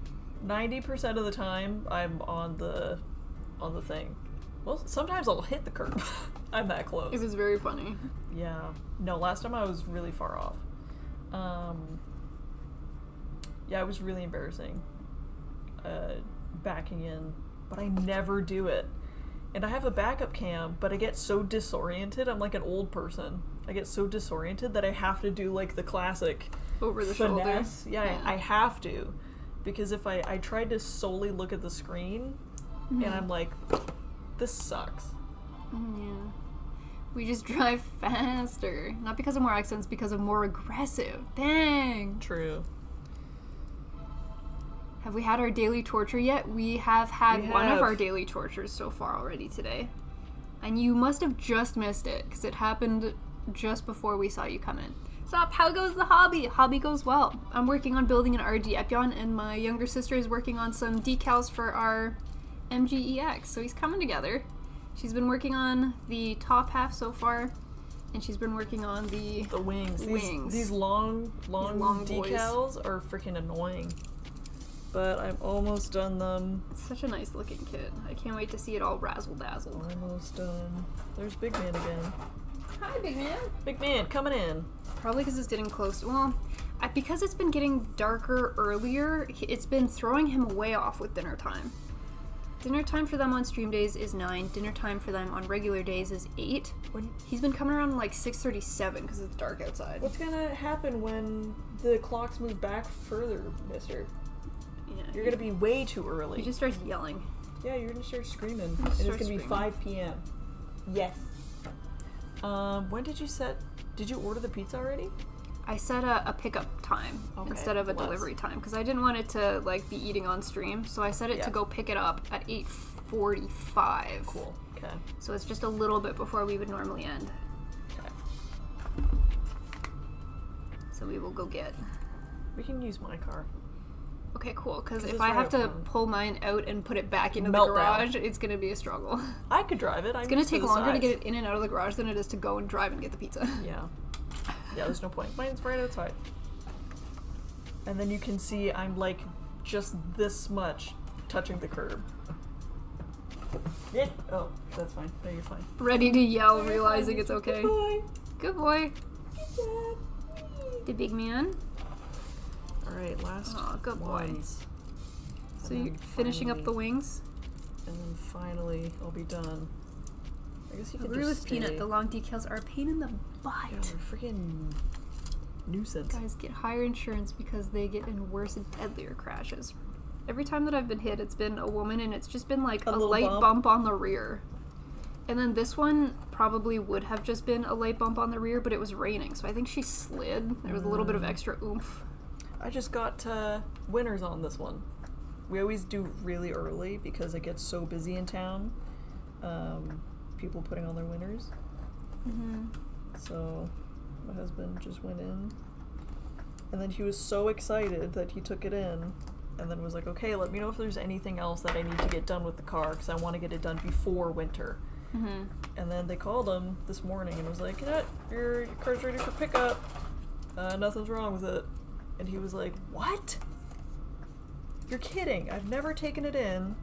90% of the time, I'm on the thing. Well, sometimes I'll hit the curb. I'm that close. It was very funny. Yeah. No, last time I was really far off. Yeah, it was really embarrassing. Backing in, but I never do it. And I have a backup cam, but I get so disoriented. I'm like an old person. I get so disoriented that I have to do like the classic Over the shoulder. finesse. Yeah, I have to. Because if I tried to solely look at the screen, and I'm like, this sucks. Yeah. We just drive faster. Not because of more accidents, because of more aggressive. Dang. True. Have we had our daily torture yet? We have had We one of have. our daily tortures so far already today. And you must have just missed it, because it happened just before we saw you come in. Sup, how goes the hobby? Hobby goes well. I'm working on building an RG Epyon, and my younger sister is working on some decals for our MGEX, so he's coming together. She's been working on the top half so far, and she's been working on the The wings. Wings. These long long boys. decals are freaking annoying. But I'm almost done them. It's such a nice looking kit. I can't wait to see it all razzle dazzled. Almost done. There's Big Man again. Hi, big man. Big Man, coming in. Probably because it's getting close. Well, because it's been getting darker earlier, it's been throwing him way off with dinner time. Dinner time for them on stream days is 9. Dinner time for them on regular days is 8. When, He's been coming around like 6:37 because it's dark outside. what's gonna happen when the clocks move back further, mister? Yeah, You're gonna be way too early. He just starts yelling. Yeah, you're gonna start screaming. Just And it's start gonna be screaming. 5 p.m. Yes. When did you order the pizza already? I set a pickup time Okay, instead of a bless. delivery time because I didn't want it to like be eating on stream. So I set it Yeah. to go pick it up at 8:45. Cool. Okay. So it's just a little bit before we would normally end. Okay. So we will go get. We can use my car. Okay, cool. Because if it's I right have up to front. pull mine out and put it back into the Meltdown. garage, it's gonna be a struggle. I could drive it. It's gonna take the longer to size. get it in and out of the garage than it is to go and drive and get the pizza. Yeah. Yeah, there's no point. Mine's right outside. And then you can see I'm like just this much touching the curb. Oh, that's fine. No, you're fine. Ready to yell, realizing it's okay. Bye. Good boy. Good job. The big man. Alright, last Aw, good boy. ones. So And you're then finishing up the finally- wings? And then finally, I'll be done. I guess you could Agree just with Peanut, stay. the long decals are a pain in the butt. Yeah, they're freaking nuisance. Guys, get higher insurance because they get in worse and deadlier crashes. Every time that I've been hit, it's been a woman and it's just been like A a little light bump? bump on the rear. And then this one probably would have just been a light bump on the rear, but it was raining, so I think she slid. There was a little bit of extra oomph. I just got winners on this one. We always do really early because it gets so busy in town. People putting on their winners. Mm-hmm. So my husband just went in. And then he was so excited that he took it in. And then was like, okay, let me know if there's anything else that I need to get done with the car because I want to get it done before winter. Mm-hmm. And then they called him this morning and was like, your car's ready for pickup. Nothing's wrong with it. And he was like, what? You're kidding. I've never taken it in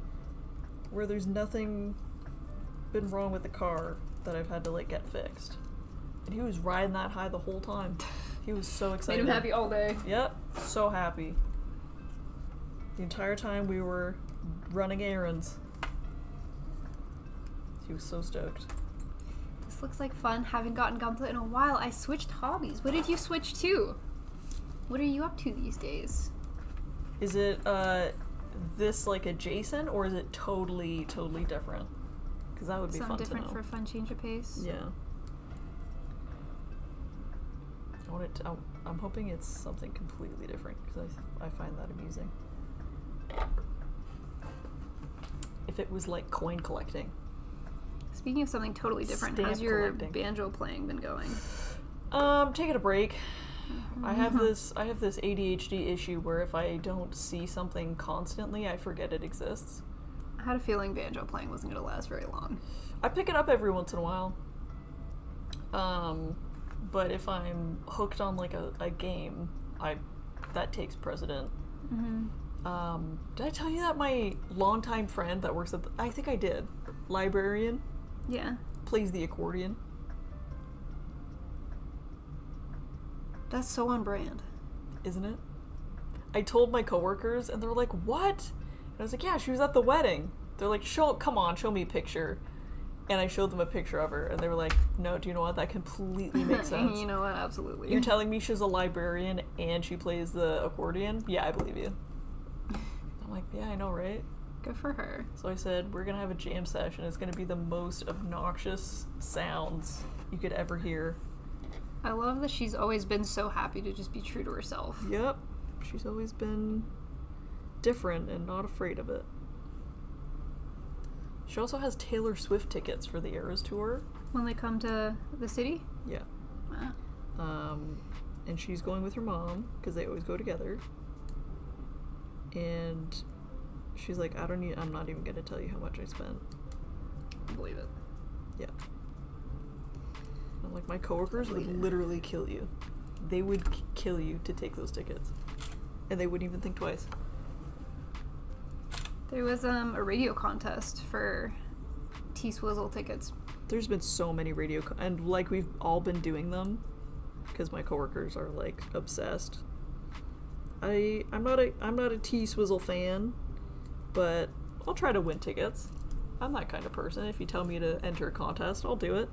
where there's nothing been wrong with the car that I've had to like get fixed. And he was riding that high the whole time. He was so Made excited. him happy all day. Yep, so happy. The entire time we were running errands. He was so stoked. This looks like fun. Haven't gotten Gunpla in a while. I switched hobbies. What did you switch to? What are you up to these days? Is it this like adjacent or is it totally different? Because that would be Something fun different to know. for a fun change of pace. Yeah. I'm hoping it's something completely different because I find that amusing. If it was like coin collecting. Speaking of something totally different, how's Stamp your collecting. banjo playing been going? Taking a break. I have this ADHD issue where if I don't see something constantly, I forget it exists. I had a feeling banjo playing wasn't going to last very long. I pick it up every once in a while. But if I'm hooked on like a game, that takes precedent. Mm-hmm. Did I tell you that my longtime friend that works at I think I did, librarian, Yeah. plays the accordion? That's so on brand. Isn't it? I told my coworkers and they were like, what? And I was like, yeah, she was at the wedding. They're like, come on, show me a picture. And I showed them a picture of her and they were like, no, do you know what? That completely makes sense. You know what? Absolutely. You're telling me she's a librarian and she plays the accordion? Yeah, I believe you. I'm like, yeah, I know, right? Good for her. So I said, we're gonna have a jam session. It's gonna be the most obnoxious sounds you could ever hear. I love that she's always been so happy to just be true to herself. Yep. She's always been different and not afraid of it. She also has Taylor Swift tickets for the Eras Tour. When they come to the city? Yeah. Wow. And she's going with her mom, because they always go together. And she's like, I'm not even gonna tell you how much I spent. I believe it. Yeah. I'm like, my coworkers would Believe it. literally kill you. They would kill you to take those tickets. And they wouldn't even think twice. There was a radio contest for T-Swizzle tickets. There's been so many and like we've all been doing them because my coworkers are like obsessed. I'm not a T-Swizzle fan, but I'll try to win tickets. I'm that kind of person. If you tell me to enter a contest, I'll do it.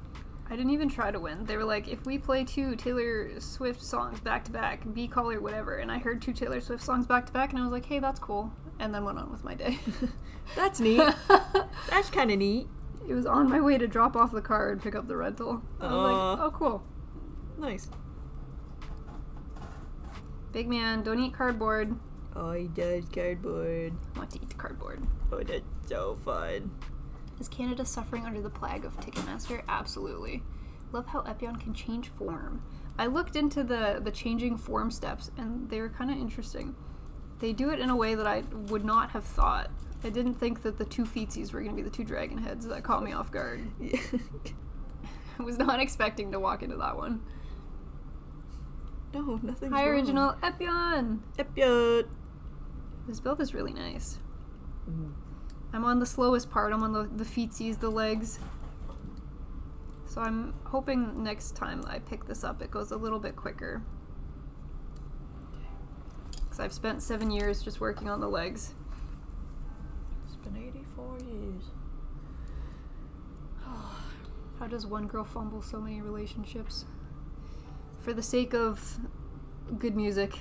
I didn't even try to win. They were like, if we play 2 Taylor Swift songs back to back, be call or whatever. And I heard 2 Taylor Swift songs back to back, and I was like, hey, that's cool. And then went on with my day. That's neat. That's kind of neat. It was on my way to drop off the car and pick up the rental. I was like, oh, cool. Nice. Big man, don't eat cardboard. Oh, he does cardboard. I want to eat the cardboard. Oh, that's so fun. Is Canada suffering under the plague of Ticketmaster? Absolutely. Love how Epyon can change form. I looked into the changing form steps, and they were kind of interesting. They do it in a way that I would not have thought. I didn't think that the two feetsies were going to be the two dragon heads. That caught me off guard. Yeah. I was not expecting to walk into that one. No, nothing's Hi, wrong. original Epyon! Epyon! This build is really nice. Mm. I'm on the slowest part. I'm on the feetsies, the legs. So I'm hoping next time I pick this up, it goes a little bit quicker. Because I've spent 7 years just working on the legs. It's been 84 years. How does one girl fumble so many relationships? For the sake of good music,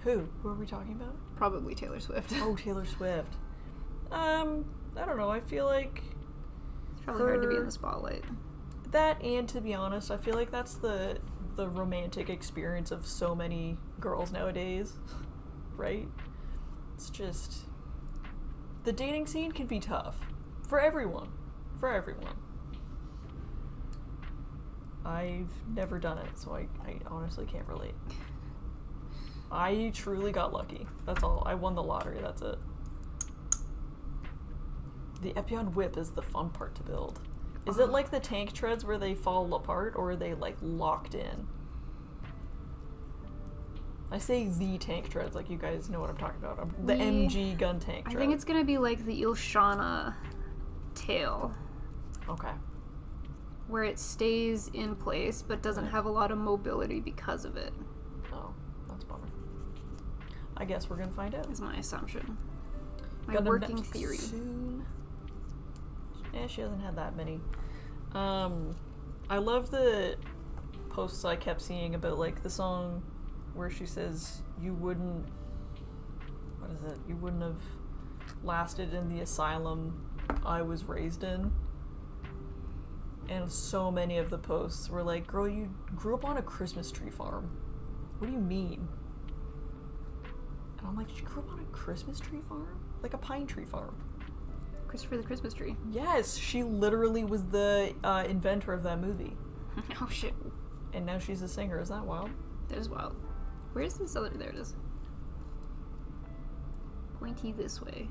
Who? Who are we talking about? probably Taylor Swift. Oh, Taylor Swift. I don't know. I feel like It's probably hard to be in the spotlight. that, and to be honest, I feel like that's the romantic experience of so many girls nowadays, right? It's just the dating scene can be tough for everyone. For everyone. I've never done it, so I honestly can't relate. I truly got lucky. That's all. I won the lottery, that's it. The Epyon whip is the fun part to build. Is it like the tank treads where they fall apart, or are they like locked in? I say the tank treads, like you guys know what I'm talking about. The MG gun tank tread. I think it's gonna be like the Ilshana tail, Okay. where it stays in place but doesn't have a lot of mobility because of it, Oh, that's a bummer. I guess we're gonna find out. is my assumption. My Gonna working next theory. Soon. Yeah, she hasn't had that many. I love the posts I kept seeing about like the song where she says you wouldn't, what is it? You wouldn't have lasted in the asylum I was raised in. And so many of the posts were like, girl, you grew up on a Christmas tree farm. What do you mean? And I'm like, she grew up on a Christmas tree farm? Like a pine tree farm. Christopher the Christmas Tree. Yes, she literally was the inventor of that movie. Oh shit. And now she's a singer. Is that wild? That is wild. Where's this other? There it is. Pointy this way.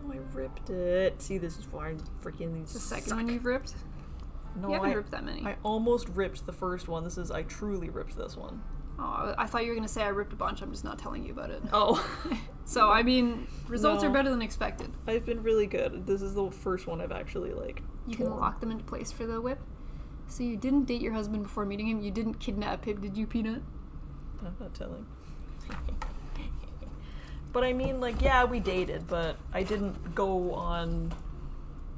Oh, I ripped it. See, this is why I'm freaking these. The second suck. one you've ripped? No, You haven't I ripped that many. I almost ripped the first one. I truly ripped this one. Oh, I thought you were gonna say I ripped a bunch. I'm just not telling you about it. Oh. So, I mean, results No. are better than expected. I've been really good. This is the first one I've actually, like, You can torn. lock them into place for the whip. So you didn't date your husband before meeting him. You didn't kidnap him, did you, Peanut? I'm not telling. But I mean, like, yeah, we dated, but I didn't go on,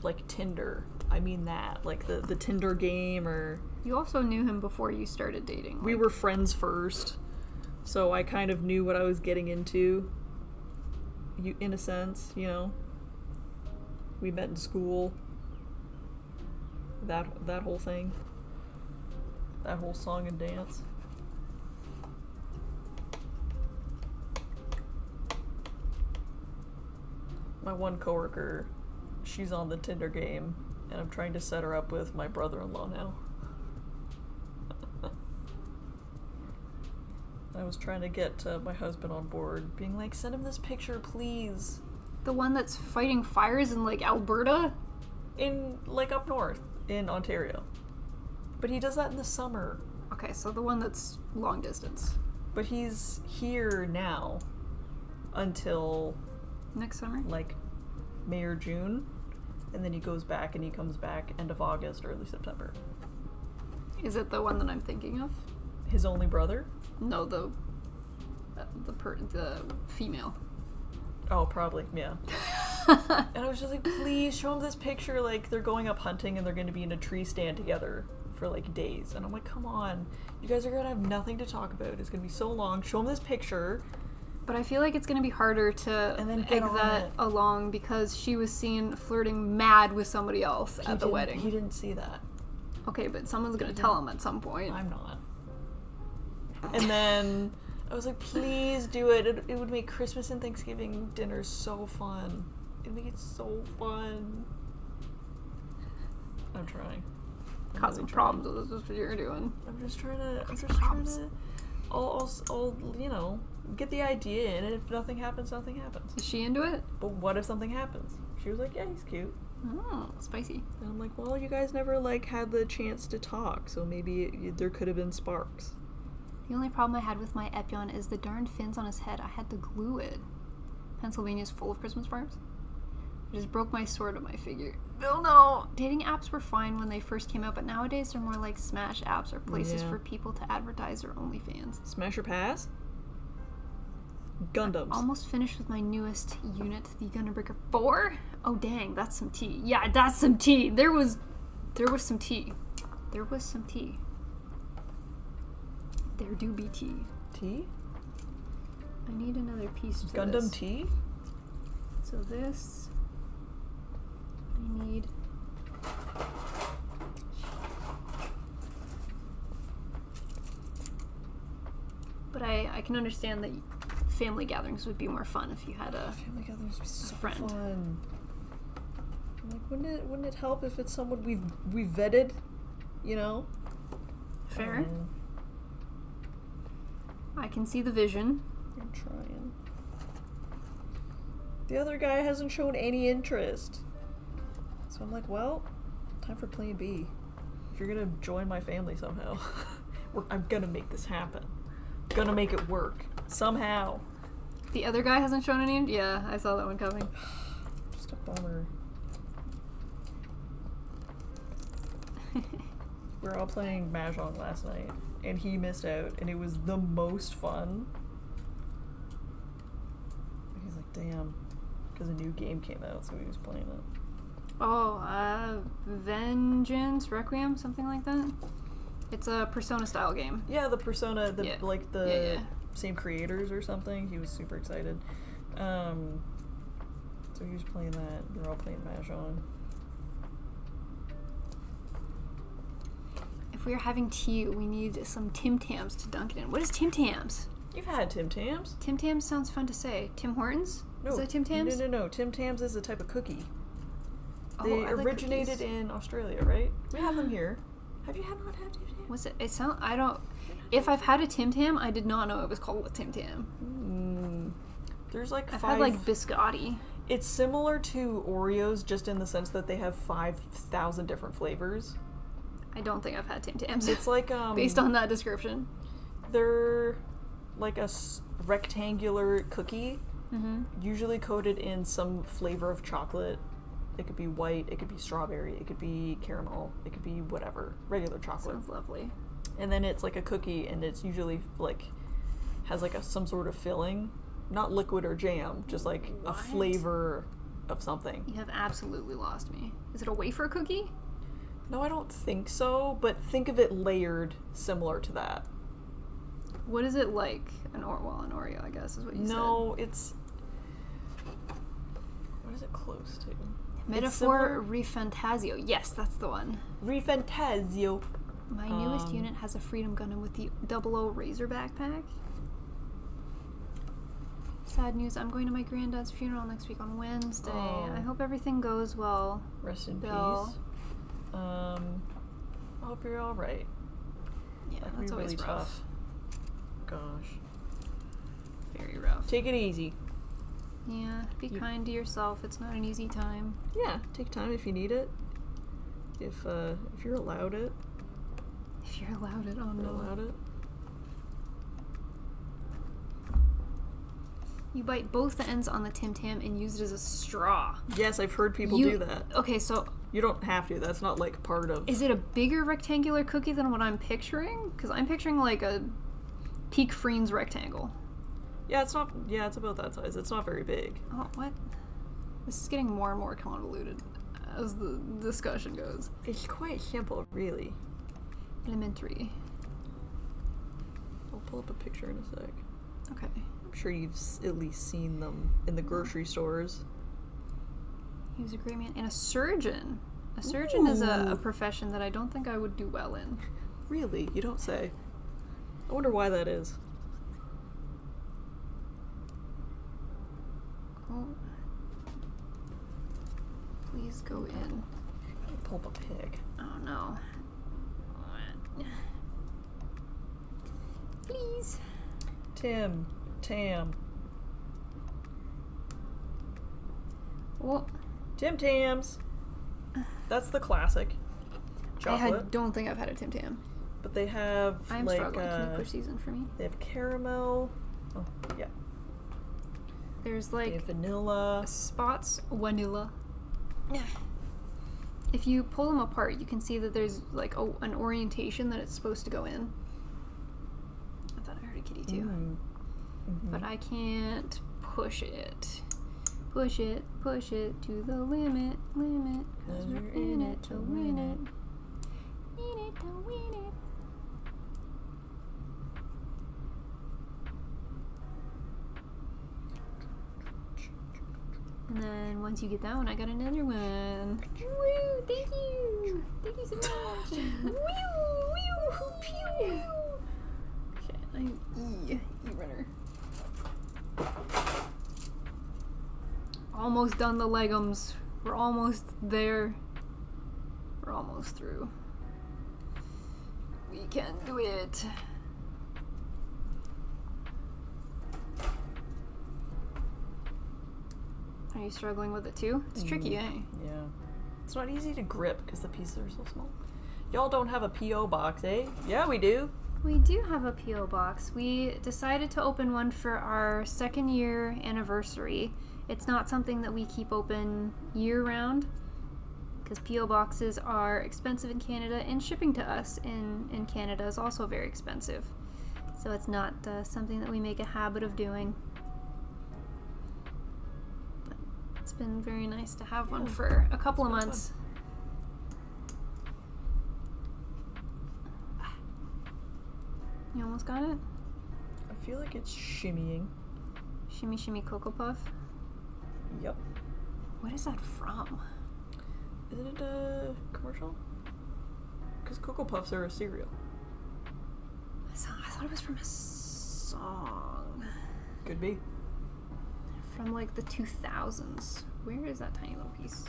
like, Tinder. I mean that. Like, the Tinder game, or... You also knew him before you started dating. We were friends first, so I kind of knew what I was getting into. You, in a sense, you know. We met in school. That whole thing. That whole song and dance. My one coworker, she's on the Tinder game, and I'm trying to set her up with my brother-in-law now. I was trying to get my husband on board, being like, send him this picture, please. The one that's fighting fires in, like, Alberta? In, like, up north, in Ontario. But he does that in the summer. Okay, so the one that's long distance. But he's here now until, Next summer? like, May or June. And then he goes back, and he comes back end of August, early September. Is it the one that I'm thinking of? His only brother? No, the female. Oh, probably, yeah. And I was just like, please show him this picture, like they're going up hunting and they're going to be in a tree stand together for like days. And I'm like, come on, you guys are going to have nothing to talk about. It's going to be so long. Show him this picture. But I feel like it's going to be harder to And then egg get on that it. along because she was seen flirting mad with somebody else at the wedding. He didn't see that. Okay, but someone's going to tell him at some point. I'm not. And then I was like, please do it. It would make Christmas and Thanksgiving dinner so fun. It'd make it so fun. I'm trying. I'm Causing really trying. problems with this is what you're doing. I'm just trying to I'll you know, get the idea in, and if nothing happens, nothing happens. Is she into it? But what if something happens? She was like, yeah, he's cute. Oh, spicy. And I'm like, well, you guys never, like, had the chance to talk, so maybe there could have been sparks. The only problem I had with my Epyon is the darn fins on his head. I had to glue it. Pennsylvania's full of Christmas farms. I just broke my sword on my figure. Oh no! Dating apps were fine when they first came out, but nowadays they're more like Smash apps or places Yeah. for people to advertise their OnlyFans. Smash or pass? Gundams. Almost finished with my newest unit, the Gunbreaker 4. Oh dang, that's some tea. Yeah, that's some tea. There was some tea. There was some tea. There do be tea. T? I need another piece to Gundam this. T? So this I need. But I can understand that family gatherings would be more fun if you had a Family gatherings would be so friend. fun. I'm like, wouldn't it help if it's someone we've vetted, you know? fair. I can see the vision. I'm trying. The other guy hasn't shown any interest. So I'm like, well, time for plan B. If you're gonna join my family somehow, I'm gonna make this happen. Gonna make it work. Somehow. The other guy hasn't shown any. Yeah, I saw that one coming. Just a bummer. We were all playing Mahjong last night, and he missed out, and it was the most fun. He's like, damn, because a new game came out, so he was playing it. Oh, Vengeance Requiem, something like that. It's a Persona style game. Yeah, the Persona, Yeah. like the Yeah. same creators or something. He was super excited. So he was playing that. We were all playing Mahjong. If we are having tea, we need some Tim Tams to dunk it in. What is Tim Tams? You've had Tim Tams. Tim Tams sounds fun to say. Tim Hortons? No, Is that Tim Tams? No. Tim Tams is a type of cookie. Oh, They I like originated cookies. in Australia, right? We have them here. Have you not had Tim Tams? Was it? It sound. I don't. If I've had a Tim Tam, I did not know it was called a Tim Tam. There's like I've five. had like biscotti. It's similar to Oreos, just in the sense that they have 5,000 different flavors. I don't think I've had Tim Tams. It's like based on that description. They're like a rectangular cookie, Mm-hmm. usually coated in some flavor of chocolate. It could be white, it could be strawberry, it could be caramel, it could be whatever, regular chocolate. Sounds lovely. And then it's like a cookie, and it's usually like has like some sort of filling, not liquid or jam, just like a What? flavor of something. You have absolutely lost me. Is it a wafer cookie? No, I don't think so, but think of it layered similar to that. What is it like? An Oreo, I guess, is what you said. No, it's what is it close to? Metaphor Refantasio. Yes, that's the one. Refantasio. My newest unit has a Freedom Gundam with the 00 Razor backpack. Sad news, I'm going to my granddad's funeral next week on Wednesday. Oh. I hope everything goes well. Rest in Bill. peace. I hope you're all right. Yeah, That could that's be always really rough. tough. Gosh. Very rough. Take it easy. Yeah, be kind to yourself. It's not an easy time. Yeah, take time if you need it. If you're allowed it. If you're allowed it, oh You're no. allowed it. You bite both the ends on the Tim Tam and use it as a straw. Yes, I've heard people You- do that. Okay, so You don't have to. That's not like part of. is it a bigger rectangular cookie than what I'm picturing? Because I'm picturing like a Peak Friends rectangle. Yeah, it's not. Yeah, it's about that size. It's not very big. Oh, what? This is getting more and more convoluted as the discussion goes. It's quite simple, really. Elementary. I'll pull up a picture in a sec. Okay. I'm sure you've at least seen them in the grocery stores. He was a great man. And a surgeon. A surgeon is a Ooh. profession that I don't think I would do well in. Really? You don't say. I wonder why that is. Oh. Please go in. Pull up a pig. Oh no. Please. kitties. Tim Tam. Well, Tim Tams. That's the classic. Chocolate. don't think I've had a Tim Tam. But they have I'm like struggling. Can you push these in for me? they have caramel. Oh, yeah. There's They like have vanilla. spots vanilla. If you pull them apart, you can see that there's like an orientation that it's supposed to go in. I thought I heard a kitty too. Mm-hmm. But I can't push it. Push it to the limit, cause we're in it to win it. In it to win it. And then once you get that one, I got another one. Woo! Thank you! Thank you so much! Woo! Woo! Pew! Okay, I'm E-runner. Almost done the legumes. We're almost there. We're almost through. We can do it. Are you struggling with it too? It's tricky, eh? Yeah. It's not easy to grip because the pieces are so small. Y'all don't have a P.O. box, eh? Yeah, we do. We do have a P.O. box. We decided to open one for our 2nd year anniversary. It's not something that we keep open year-round because P.O. boxes are expensive in Canada, and shipping to us in Canada is also very expensive. So it's not something that we make a habit of doing. But it's been very nice to have one for a couple of months. You almost got it? I feel like it's shimmying. Shimmy Shimmy Cocoa Puff. Yep. What is that from? Isn't it a commercial? Because Cocoa Puffs are a cereal. I thought it was from a song. Could be. From like the 2000s. Where is that tiny little piece?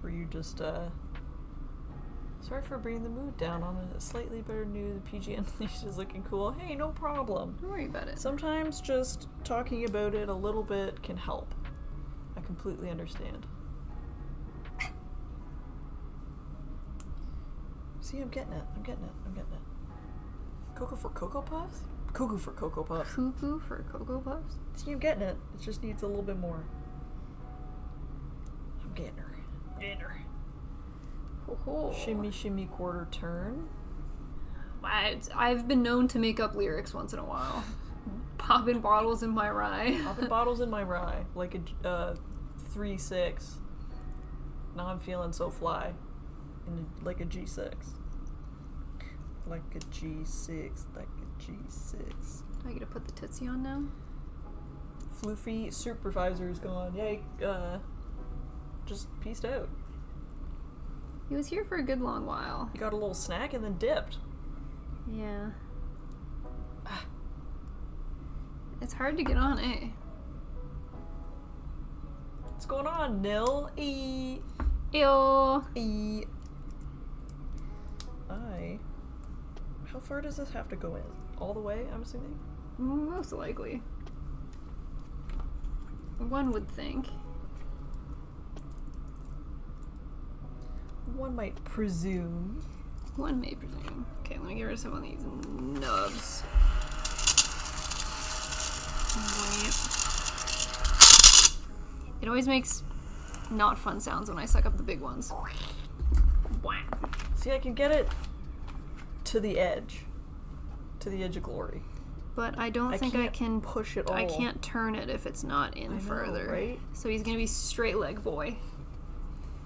Were you just, sorry for bringing the mood down on a slightly better news. The PG Unleashed is looking cool. Hey, no problem. Don't worry about it. Sometimes just talking about it a little bit can help. I completely understand. See, I'm getting it. Cocoa for Cocoa Puffs? Cuckoo for Cocoa Puffs. Cuckoo for Cocoa Puffs? See, I'm getting it. It just needs a little bit more. I'm getting her. Oh. Shimmy, shimmy, quarter turn. I've been known to make up lyrics once in a while. Popping bottles in my rye. Popping bottles in my rye. Like a 3-6. Now I'm feeling so fly. Like a G6. Like a G6. Do I get to put the Tootsie on now? Floofy supervisor's gone. Yay. Just pieced out. He was here for a good long while. You got a little snack and then dipped. Yeah. It's hard to get on, eh? What's going on, Nil? E. Ew. E. How far does this have to go in? All the way, I'm assuming? Most likely. One would think. One might presume. One may presume. Okay, let me get rid of some of these nubs. It always makes not fun sounds when I suck up the big ones. See, I can get it to the edge. To the edge of glory. But I don't think I can't can push it all. I can't turn it if it's not in I know, further. right? So he's gonna be straight leg boy.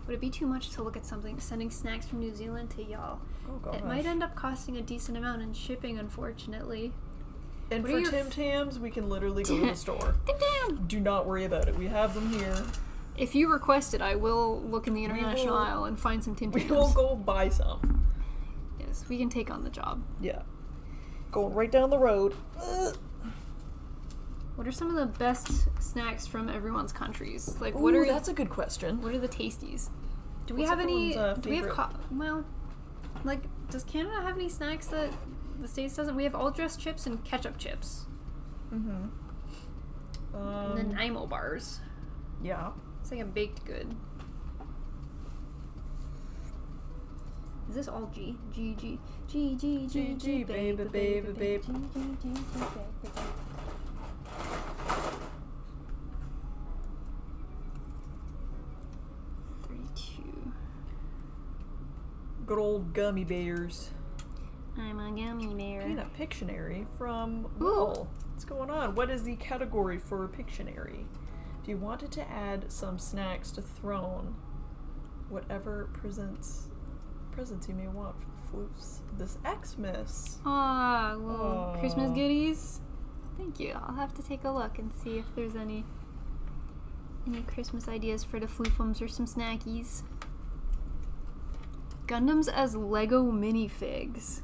Would it be too much to look at something sending snacks from New Zealand to y'all? Oh gosh. It might end up costing a decent amount in shipping, unfortunately. And What for are your Tim Tams, we can literally go to the store. Damn! Do not worry about it. We have them here. If you request it, I will look in the international will- aisle and find some Tim We Tams. will go buy some. Yes, we can take on the job. Yeah. Going right down the road. Ugh. What are some of the best snacks from everyone's countries? Like, Ooh, what are that's a good question. what are the tasties? Do we What's have any? everyone's, Do we have? favorite? Well, Like, does Canada have any snacks that the States doesn't? We have all dressed chips and ketchup chips. Mm-hmm. And then Nimo bars. Yeah. It's like a baked good. Is this all G? G, G, G, G, G, G, baby, baby, baby. G, G, G, G, baby. 32. Good old gummy bears. I'm a gummy bear. Peanut Pictionary from Ooh. Will. What's going on? What is the category for Pictionary? If you wanted to add some snacks to Throne, whatever presents you may want for the floofs this Xmas. Aw, little Aw. Christmas goodies. Thank you. I'll have to take a look and see if there's any Christmas ideas for the floofums or some snackies. Gundams as Lego minifigs.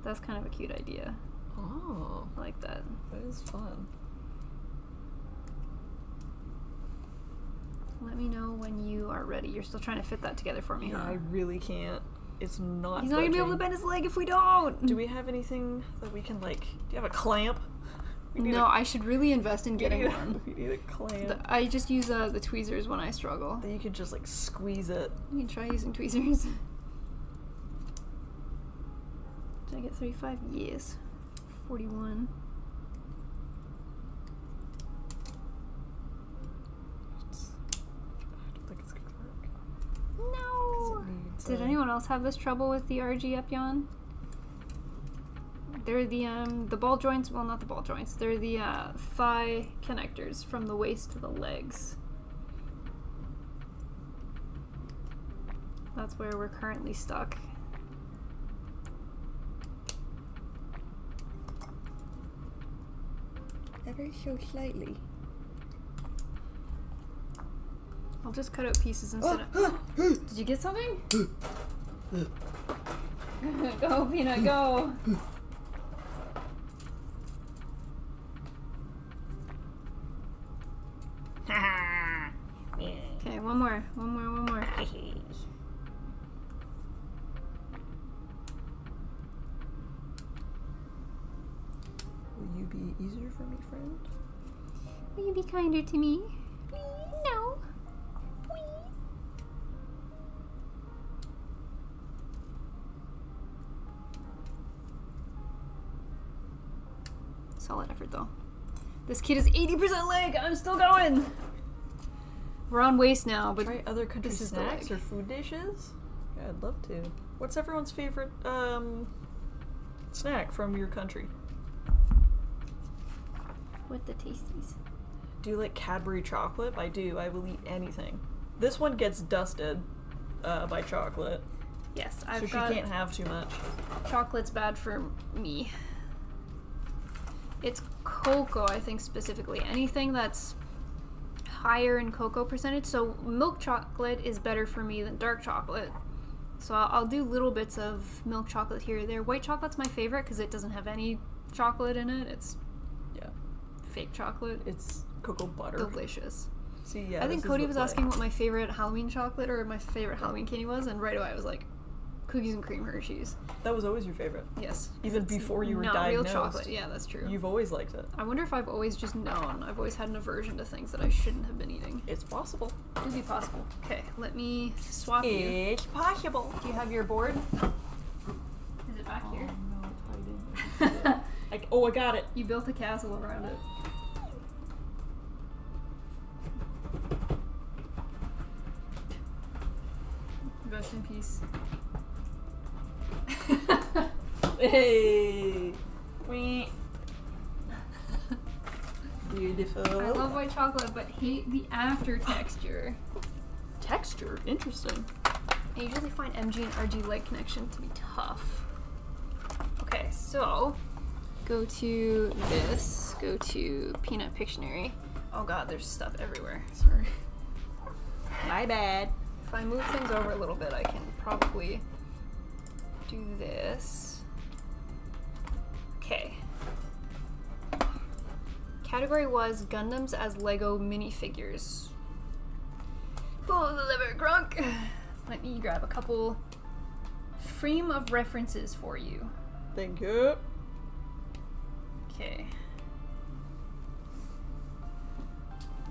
That's kind of a cute idea. Oh, I like that. that is fun. Let me know when you are ready. You're still trying to fit that together for me, Yeah, huh? I really can't. It's not. He's not gonna be able to budging. bend his leg if we don't. Do we have anything that we can like? Do you have a clamp? We need No, I should really invest in we getting need one. We need a clamp. I just use the tweezers when I struggle. Then you can just like squeeze it. You can try using tweezers. Did I get 35? Yes. 41. I don't think it's gonna work. No. 'Cause it needs, Did anyone else have this trouble with the RG Epyon? They're the ball joints. Well, not the ball joints. They're the thigh connectors from the waist to the legs. That's where we're currently stuck. Ever so slightly. I'll just cut out pieces instead of... Did you get something? Go, Peanut, go! Okay, one more. Will you be easier for me, friend? Will you be kinder to me? No. Solid effort, though. This kid is 80% leg. I'm still going. We're on waist now, but Try other country this is the snacks leg. or food dishes? Yeah, I'd love to. What's everyone's favorite snack from your country? With the tasties. Do you like Cadbury chocolate? I do. I will eat anything. This one gets dusted by chocolate, Yes, so I've she got can't have too much. chocolate's bad for me. It's cocoa, I think specifically. Anything that's higher in cocoa percentage. So milk chocolate is better for me than dark chocolate. So I'll do little bits of milk chocolate here or there. White chocolate's my favorite because it doesn't have any chocolate in it. It's Yeah, fake chocolate. it's cocoa butter. Delicious. See, yeah. I think this is Cody the was play. asking what my favorite Halloween chocolate or my favorite Halloween candy was, and right away I was like, cookies and cream Hershey's. That was always your favorite, Yes. even before you were Not diagnosed. real chocolate. Yeah, that's true. You've always liked it. I wonder if I've always just known. I've always had an aversion to things that I shouldn't have been eating. It's possible. Could be possible. Okay, let me swap you. It's possible. Do you have your board? Is it back here? No, it's hiding. I got it. You built a castle around it. Rest in peace. Hey. Wee. Beautiful. I love white chocolate, but hate the after texture. Texture. Interesting. I usually find MG and RG leg connection to be tough. Okay, so go to this. Go to Peanut Pictionary. Oh god, there's stuff everywhere. Sorry. My bad. If I move things over a little bit, I can probably do this. Okay. Category was Gundams as Lego minifigures. Pull the lever, Grunk! Let me grab a couple frame of references for you. Thank you. Okay.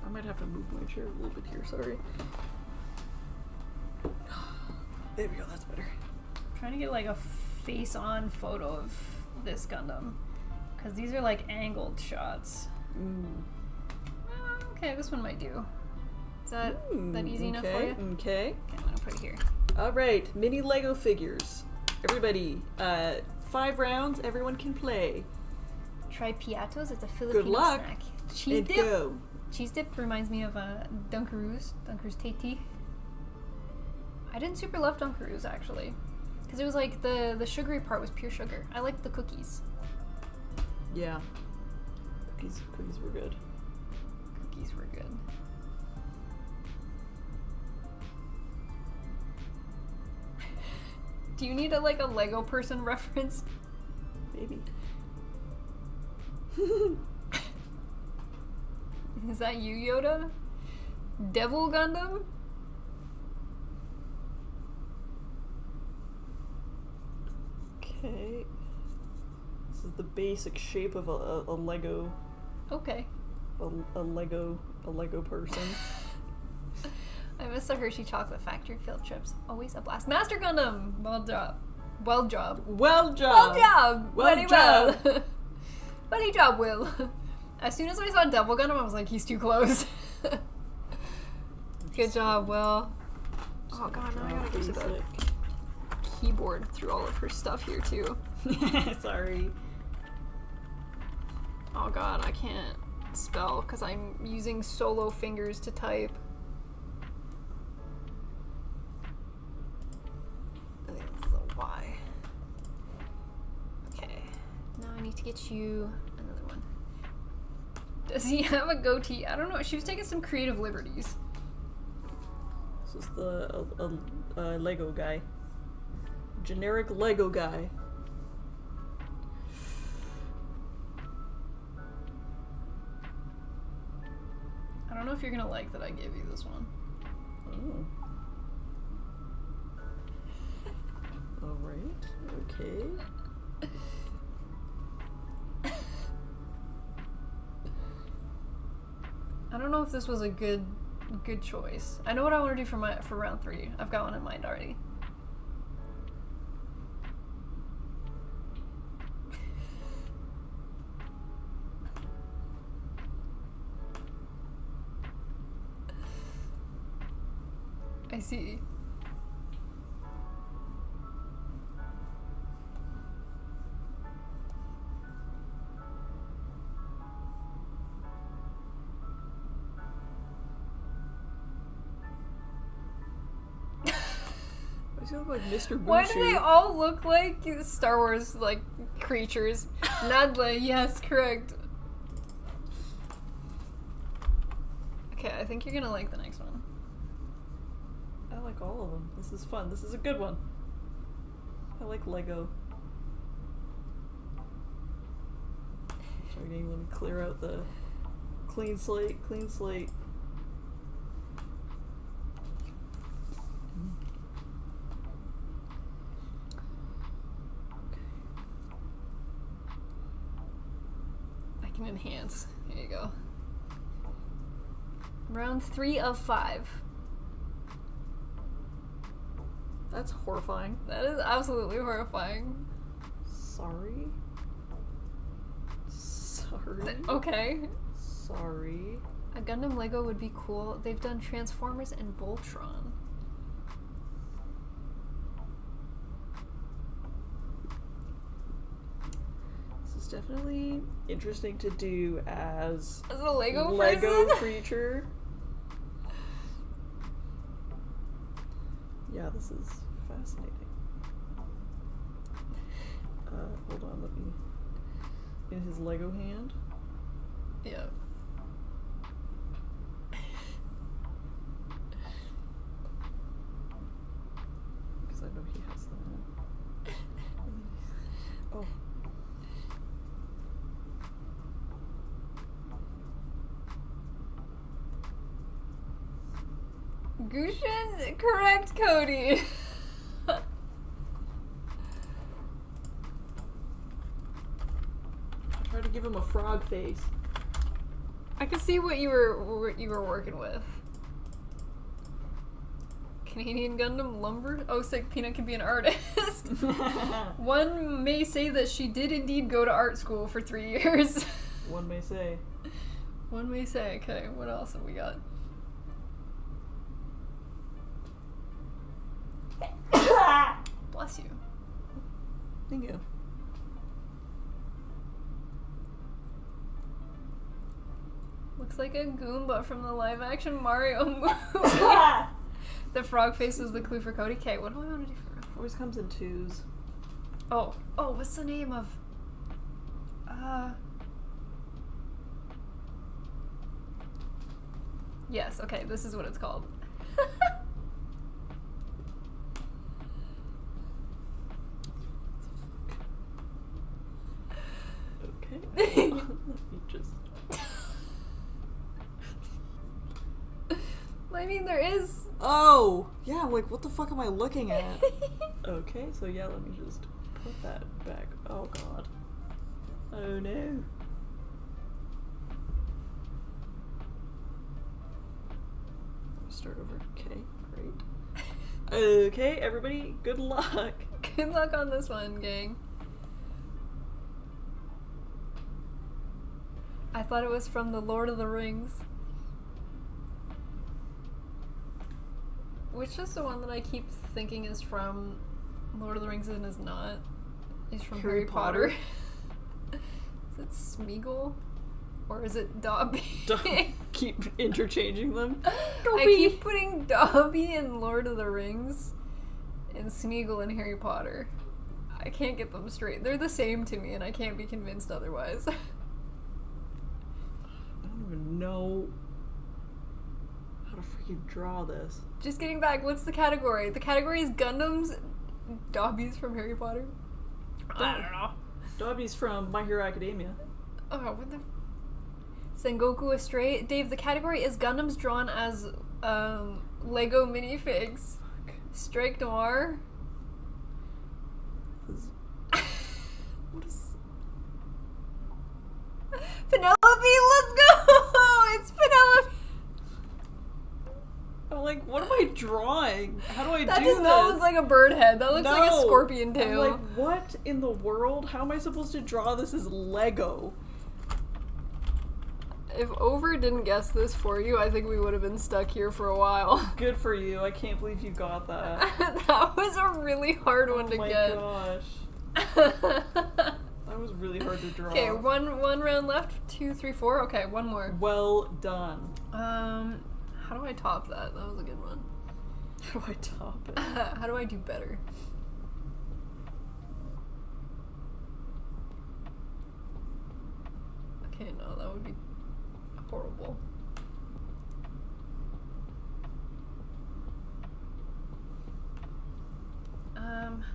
I might have to move my chair a little bit here, sorry. There we go, that's better. I'm trying to get like a face-on photo of this Gundam. Because these are like angled shots. Okay, this one might do. Is that easy enough for you? Okay. Okay, I'm gonna put it here. Alright, mini Lego figures. Everybody, 5 rounds, everyone can play. Try piatos. It's a Filipino Good luck. snack. Cheese And dip. go. Cheese dip reminds me of Dunkaroos. Dunkaroos Tati. I didn't super love Dunkaroos actually, because it was like the sugary part was pure sugar. I liked the cookies. Yeah. Cookies were good. Cookies were good. Do you need a Lego person reference? Maybe. Is that you, Yoda? Devil Gundam? Okay. This is the basic shape of a Lego. Okay. A Lego person. I miss the Hershey Chocolate Factory field trips. Always a blast. Master Gundam! Well job. Well job. Well job. Well job! Well Very job. well. Well job, Will. As soon as I saw Devil Gundam, I was like, he's too close. Good job, Will. Oh god, now I gotta get to the keyboard through all of her stuff here too. Sorry. Oh god, I can't spell because I'm using solo fingers to type. I think this is a Y. Okay, now I need to get you another one. Does he have a goatee? I don't know. She was taking some creative liberties. This is the Lego guy. Generic Lego guy. I don't know if you're gonna like that I gave you this one. Oh. Alright, okay. I don't know if this was a good choice. I know what I want to do for round 3. I've got one in mind already. I see. Why does he look like Mr. Mushu? Why do they all look like Star Wars creatures? Nadla, yes, correct. Okay, I think you're gonna like the next one. I like all of them. This is fun. This is a good one. I like Lego. Sorry, let me clear out the clean slate. Clean slate. I can enhance. Here you go. Round 3 of 5. That's horrifying. That is absolutely horrifying. Sorry. Sorry. Okay. Sorry. A Gundam Lego would be cool. They've done Transformers and Voltron. This is definitely interesting to do as As a Lego Lego person? creature. Yeah, this is fascinating. Hold on, let me... In his Lego hand. Yeah. Because I know he has that. Oh. Gushin, correct, Cody. him a frog face. I could see what you were working with. Canadian Gundam lumber. Oh, sick! Peanut can be an artist. One may say that she did indeed go to art school for 3 years. One may say. One may say. Okay, what else have we got? Bless you. Thank you. Looks like a Goomba from the live-action Mario movie. The frog face was the clue for Cody. Okay, what do I want to do for him? Always comes in twos. Oh, what's the name of... Yes, okay, this is what it's called. Okay. Let me just... I mean, there is... Oh! Yeah, I'm like, what the fuck am I looking at? Okay, so yeah, let me just put that back. Oh god. Oh no. Start over. Okay, great. Okay, everybody, good luck. Good luck on this one, gang. I thought it was from the Lord of the Rings. Which is the one that I keep thinking is from Lord of the Rings and is not. Is from Harry Potter. Is it Smeagol? Or is it Dobby? Keep interchanging them. I keep putting Dobby in Lord of the Rings and Smeagol in Harry Potter. I can't get them straight. They're the same to me and I can't be convinced otherwise. I don't even know how to freaking draw this. Just getting back, what's the category? The category is Gundams, Dobbies from Harry Potter. I don't know. Dobby's from My Hero Academia. Oh, what the... Sengoku Astray. Dave, the category is Gundams drawn as Lego minifigs. Fuck. Strike Noir. What is... Penelope, let's go! It's Penelope! I'm like, what am I drawing? How do I That do does this? not look like a bird head. That looks like a No. scorpion I'm tail. like, what in the world? How am I supposed to draw this as Lego? If Over didn't guess this for you, I think we would have been stuck here for a while. Good for you. I can't believe you got that. That was a really hard one to Oh my get. gosh. That was really hard to draw. Okay, one round left. 2, 3, 4. Okay, one more. Well done. How do I top that? That was a good one. How do I top it? How do I do better? Okay, no, that would be horrible.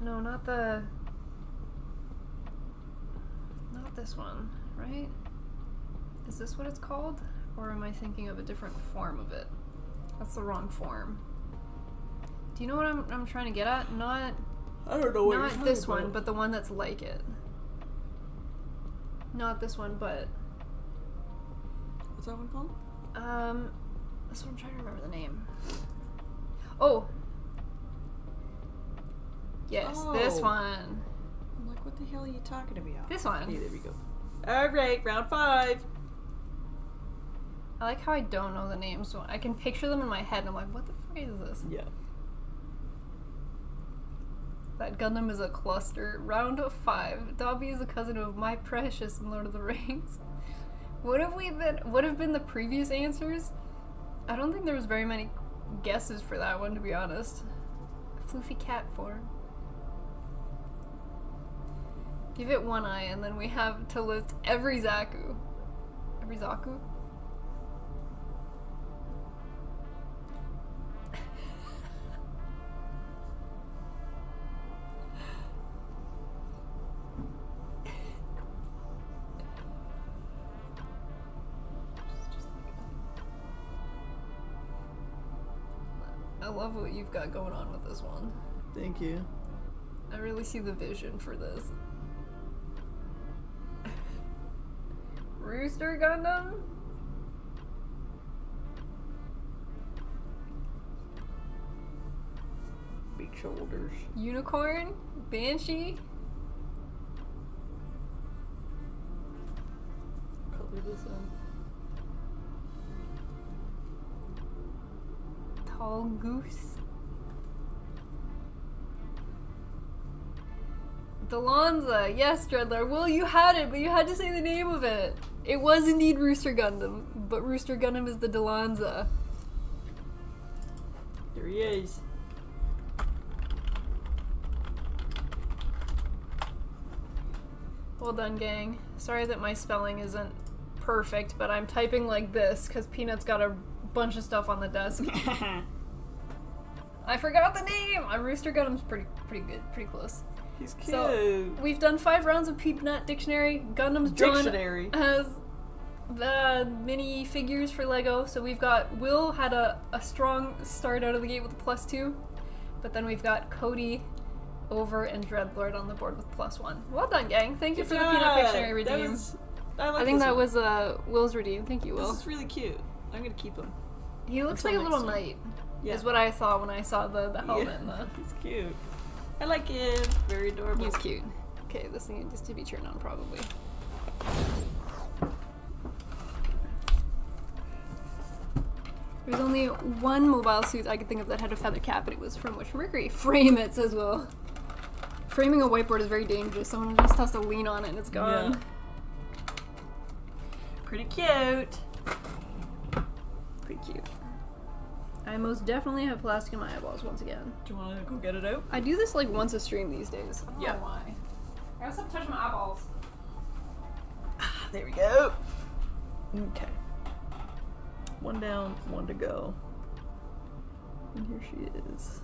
No, not this one, right? Is this what it's called? Or am I thinking of a different form of it? That's the wrong form. Do you know what I'm trying to get at? Not I don't know what you're not talking this about. one, but the one that's like it. Not this one, but What's that one called? this one I'm trying to remember the name. Oh. Yes, this Oh. one. I'm like, what the hell are you talking about? This one. Okay, there we go. Alright, round 5. I like how I don't know the names, so I can picture them in my head and I'm like, what the fuck is this? Yeah. That Gundam is a cluster. Round of 5. Dobby is a cousin of My Precious in Lord of the Rings. What have been the previous answers? I don't think there was very many guesses for that one, to be honest. Floofy cat form. Give it one eye and then we have to list every Zaku. Every Zaku? I love what you've got going on with this one. Thank you. I really see the vision for this. Rooster Gundam? Big shoulders. Unicorn? Banshee? Color this in. Tall Goose? Delonza, yes, Dreadler. Will, you had it, but you had to say the name of it. It was indeed Rooster Gundam, but Rooster Gundam is the Delonza. There he is. Well done, gang. Sorry that my spelling isn't perfect, but I'm typing like this because Peanut's got a bunch of stuff on the desk. I forgot the name! Rooster Gundam's pretty good, pretty close. He's cute. So, we've done 5 rounds of Peanut Dictionary. Gundam's drawn Dictionary. as the mini figures for Lego. So we've got Will had a strong start out of the gate with a +2, but then we've got Cody, Over, and Dreadlord on the board with +1. Well done, gang. Thank you for the Peanut Pictionary redeem. I think that was Will's redeem. Thank you, Will. This is really cute. I'm gonna keep him. He looks like a little knight. Yeah. Is what I saw when I saw the helmet. Yeah. And the... He's cute. I like him. Very adorable. He's cute. Okay, this thing needs to be turned on probably. There's only one mobile suit I could think of that had a feather cap, and it was from Which Mercury. Frame it, says Will. Framing a whiteboard is very dangerous. Someone just has to lean on it and it's gone. Yeah. Pretty cute. Pretty cute. I most definitely have plastic in my eyeballs once again. Do you want to go get it out? I do this like once a stream these days. I don't Yeah. know why. I gotta stop touching my eyeballs. There we go. Okay. One down, one to go. And here she is.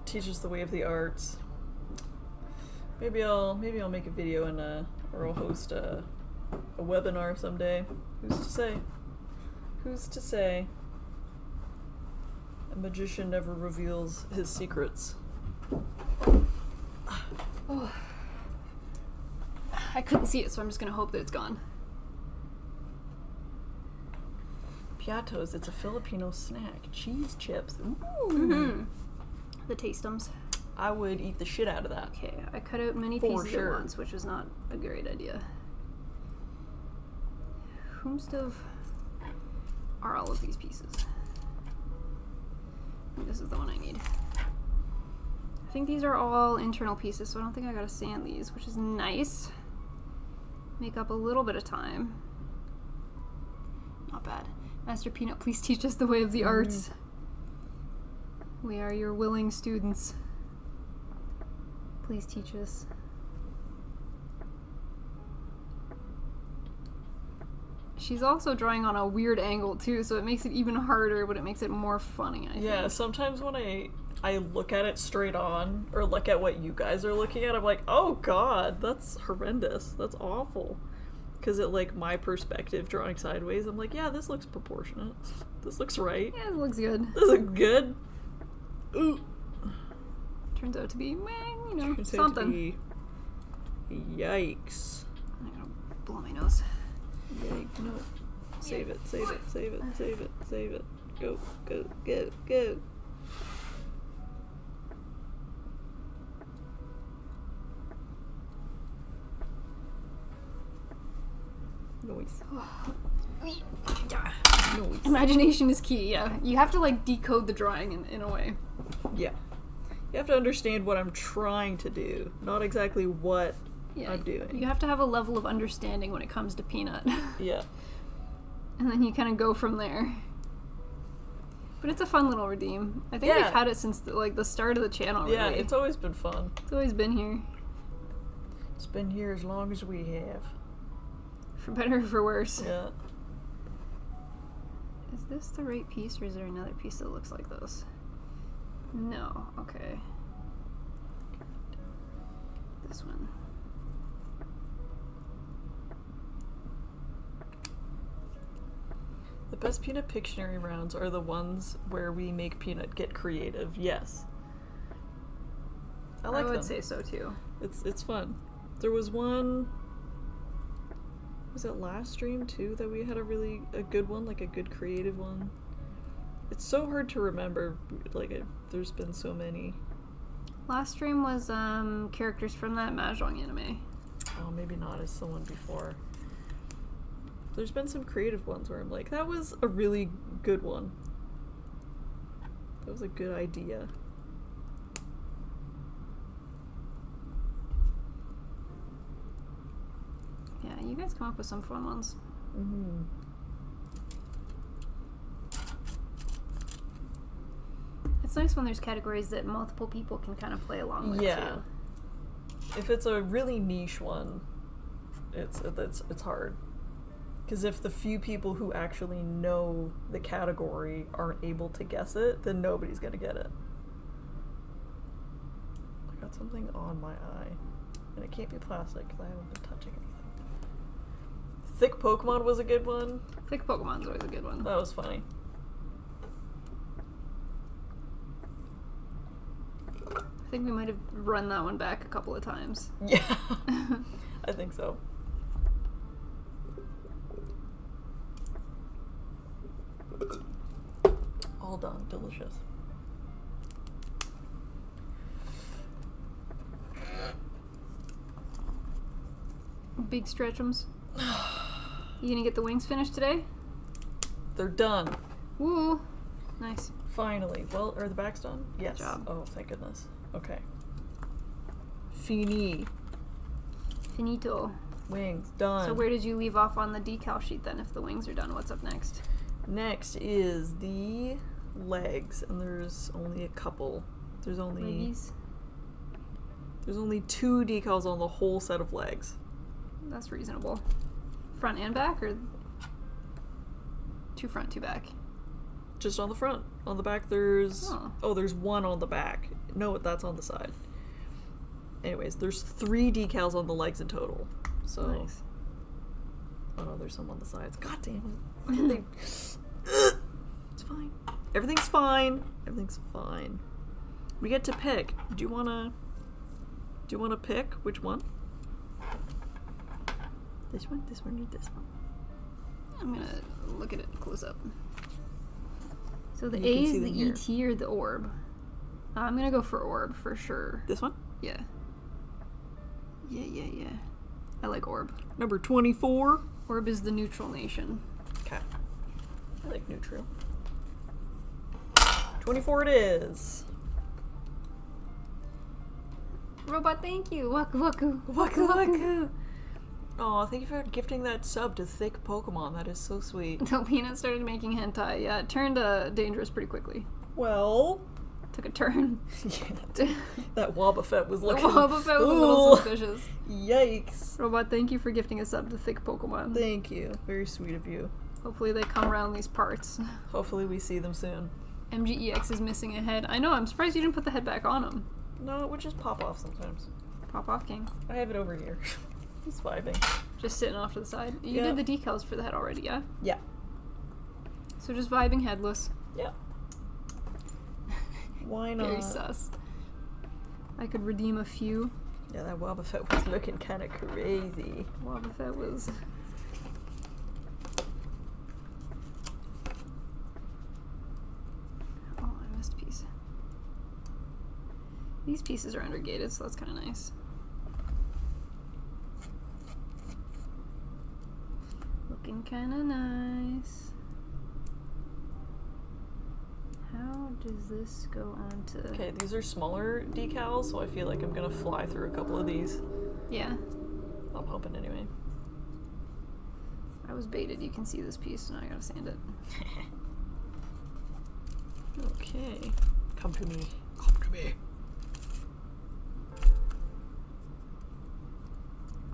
Teaches the way of the arts. Maybe I'll make a video and or I'll host a webinar someday. Who's to say? Who's to say? A magician never reveals his secrets. Oh. I couldn't see it, so I'm just gonna hope that it's gone. Piatos, it's a Filipino snack. Cheese chips. Ooh. Mm-hmm. The Tasteums. I would eat the shit out of that. Okay, I cut out many For pieces sure. at once, which was not a great idea. Whomst are all of these pieces? This is the one I need. I think these are all internal pieces, so I don't think I gotta sand these, which is nice. Make up a little bit of time. Not bad. Master Peanut, please teach us the way of the arts. We are your willing students. Please teach us. She's also drawing on a weird angle too, so it makes it even harder, but it makes it more funny, I think. Yeah, sometimes when I look at it straight on, or look at what you guys are looking at, I'm like, oh god, that's horrendous. That's awful. Because it, like, my perspective drawing sideways, I'm like, yeah, this looks proportionate. This looks right. Yeah, it looks good. This looks good. Ooh. Turns out to be, well, you know, Turns out to something. be... Yikes. I'm gonna blow my nose. Yikes. No. Save it, save it, save it, save it, save it. Go, go, go, go. Noise. Noise. Imagination is key, yeah. You have to, like, decode the drawing in a way. Yeah. You have to understand what I'm trying to do, not exactly what Yeah, I'm doing. you have to have a level of understanding when it comes to Peanut. Yeah. And then you kind of go from there. But it's a fun little redeem. I think Yeah. we've had it since the start of the channel. Yeah, really. it's always been fun. It's always been here, It's been here as long as we have. for better or for worse. Yeah. Is this the right piece, or is there another piece that looks like this? No. Okay. This one. The best Peanut Pictionary rounds are the ones where we make Peanut get creative, yes. I like would them. say so too. It's fun. There was one. Was it last stream too that we had a good one, like a good creative one? It's so hard to remember. Like there's been so many. Last stream was characters from that Mahjong anime. Oh, maybe not as the one before. There's been some creative ones where I'm like, that was a really good one. That was a good idea. Yeah, you guys come up with some fun ones. Mm-hmm. It's nice when there's categories that multiple people can kind of play along with Yeah. too. If it's a really niche one, it's hard. Because if the few people who actually know the category aren't able to guess it, then nobody's gonna get it. I got something on my eye. And it can't be plastic because I haven't been touching anything. Thick Pokemon was a good one. Thick Pokemon's always a good one. That was funny. I think we might have run that one back a couple of times. Yeah. I think so. All done. Delicious. Big stretchums. You gonna get the wings finished today? They're done. Woo! Nice. Finally. Well, are the backs done? Yes. job. Oh, thank goodness. Okay. Fini. Finito. Wings. Done. So where did you leave off on the decal sheet then? If the wings are done, what's up next? Next is the legs, and there's only a couple. There's only Leggies? there's only 2 decals on the whole set of legs. That's reasonable. Front and back, or 2 front, 2 back? Just on the front. On the back there's Oh. there's 1 on the back. No, that's on the side. Anyways, there's 3 decals on the legs in total. So Nice. oh no, there's some on the sides. God damn it. Why did they It's fine. Everything's fine. Everything's fine. We get to pick. Do you wanna pick which one? This one, or this one? I'm gonna look at it close up. So the You A can is see the them here. ET or the orb? I'm gonna go for orb for sure. This one? Yeah. Yeah. I like orb. Number 24. Orb is the neutral nation. Okay. I like neutral. 24 it is. Robot, thank you. Waku waku. Waku waku. Oh, thank you for gifting that sub to Thick Pokemon. That is so sweet. Until Peanut started making hentai. Yeah, it turned dangerous pretty quickly. Well, Took a turn. that Wobbuffet was The looking. Wobbuffet was a little Ooh. suspicious. Yikes. Robot, thank you for gifting a sub to Thick Pokemon. Thank you. Very sweet of you. Hopefully they come around these parts. Hopefully we see them soon. MGEX is missing a head. I know, I'm surprised you didn't put the head back on him. No, it would just pop off sometimes. Pop off, King. I have it over here. He's vibing. Just sitting off to the side. You Yeah. did the decals for the head already, yeah? Yeah. So just vibing headless. Yeah. Why not? Very sus. I could redeem a few. Yeah, that Wobbuffet was looking kind of crazy. Wobbuffet was... Oh, I missed a piece. These pieces are undergated, so that's kind of nice. Looking kind of nice. How does this go on to... Okay, these are smaller decals, so I feel like I'm gonna fly through a couple of these. Yeah, I'm hoping anyway. I was baited. You can see this piece, now I gotta sand it. Okay. Come to me. Come to me.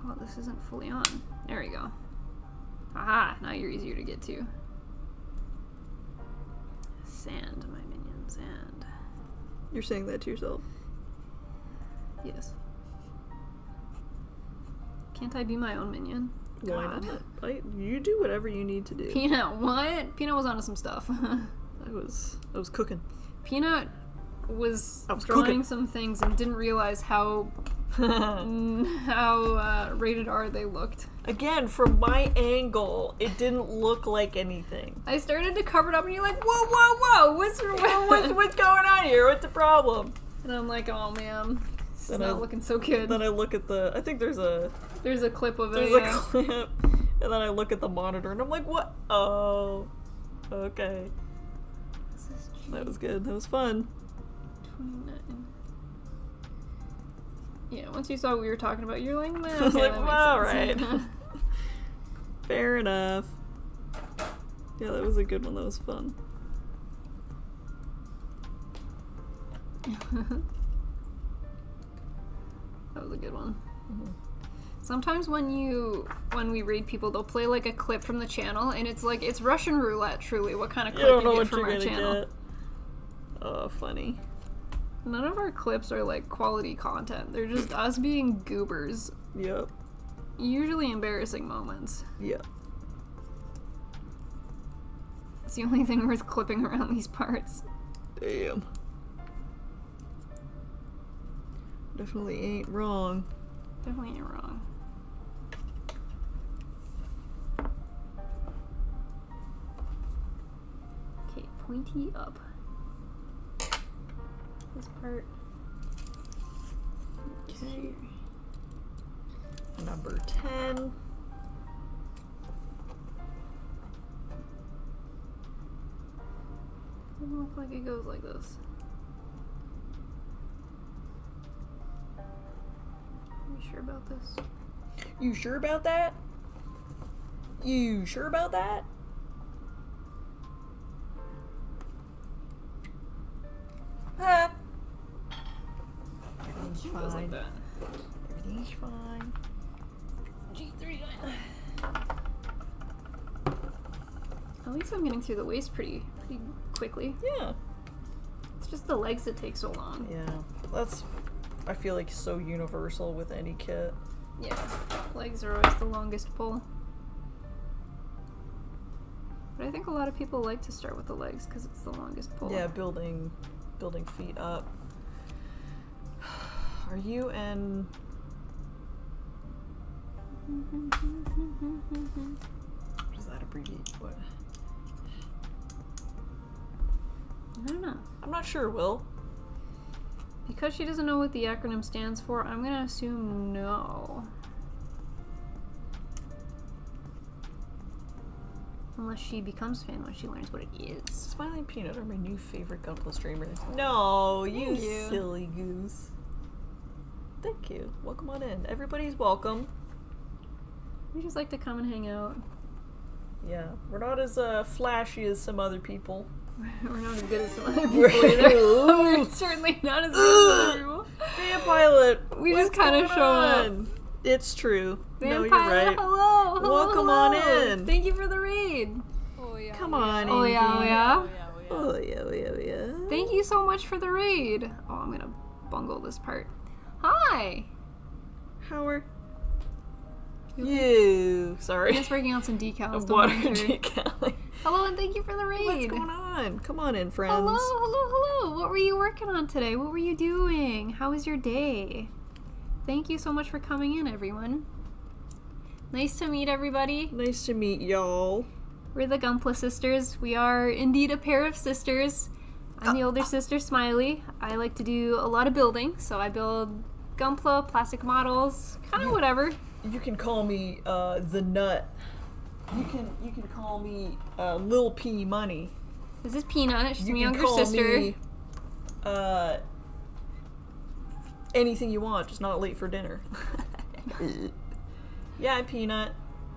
Oh, this isn't fully on. There we go. Aha! Now you're easier to get to. Sand, my minion, sand. You're saying that to yourself? Yes. Can't I be my own minion? Why God. not? You do whatever you need to do. Peanut, what? Peanut was onto some stuff. I was cooking. Peanut was I was drawing cooking. some things and didn't realize how rated R they looked. Again, from my angle, it didn't look like anything. I started to cover it up and you're like, whoa, whoa, whoa, what's What's going on here? What's the problem? And I'm like, oh man, this is Then not I- looking so good. Then I look at the. I think there's a Clip of it. there's Yeah. a clip, and then I look at the monitor, and I'm like, what? Oh, okay. That was good. That was fun. 29. Yeah, once you saw what we were talking about, you're like, man, I was okay, like, that makes all sense." right. Fair enough. Yeah, that was a good one. That was fun. That was a good one. Mhm. Sometimes when we raid people, they'll play like a clip from the channel, and it's like it's Russian roulette. Truly, what kind of You clip don't you know get what from you're our gonna channel? get. Oh, funny. None of our clips are like quality content. They're just us being goobers. Yep. Usually embarrassing moments. Yep. It's the only thing worth clipping around these parts. Damn. Definitely ain't wrong. Definitely ain't wrong. Okay, pointy up. This part. Okay. Number 10. Doesn't look like it goes like this. Are you sure about this? You sure about that? You sure about that? Huh? Everything's It goes like fine. that. Everything's fine. G3. At least I'm getting through the waist pretty quickly. Yeah. It's just the legs that take so long. Yeah. That's, I feel like, so universal with any kit. Yeah, legs are always the longest pull. But I think a lot of people like to start with the legs because it's the longest pull. Yeah, building feet up. Are you in? What does that abbreviate? What? I don't know. I'm not sure, Will. Because she doesn't know what the acronym stands for, I'm gonna assume no. Unless she becomes fan when she learns what it is. Smiling Peanut are my new favorite Gunpla streamers. No, you Thank you. silly goose. Thank you. Welcome on in. Everybody's welcome. We just like to come and hang out. Yeah, we're not as flashy as some other people. We're not as good as some other people either. We're certainly not as good as other people. Fan Pilot, We just what's kind of going show up. on? It's true. No, you're Vampire, right. hello, hello, Welcome hello. on in. Thank you for the raid. Oh yeah. Come on, Oh Andy. yeah, oh yeah. Oh yeah, oh yeah, oh yeah. Thank you so much for the raid. Oh, I'm gonna bungle this part. Hi. How are you? I'm Sorry. just working on some decals. Of don't water worry. decaling. Hello and thank you for the raid. What's going on? Come on in, friends. Hello, hello, hello. What were you working on today? What were you doing? How was your day? Thank you so much for coming in, everyone. Nice to meet everybody. Nice to meet y'all. We're the Gunpla sisters. We are indeed a pair of sisters. I'm the older sister, Smiley. I like to do a lot of building, so I build Gunpla, plastic models, kind of whatever. You can call me the Nut. You can call me Lil P Money. This is Peanut. She's You my can younger call sister. me anything you want, just not late for dinner. Yeah, I'm Peanut.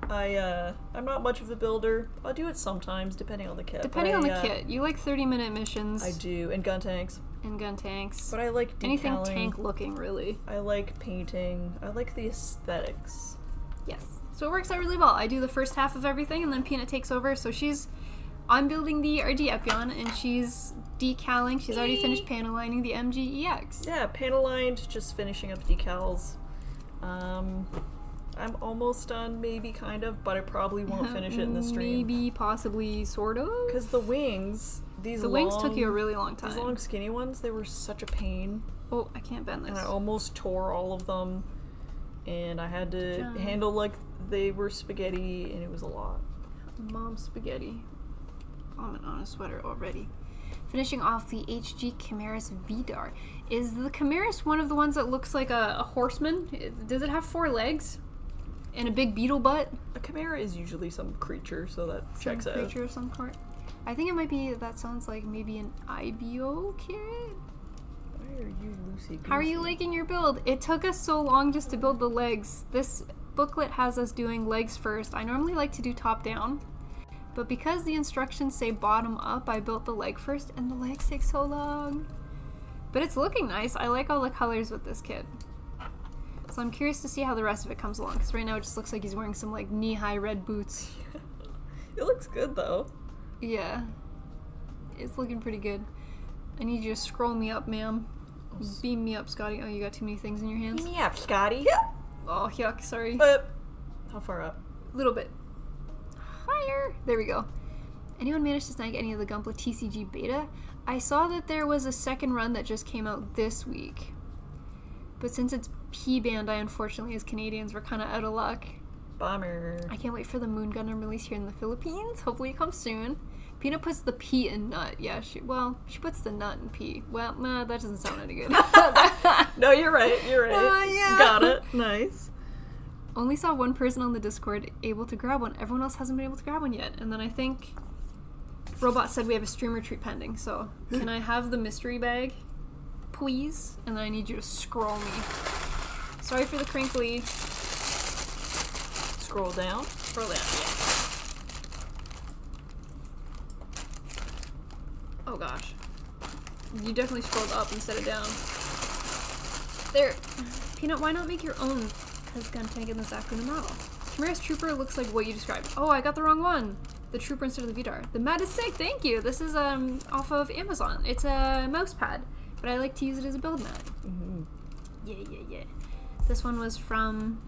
I'm not much of a builder. I'll do it sometimes, depending on the kit. Depending but on the kit, you like 30-minute missions I do, and gun tanks. and gun tanks. But I like decaling. Anything tank looking, really. I like painting. I like the aesthetics. Yes. So it works out really well. I do the first half of everything, and then Peanut takes over. So I'm building the RD Epyon, and she's decaling. She's already finished panel lining the MGEX. Yeah, panel lined, just finishing up decals. I'm almost done, maybe, kind of, but I probably won't finish it in the stream. Maybe, possibly, sort of. Because the wings, The wings took you a really long time. These long skinny ones, they were such a pain. Oh, I can't bend this. And I almost tore all of them. And I had to Jump. handle like they were spaghetti, and it was a lot. Mom spaghetti. Vomit on a sweater already. Finishing off the HG Chimeras Vidar. Is the Chimeras one of the ones that looks like a horseman? Does it have 4 legs? And a big beetle butt? A chimera is usually some creature, so that Some checks out. creature of some sort. I think it might be, that sounds like maybe an IBO kid? Why are you loosey-goosey? How are you liking your build? It took us so long just to build the legs. This booklet has us doing legs first. I normally like to do top down, but because the instructions say bottom up, I built the leg first, and the legs take so long. But it's looking nice. I like all the colors with this kit. So I'm curious to see how the rest of it comes along, because right now it just looks like he's wearing some like knee-high red boots. It looks good though. Yeah. It's looking pretty good. I need you to scroll me up, ma'am. Beam me up, Scotty. Oh, you got too many things in your hands? Beam me up, Scotty. Oh, yuck, sorry. How far up? A little bit. Higher. There we go. Anyone managed to snag any of the Gunpla TCG beta? I saw that there was a second run that just came out this week. But since it's P-band, I unfortunately, as Canadians, we're kind of out of luck. Bummer. I can't wait for the Moon Gundam release here in the Philippines. Hopefully it comes soon. Peanut puts the P in nut. Yeah, she puts the nut in P. Well, nah, that doesn't sound any good. No, you're right. You're right. Yeah. Got it. Nice. Only saw one person on the Discord able to grab one. Everyone else hasn't been able to grab one yet. And then I think Robot said we have a stream retreat pending. So can I have the mystery bag, please? And then I need you to scroll me. Sorry for the crinkly. Scroll down. Scroll down, yeah. Oh gosh. You definitely scrolled up instead of down. There. Peanut, why not make your own? Because Guntank in the Zakuna model. Chimera's Trooper looks like what you described. Oh, I got the wrong one. The Trooper instead of the Vidar. The mat is sick, thank you. This is off of Amazon. It's a mouse pad, but I like to use it as a build mat. Mm-hmm. Yeah. This one was from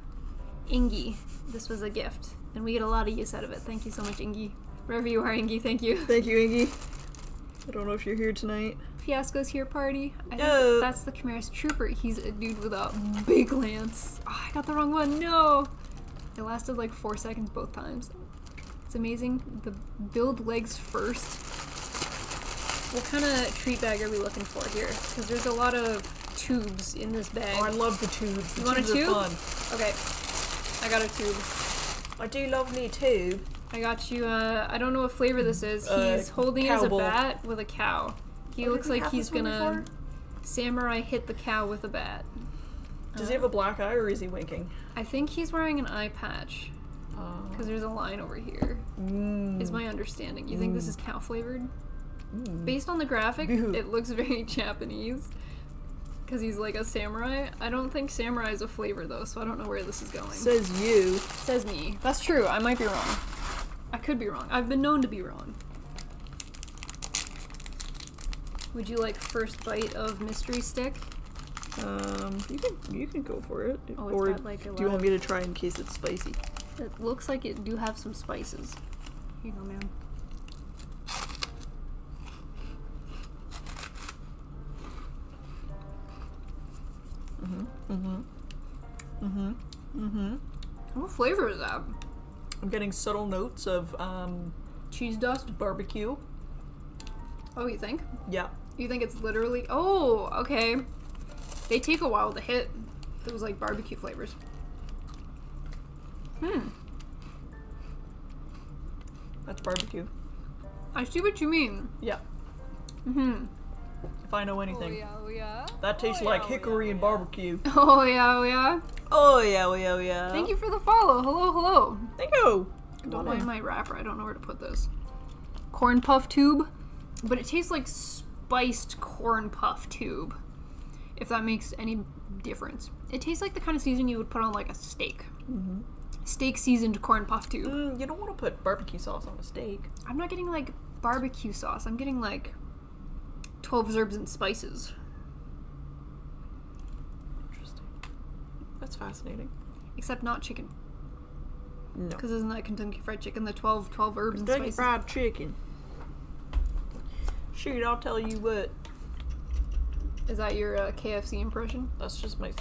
Ingy. This was a gift, and we get a lot of use out of it. Thank you so much, Ingy. Wherever you are, Ingy, thank you. Thank you, Iggy. I don't know if you're here tonight. Fiasco's here party. I No. think that's the Chimera's Trooper. He's a dude with a big lance. Oh, I got the wrong one. No! It lasted like 4 seconds both times. It's amazing. The build legs first. What kind of treat bag are we looking for here? Because there's a lot of tubes in this bag. Oh, I love the tubes. The You want a tubes are tube? fun. Okay. I got a tube. I do love me a tube. I got you, I don't know what flavor this is. He's holding it as a cowboy. bat with a cow. He Oh, looks did we like have he's this one gonna before? samurai hit the cow with a bat. Does he have a black eye or is he winking? I think he's wearing an eye patch because there's a line over here. Is my understanding. You think this is cow flavored? Based on the graphic, it looks very Japanese because he's like a samurai. I don't think samurai is a flavor though, so I don't know where this is going. Says you. Says me. That's true. I might be wrong. I could be wrong. I've been known to be wrong. Would you like first bite of mystery stick? You can go for it. Oh, it's or got, like, a do you lot want me to try in case it's spicy? It looks like it do have some spices. Here you go, man. What flavor is that? I'm getting subtle notes of Cheese dust? barbecue. Oh, you think? Yeah. You think it's literally... Oh, okay. They take a while to hit. Those, like, barbecue flavors. That's barbecue. I see what you mean. Yeah. If I know anything. Oh, yeah. That tastes like hickory and barbecue. Oh, yeah, oh, yeah. Oh yeah, oh yeah, oh yeah. Thank you for the follow. Hello, hello. Thank you. Don't mind my wrapper. I don't know where to put this. Corn puff tube. But it tastes like spiced corn puff tube. If that makes any difference. It tastes like the kind of seasoning you would put on like a steak. Steak seasoned corn puff tube. You don't want to put barbecue sauce on a steak. I'm not getting like barbecue sauce. I'm getting like 12 herbs and spices. Interesting. That's fascinating. Except not chicken. No. Because isn't that Kentucky Fried Chicken, the 12 herbs and Kentucky spices? Fried Chicken. Shoot, I'll tell you what. Is that your KFC impression? That's just my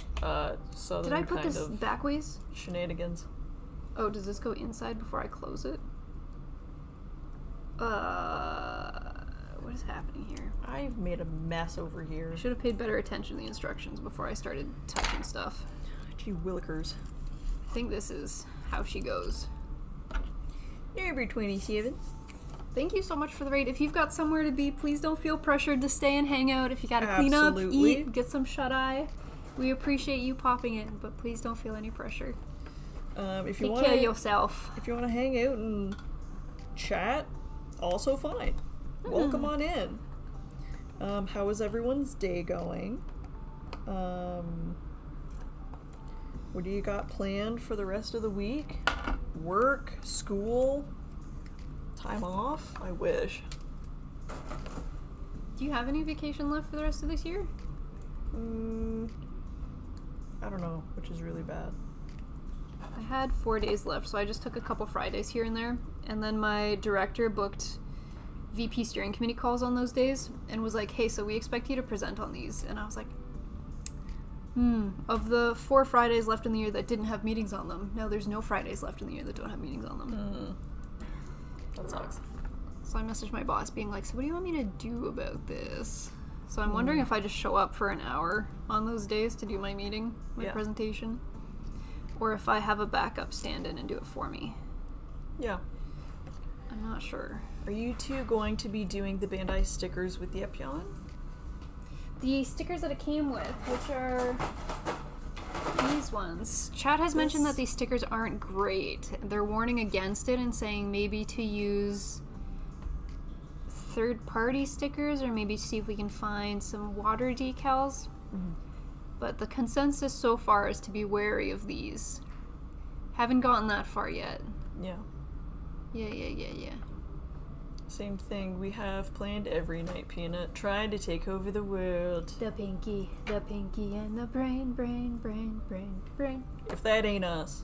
southern Did I put kind this of backways? shenanigans. Oh, does this go inside before I close it? What is happening here? I've made a mess over here. I should have paid better attention to the instructions before I started touching stuff. Gee willikers. I think this is how she goes. Number 27. Thank you so much for the raid. If you've got somewhere to be, please don't feel pressured to stay and hang out. If you gotta clean up, Absolutely. eat, get some shut-eye, we appreciate you popping in, but please don't feel any pressure. If you Take want care of yourself. if you want to hang out and chat, also fine. Welcome on in. How is everyone's day going? What do you got planned for the rest of the week? Work, school, time off? I wish. Do you have any vacation left for the rest of this year? I don't know, which is really bad. I had 4 days left, so I just took a couple Fridays here and there. And then my director booked VP steering committee calls on those days and was like, hey, so we expect you to present on these. And I was like, of the 4 Fridays left in the year that didn't have meetings on them, now there's no Fridays left in the year that don't have meetings on them. That sucks. So I messaged my boss being like, so what do you want me to do about this? So I'm wondering if I just show up for an hour on those days to do my meeting, my presentation, or if I have a backup stand-in and do it for me. Yeah. I'm not sure. Are you two going to be doing the Bandai stickers with the Epyon? The stickers that it came with, which are these ones. Chad has mentioned that these stickers aren't great. They're warning against it and saying maybe to use third-party stickers or maybe see if we can find some water decals. But the consensus so far is to be wary of these. Haven't gotten that far yet. Yeah. Yeah. Same thing. We have planned every night, Peanut, trying to take over the world. The pinky, and the brain. If that ain't us,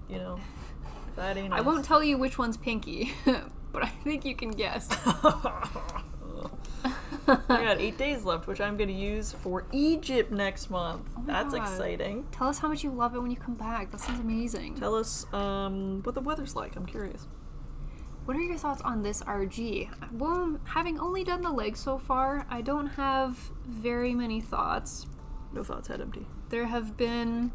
you know. If that ain't us. I won't tell you which one's pinky, but I think you can guess. I got 8 days left, which I'm going to use for Egypt next month. Oh my That's God. Exciting. Tell us how much you love it when you come back. That sounds amazing. Tell us what the weather's like. I'm curious. What are your thoughts on this RG? Well, having only done the legs so far, I don't have very many thoughts. No thoughts, head empty. There have been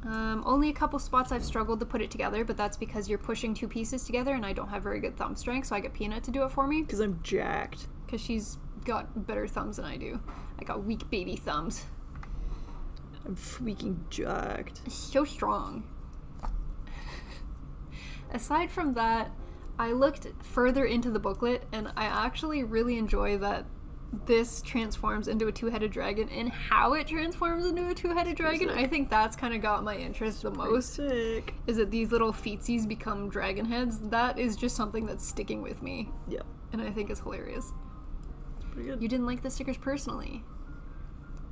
only a couple spots I've struggled to put it together, but that's because you're pushing 2 pieces together and I don't have very good thumb strength, so I get Peanut to do it for me. Because I'm jacked. Because she's got better thumbs than I do. I got weak baby thumbs. I'm freaking jacked. So strong. Aside from that, I looked further into the booklet and I actually really enjoy that this transforms into a 2-headed dragon and how it transforms into a 2-headed dragon. I think that's kind of got my interest the most. Sick. Is that these little feetsies become dragon heads. That is just something that's sticking with me. Yeah. And I think it's hilarious. Pretty good. You didn't like the stickers personally.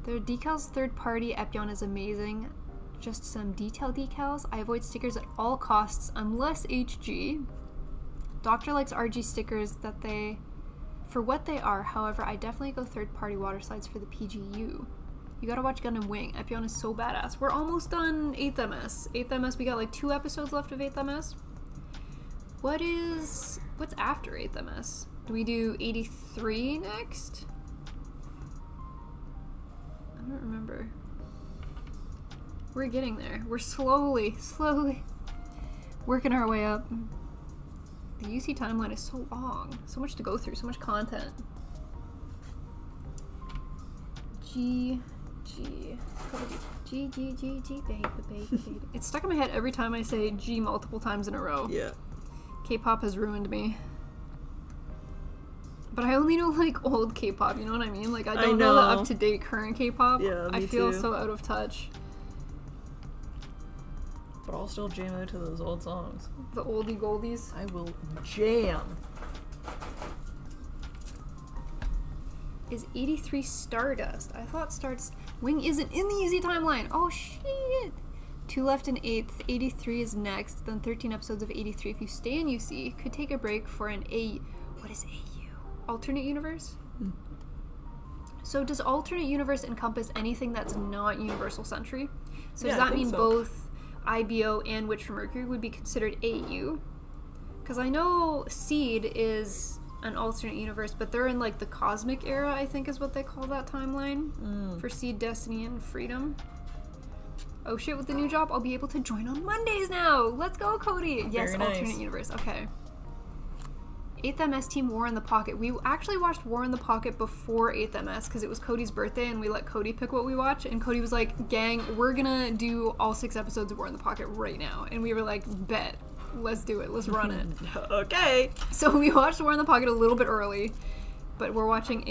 Their decals third party Epyon is amazing. Just some detail decals. I avoid stickers at all costs unless HG. Doctor likes RG stickers for what they are. However, I definitely go third party water slides for the PGU. You gotta watch Gun and Wing. Epyon is so badass. We're almost done 8th MS. 8th MS, we got like 2 episodes left of 8th MS. What's after 8th MS? Do we do 83 next? I don't remember. We're getting there. We're slowly working our way up. The UC timeline is so long. So much to go through, so much content. G, baby. It's stuck in my head every time I say G multiple times in a row. Yeah. K-pop has ruined me. But I only know like old K-pop, you know what I mean? Like I don't know the up-to-date current K-pop. Yeah, me I feel too. so out of touch. But I'll still jam out to those old songs. The oldie goldies. I will jam. Is 83 Stardust? I thought Wing isn't in the UC timeline. Oh shit! 2 left in 8th. 83 is next. Then 13 episodes of 83. If you stay in UC, could take a break for an A. What is AU? Alternate universe? So does alternate universe encompass anything that's not Universal Century? So does Yeah, I that think mean so. both IBO and Witch from Mercury would be considered AU? Because I know Seed is an alternate universe, but they're in like the cosmic era, I think is what they call that timeline for Seed, Destiny, and Freedom. Oh shit, with the new job, I'll be able to join on Mondays now! Let's go, Cody! Yes, Very nice. alternate universe, okay. 8th MS Team War in the Pocket. We actually watched War in the Pocket before 8th MS because it was Cody's birthday and we let Cody pick what we watch. And Cody was like, gang, we're gonna do all 6 episodes of War in the Pocket right now. And we were like, bet. Let's do it. Let's run it. Okay. So we watched War in the Pocket a little bit early, but we're watching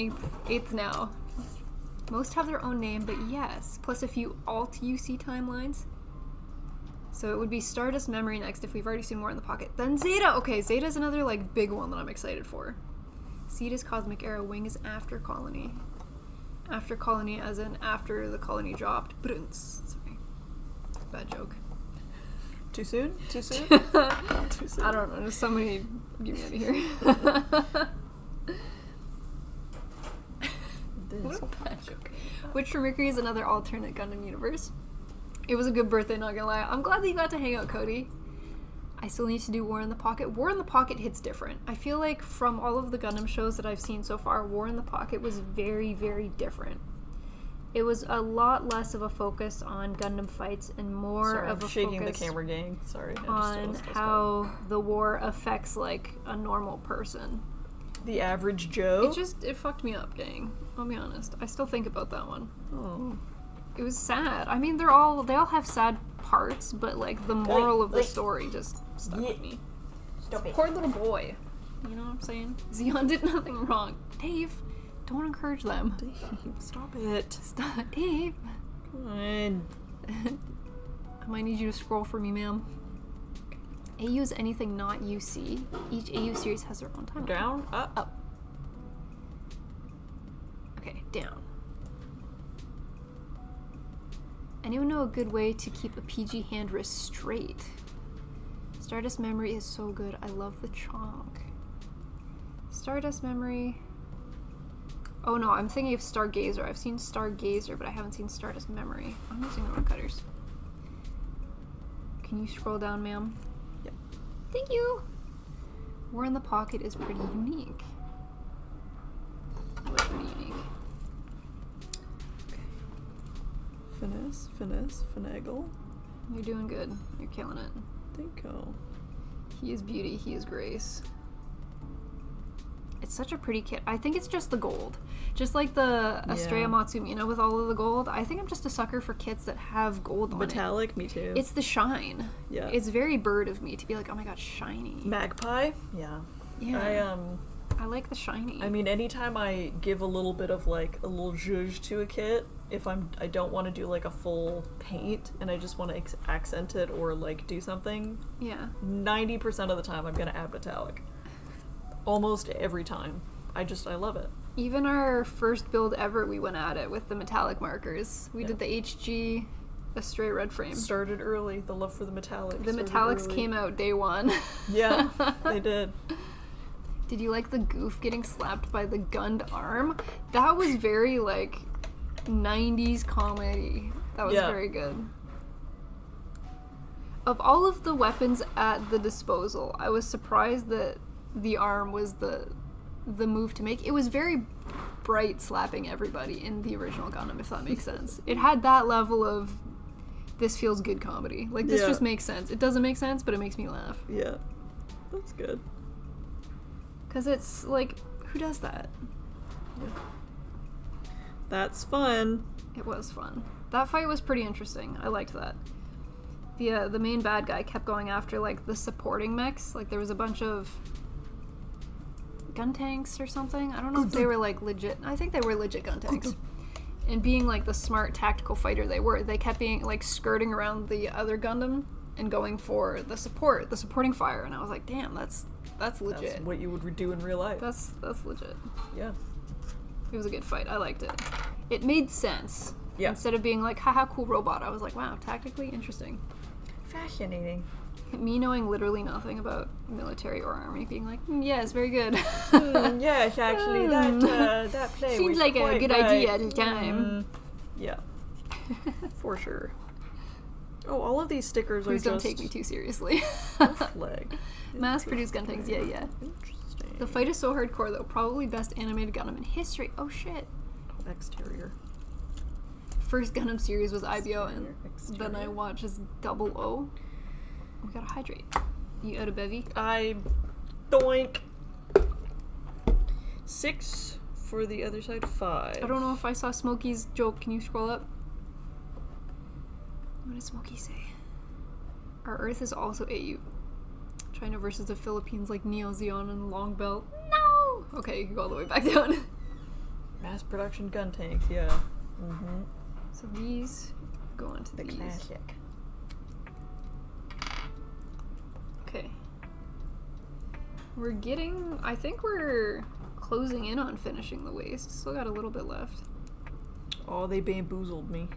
8th now. Most have their own name, but yes. Plus a few alt-UC timelines. So it would be Stardust Memory next if we've already seen War in the Pocket. Then Zeta! Okay, Zeta's another, like, big one that I'm excited for. Seed is Cosmic Era, Wing is After Colony. After Colony as in after the colony dropped. Bruns. Sorry. Bad joke. Too soon? Too soon? Too soon. I don't know, just somebody get me out of here. What a bad joke. Witch from Mercury is another alternate Gundam universe. It was a good birthday, not gonna lie. I'm glad that you got to hang out, Cody. I still need to do War in the Pocket. War in the Pocket hits different. I feel like from all of the Gundam shows that I've seen so far, War in the Pocket was very, very different. It was a lot less of a focus on Gundam fights and more Sorry, of a I'm shaking focus the camera, gang. Sorry. on how the war affects, like, a normal person. The average Joe? It fucked me up, gang. I'll be honest. I still think about that one. Oh. It was sad. I mean, they all have sad parts, but like the moral of the story just stuck with me. Stop it. Poor little boy. You know what I'm saying? Zeon did nothing wrong. Dave, don't encourage them. Dave, stop it. Stop, Dave. Come on. I might need you to scroll for me, ma'am. AU is anything not UC. Each AU series has their own timeline. Down, up. Okay, down. Anyone know a good way to keep a PG hand wrist straight? Stardust Memory is so good. I love the chonk. Stardust Memory. Oh no, I'm thinking of Stargazer. I've seen Stargazer, but I haven't seen Stardust Memory. I'm using the wrong cutters. Can you scroll down, ma'am? Yep. Thank you. War in the Pocket is pretty unique. What's pretty unique? Finesse, finagle. You're doing good. You're killing it. Thinko. He is beauty, he is grace. It's such a pretty kit. I think it's just the gold. Just like the Estrella Matsumina with all of the gold. I think I'm just a sucker for kits that have gold on Metallic, me too. it. It's the shine. Yeah. It's very bird of me to be like, oh my god, shiny. Magpie? Yeah. Yeah. I like the shiny. I mean, anytime I give a little bit of like a little zhuzh to a kit, if I don't want to do like a full paint and I just want to accent it or like do something, yeah. 90% of the time I'm gonna add metallic. Almost every time. I love it. Even our first build ever, we went at it with the metallic markers. We did the HG, a straight red frame. Started early. The love for the metallics. The metallics came out day one. Yeah, they did. Did you like the goof getting slapped by the gunned arm? That was very, like, 90s comedy. That was very good. Of all of the weapons at the disposal, I was surprised that the arm was the move to make. It was very bright slapping everybody in the original Gundam, if that makes sense. It had that level of, this feels good comedy. Like, this just makes sense. It doesn't make sense, but it makes me laugh. Yeah. That's good. Because it's, like, who does that? Yeah. That's fun. It was fun. That fight was pretty interesting. I liked that. The main bad guy kept going after, like, the supporting mechs. Like, there was a bunch of gun tanks or something. I don't know if they were, like, legit. I think they were legit gun tanks. And being, like, the smart tactical fighter they were, they kept being, like, skirting around the other Gundam and going for the supporting fire. And I was like, damn, that's legit. That's what you would do in real life. That's legit. Yeah. It was a good fight. I liked it. It made sense. Yeah. Instead of being like, haha, cool robot, I was like, wow, tactically interesting. Fascinating. Me knowing literally nothing about military or army, being like, yes, very good. Yes, actually, that play Seems was like a quite good right. idea at the time. Yeah, for sure. Oh, all of these stickers Please are don't just take me too seriously. flag. Mass-produced gun tanks, yeah. Interesting. The fight is so hardcore, though. Probably best animated Gundam in history. Oh, shit. Exterior. First Gundam series was IBO, and Exterior. then I watched as Double O. We gotta hydrate. You out of bevy? I doink. 6 for the other side. 5. I don't know if I saw Smokey's joke. Can you scroll up? What did Smokey say? Our Earth is also AU. China versus the Philippines like Neo Zeon and Long Belt. No! Okay, you can go all the way back down. Mass production gun tanks. Yeah. Mm-hmm. So these go onto The these. classic. Okay. We're getting... I think we're closing in on finishing the waist. Still got a little bit left. Oh, they bamboozled me.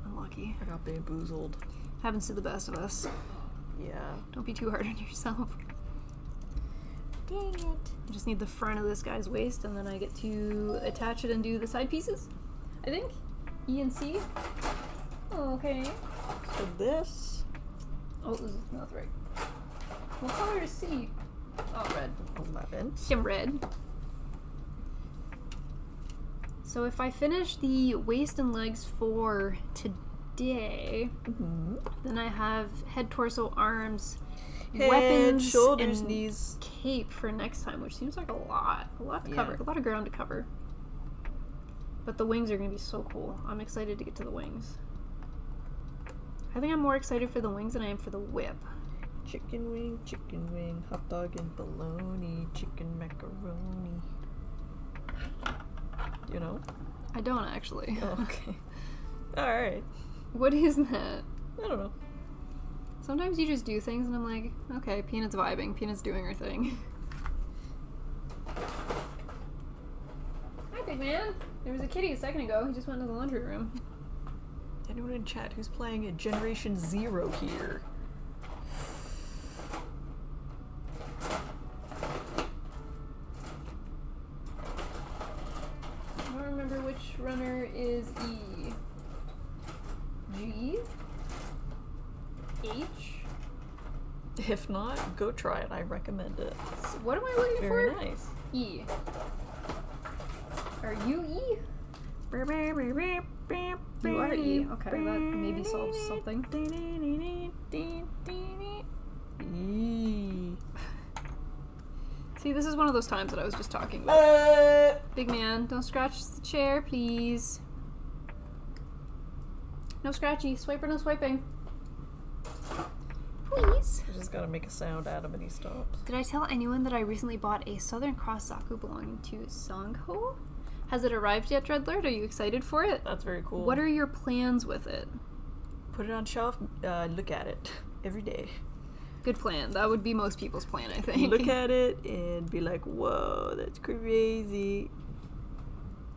Unlucky. I got bamboozled. Happens to the best of us. Yeah. Don't be too hard on yourself. Dang it. I just need the front of this guy's waist, and then I get to attach it and do the side pieces. I think. E and C. Oh, okay. So this. Oh, this is not right. What color is C? Oh, red. 11. Some red. So if I finish the waist and legs for today, Mm-hmm. then I have head, torso, arms, Head, weapons, shoulders, and knees. cape for next time, which seems like a lot to cover, a lot of ground to cover. But the wings are going to be so cool. I'm excited to get to the wings. I think I'm more excited for the wings than I am for the whip. Chicken wing, hot dog and bologna, chicken macaroni. You know? I don't actually. Oh, okay. Alright. What is that? I don't know. Sometimes you just do things and I'm like, okay, Peanut's vibing, Peanut's doing her thing. Hi, big man. There was a kitty a second ago. He just went to the laundry room. Anyone in chat who's playing a Generation Zero here? I don't remember which runner is E. G? H? If not, go try it. I recommend it. So what am I looking Very for? nice. E. Are you E? You are E. Okay, that maybe solves something. E. See, this is one of those times that I was just talking about. Big man, don't scratch the chair, please. No scratchy. Swiper, no swiping. Please. I just gotta make a sound at him and he stops. Did I tell anyone that I recently bought a Southern Cross Zaku belonging to Sangho? Has it arrived yet, Dreadlord? Are you excited for it? That's very cool. What are your plans with it? Put it on shelf, look at it every day. Good plan. That would be most people's plan, I think. Look at it and be like, whoa, that's crazy.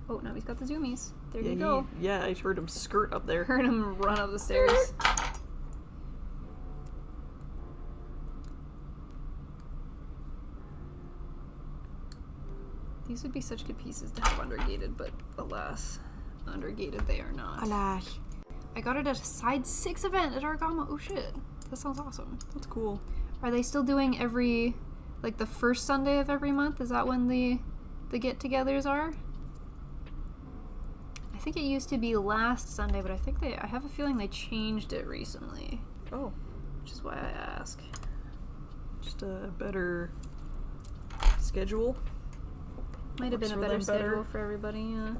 Oh, now he's got the zoomies. There Yeah, you go. Yeah, I heard him skirt up there. Heard him run up the stairs. These would be such good pieces to have undergated, but alas, undergated they are not. Alas. I got it at a Side 6 event at Argama. Oh shit. That sounds awesome. That's cool. Are they still doing every, like the first Sunday of every month? Is that when the get-togethers are? I think it used to be last Sunday, but I have a feeling they changed it recently. Oh, Which is why I ask. just a better schedule. Might have Works been a for better them better. schedule for everybody, yeah.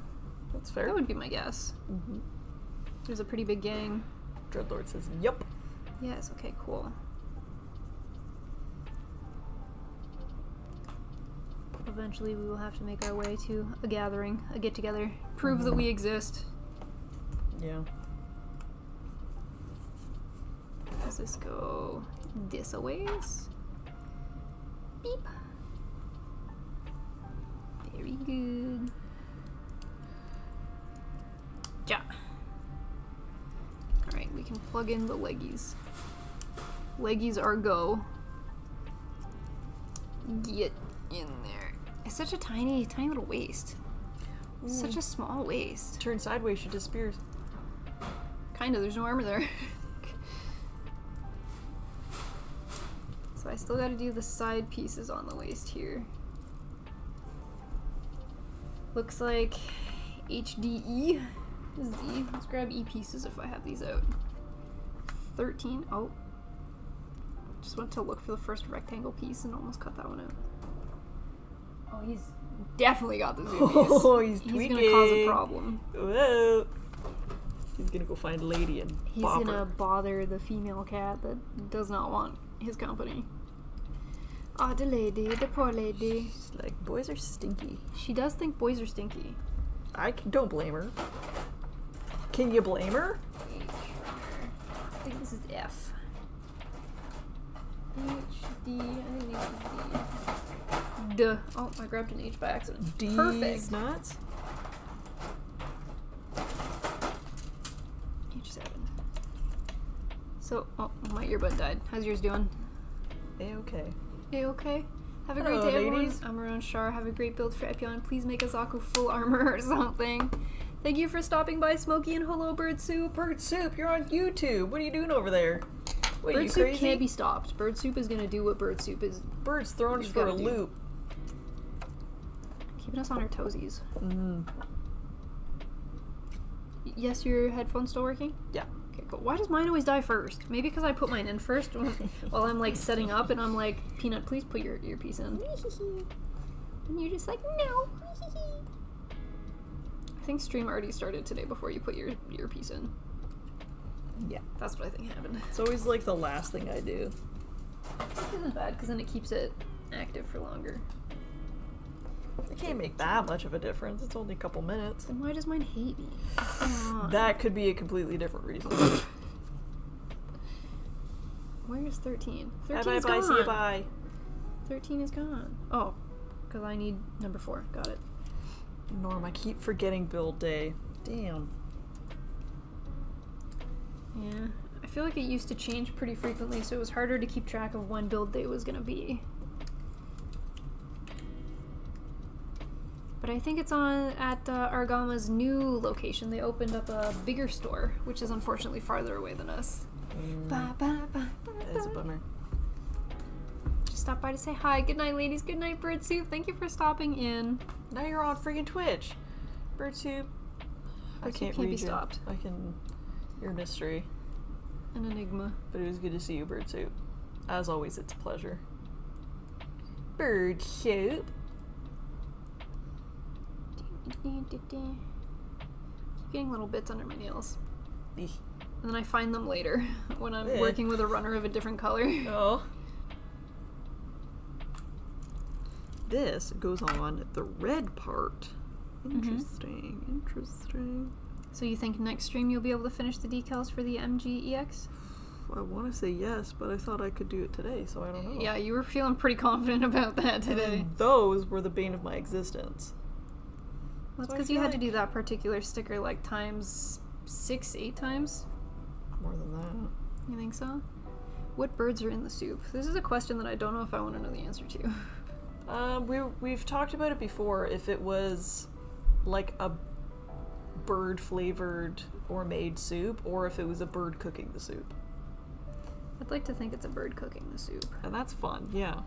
That's fair. That would be my guess. Mm-hmm. There's a pretty big gang. Dreadlord says, yup. Yes, okay, cool. Eventually we will have to make our way to a gathering, a get-together. Prove that we exist. Yeah. Does this go this a ways? Beep. Very good. plug in the leggies. Leggies are go. Get in there. It's such a tiny, tiny little waist. Such a small waist. Turn sideways, she disappears. Kinda, there's no armor there. So I still gotta do the side pieces on the waist here. Looks like HDE. Z. Let's grab E pieces if I have these out. 13. Oh. Just went to look for the first rectangle piece and almost cut that one out. Oh, he's definitely got the zoomies. Oh, he's He's tweaking. gonna cause a problem. Whoa. He's gonna go find a lady and He's bop gonna her. bother the female cat that does not want his company. Oh, the lady, the poor lady. She's like, boys are stinky. She does think boys are stinky. Don't blame her. Can you blame her? I think this is F. H, D, I think this is D. Duh. Oh, I grabbed an H by accident. D's Perfect. nuts. H7. So, oh, my earbud died. How's yours doing? A-okay. Hey, okay? Have a Hello, great day, everyone. ladies. I'm Maron Shar. Have a great build for Epyon. Please make Azaku full armor or something. Thank you for stopping by, Smokey, and hello, Bird Soup. Bird Soup, you're on YouTube. What are you doing over there? What, are Bird you Soup crazy? can't be stopped. Bird Soup is gonna do what Bird Soup is Bird's throwing us You for a gotta do. loop. keeping us on our toesies. Mm. Yes, your headphone's still working? Yeah. Okay, cool. Why does mine always die first? Maybe because I put mine in first while I'm like setting up and I'm like, Peanut, please put your earpiece in. And you're just like, no. I think stream already started today before you put your earpiece in. Yeah. That's what I think happened. It's always like the last thing I do. It isn't bad because then it keeps it active for longer. It can't make that much of a difference. It's only a couple minutes. Then why does mine hate me? What's going on? That could be a completely different reason. Where is 13? Bye 13 bye is bye, gone. see you bye. 13 is gone. Oh, because I need number 4. Got it. Norm, I keep forgetting build day. Damn. Yeah. I feel like it used to change pretty frequently, so it was harder to keep track of when build day was going to be. But I think it's at Argama's new location. They opened up a bigger store, which is unfortunately farther away than us. Ba, ba, ba, ba, That is a ba. bummer. Just stopped by to say hi. Good night, ladies. Good night, Bird Soup. Thank you for stopping in. Now you're on freaking Twitch. Bird Soup. I Bird Soup can't can't be read you. stopped. I can. You're a mystery. An enigma. But it was good to see you, Bird Soup. As always, it's a pleasure. Bird Soup. Keep getting little bits under my nails. Eeh. And then I find them later when I'm Eh. working with a runner of a different color. Oh. This goes on the red part. Interesting. Interesting. So you think next stream you'll be able to finish the decals for the MGEX? I want to say yes, but I thought I could do it today, so I don't know. Yeah, you were feeling pretty confident about that today. And those were the bane of my existence. That's So I because you feel had to like- do that particular sticker like times 6, 8 times? More than that. You think so? What birds are in the soup? This is a question that I don't know if I want to know the answer to. We've talked about it before. If it was like a bird flavored or made soup, or if it was a bird cooking the soup, I'd like to think it's a bird cooking the soup. and that's fun. Yeah.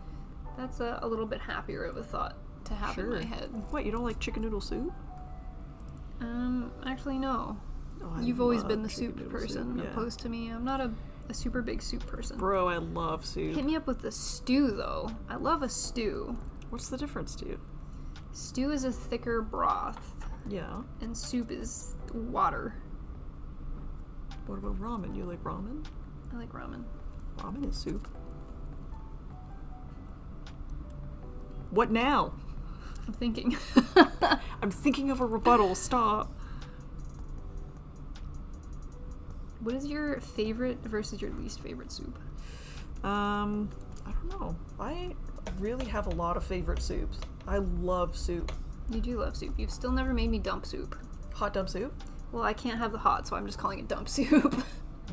That's a little bit happier of a thought to have in my head. What, you don't like chicken noodle soup? Actually no. Oh, I You've always love been the chicken soup noodle person, yeah. opposed to me. I'm not a super big soup person. Bro, I love soup. Hit me up with the stew, though. I love a stew. What's the difference, dude? Stew is a thicker broth, Yeah. and soup is water. What about ramen? You like ramen? I like ramen. Ramen is soup. What now? I'm thinking. I'm thinking of a rebuttal. Stop. What is your favorite versus your least favorite soup? I don't know. I really have a lot of favorite soups. I love soup. You do love soup. You've still never made me dump soup. Hot dump soup? Well, I can't have the hot, so I'm just calling it dump soup.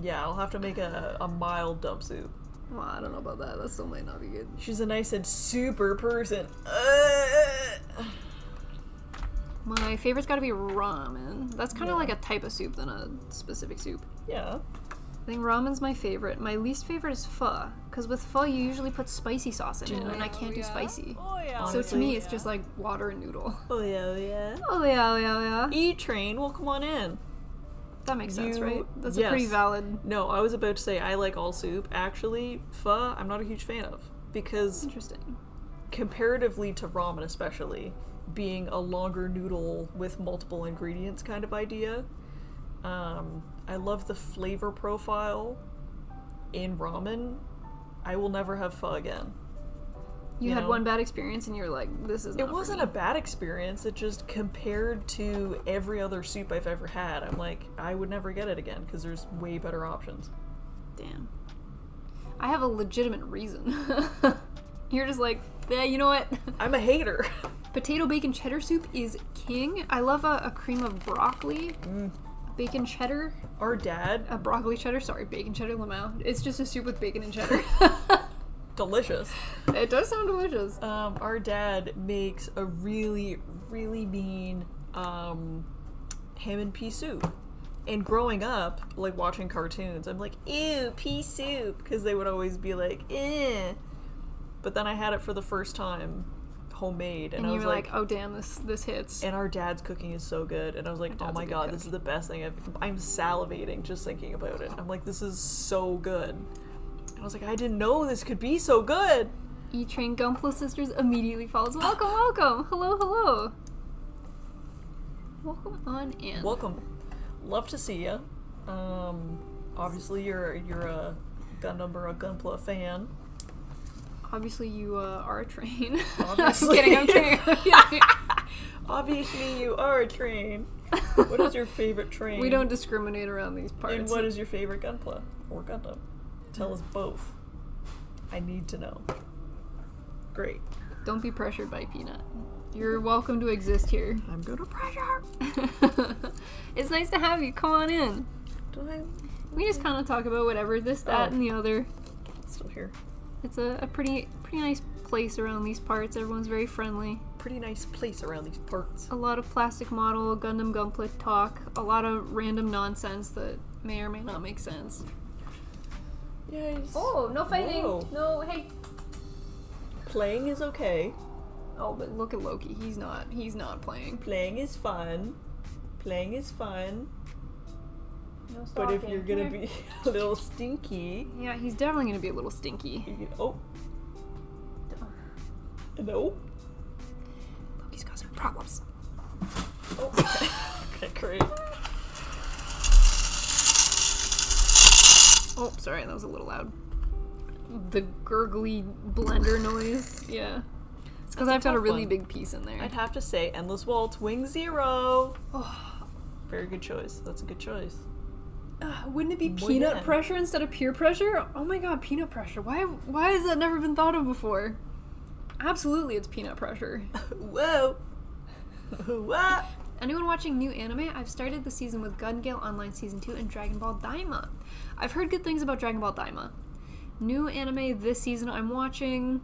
Yeah, I'll have to make a mild dump soup. Well, I don't know about that. That still might not be good. She's a nice and super person. My favorite's gotta be ramen. That's kind of Yeah. like a type of soup than a specific soup. Yeah. I think ramen's my favorite. My least favorite is pho, because with pho you usually put spicy sauce in it, and I can't do spicy. Oh yeah. So to me, it's just like water and noodle. Oh yeah, oh yeah. Oh yeah, oh yeah, oh yeah. E-Train, well come on in. That makes sense, You- right? That's yes. a pretty valid. No, I was about to say I like all soup. Actually, pho I'm not a huge fan of. Because Interesting. comparatively to ramen especially, being a longer noodle with multiple ingredients kind of idea, I love the flavor profile in ramen. I will never have pho again. You You had know? one bad experience, and you're like, "This is." It wasn't a bad experience. It just compared to every other soup I've ever had, I'm like, I would never get it again because there's way better options. Damn. I have a legitimate reason. You're just like, yeah, you know what? I'm a hater. Potato bacon cheddar soup is king. I love a cream of broccoli. Bacon cheddar. Our dad, Broccoli cheddar. Sorry, bacon cheddar lamau. It's just a soup with bacon and cheddar. delicious. It does sound delicious. Our dad makes a really, really mean ham and pea soup. And growing up, like watching cartoons, I'm like, ew, pea soup, because they would always be like, eh. But then I had it for the first time, homemade, and And I you was were like, oh damn, this hits. and our dad's cooking is so good, and I was like, My oh dad's a my good god, cook. this is the best thing I'm salivating just thinking about it. I'm like, this is so good. And I was like, I didn't know this could be so good. E-Train Gunpla Sisters immediately follows. Welcome, welcome. Hello, hello. Welcome on in. Welcome. Love to see you. Obviously you're a Gundam or a Gunpla fan. Obviously, you are a train. Obviously. I'm kidding. I'm kidding. Obviously you are a train. What is your favorite train? We don't discriminate around these parts. And what is your favorite Gunpla or Gundam? Tell us both. I need to know. Great. Don't be pressured by Peanut. You're welcome to exist here. I'm gonna pressure. It's nice to have you. Come on in. Do I We just kind of talk about whatever, this, that, Oh. and the other. still here? It's a pretty nice place around these parts. Everyone's very friendly. Pretty nice place around these parts. A lot of plastic model, Gundam Gunpla talk. A lot of random nonsense that may or may not make sense. Yes. Oh, no fighting! Whoa. No, hey. Playing is okay. Oh, but look at Loki. He's not playing. Playing is fun. Playing is fun. No But if stalking. you're gonna be a little stinky, Yeah, he's definitely gonna be a little stinky. oh. No. Loki's got some problems. Oh. Okay, great. Oh, sorry, that was a little loud. The gurgly blender noise. Yeah. It's because That's a I've got a tough really one. big piece in there. I'd have to say Endless Waltz, Wing Zero. Oh, Very good choice. That's a good choice. wouldn't it be Muy peanut bien. pressure instead of peer pressure? Oh my god, peanut pressure. Why has that never been thought of before? Absolutely, it's peanut pressure. Whoa. What? Anyone watching new anime? I've started the season with Gun Gale Online Season 2 and Dragon Ball Daima. I've heard good things about Dragon Ball Daima. New anime this season, I'm watching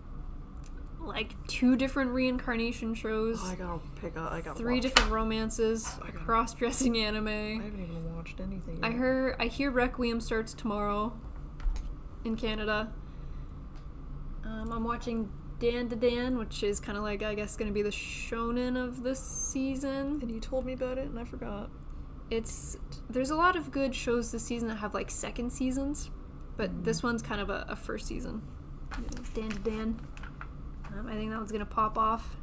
like 2 different reincarnation shows, Oh, I gotta 3 watch. different romances, a gotta- cross-dressing I anime. haven't even watched anything yet. I hear Requiem starts tomorrow in Canada. I'm watching Dan to Dan, which is kind of like, I guess, going to be the shonen of this season. And you told me about it and I forgot. There's a lot of good shows this season that have like second seasons, but this one's kind of a first season. Dan to Dan. I think that one's gonna pop off.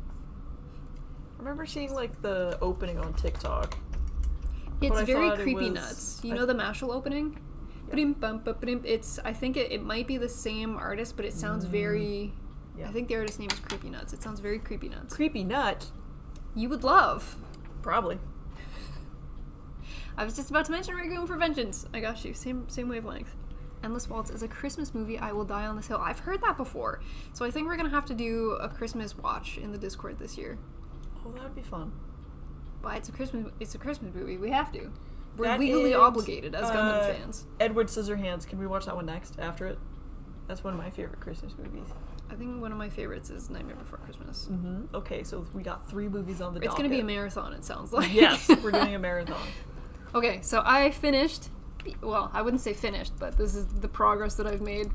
I remember seeing like the opening on TikTok. It's I very thought it creepy was- nuts. You know the Mashal opening? It's, I think it might be the same artist, but it sounds very. Yeah. I think the artist name is Creepy Nuts. It sounds very Creepy Nuts. Creepy nut. You would love. Probably. I was just about to mention Requiem for Vengeance. I got you. Same wavelength. Endless Waltz is a Christmas movie. I will die on this hill. I've heard that before. So I think we're going to have to do a Christmas watch in the Discord this year. Oh, that would be fun. Why it's a Christmas movie. We have to. We're That legally is, obligated as Gundam fans. Edward Scissorhands. Can we watch that one next after it? That's one of my favorite Christmas movies. I think one of my favorites is Nightmare Before Christmas. Mm-hmm. Okay, so we got 3 movies on the docket. It's gonna be a marathon, it sounds like. Yes, we're doing a marathon. Okay, so I finished. Well, I wouldn't say finished, but this is the progress that I've made.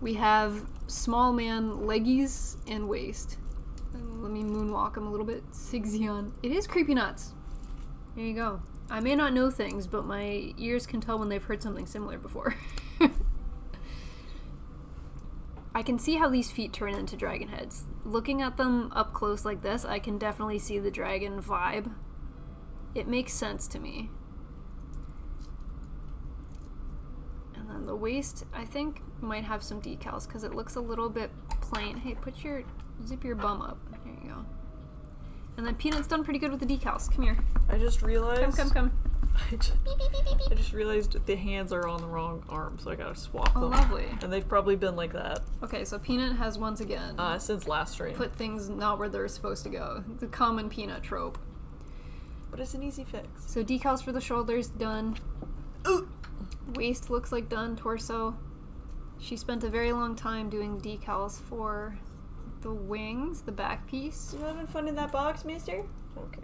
We have small man leggies and waist. And let me moonwalk him a little bit. Sigzion. It is creepy nuts. There you go. I may not know things, but my ears can tell when they've heard something similar before. I can see how these feet turn into dragon heads. Looking at them up close like this, I can definitely see the dragon vibe. It makes sense to me. And then the waist, I think, might have some decals because it looks a little bit plain. Hey, zip your bum up. There you go. And then Peanut's done pretty good with the decals. Come here. I just realized... Come. I just realized the hands are on the wrong arm, so I gotta swap them. Oh, lovely. And they've probably been like that Okay, so Peanut has once again since last stream. put things not where they're supposed to go. The common Peanut trope. But it's an easy fix. So decals for the shoulders, done. Ooh. Waist looks like done. Torso. She spent a very long time doing the decals for the wings, the back piece. You having fun in that box, mister? Okay.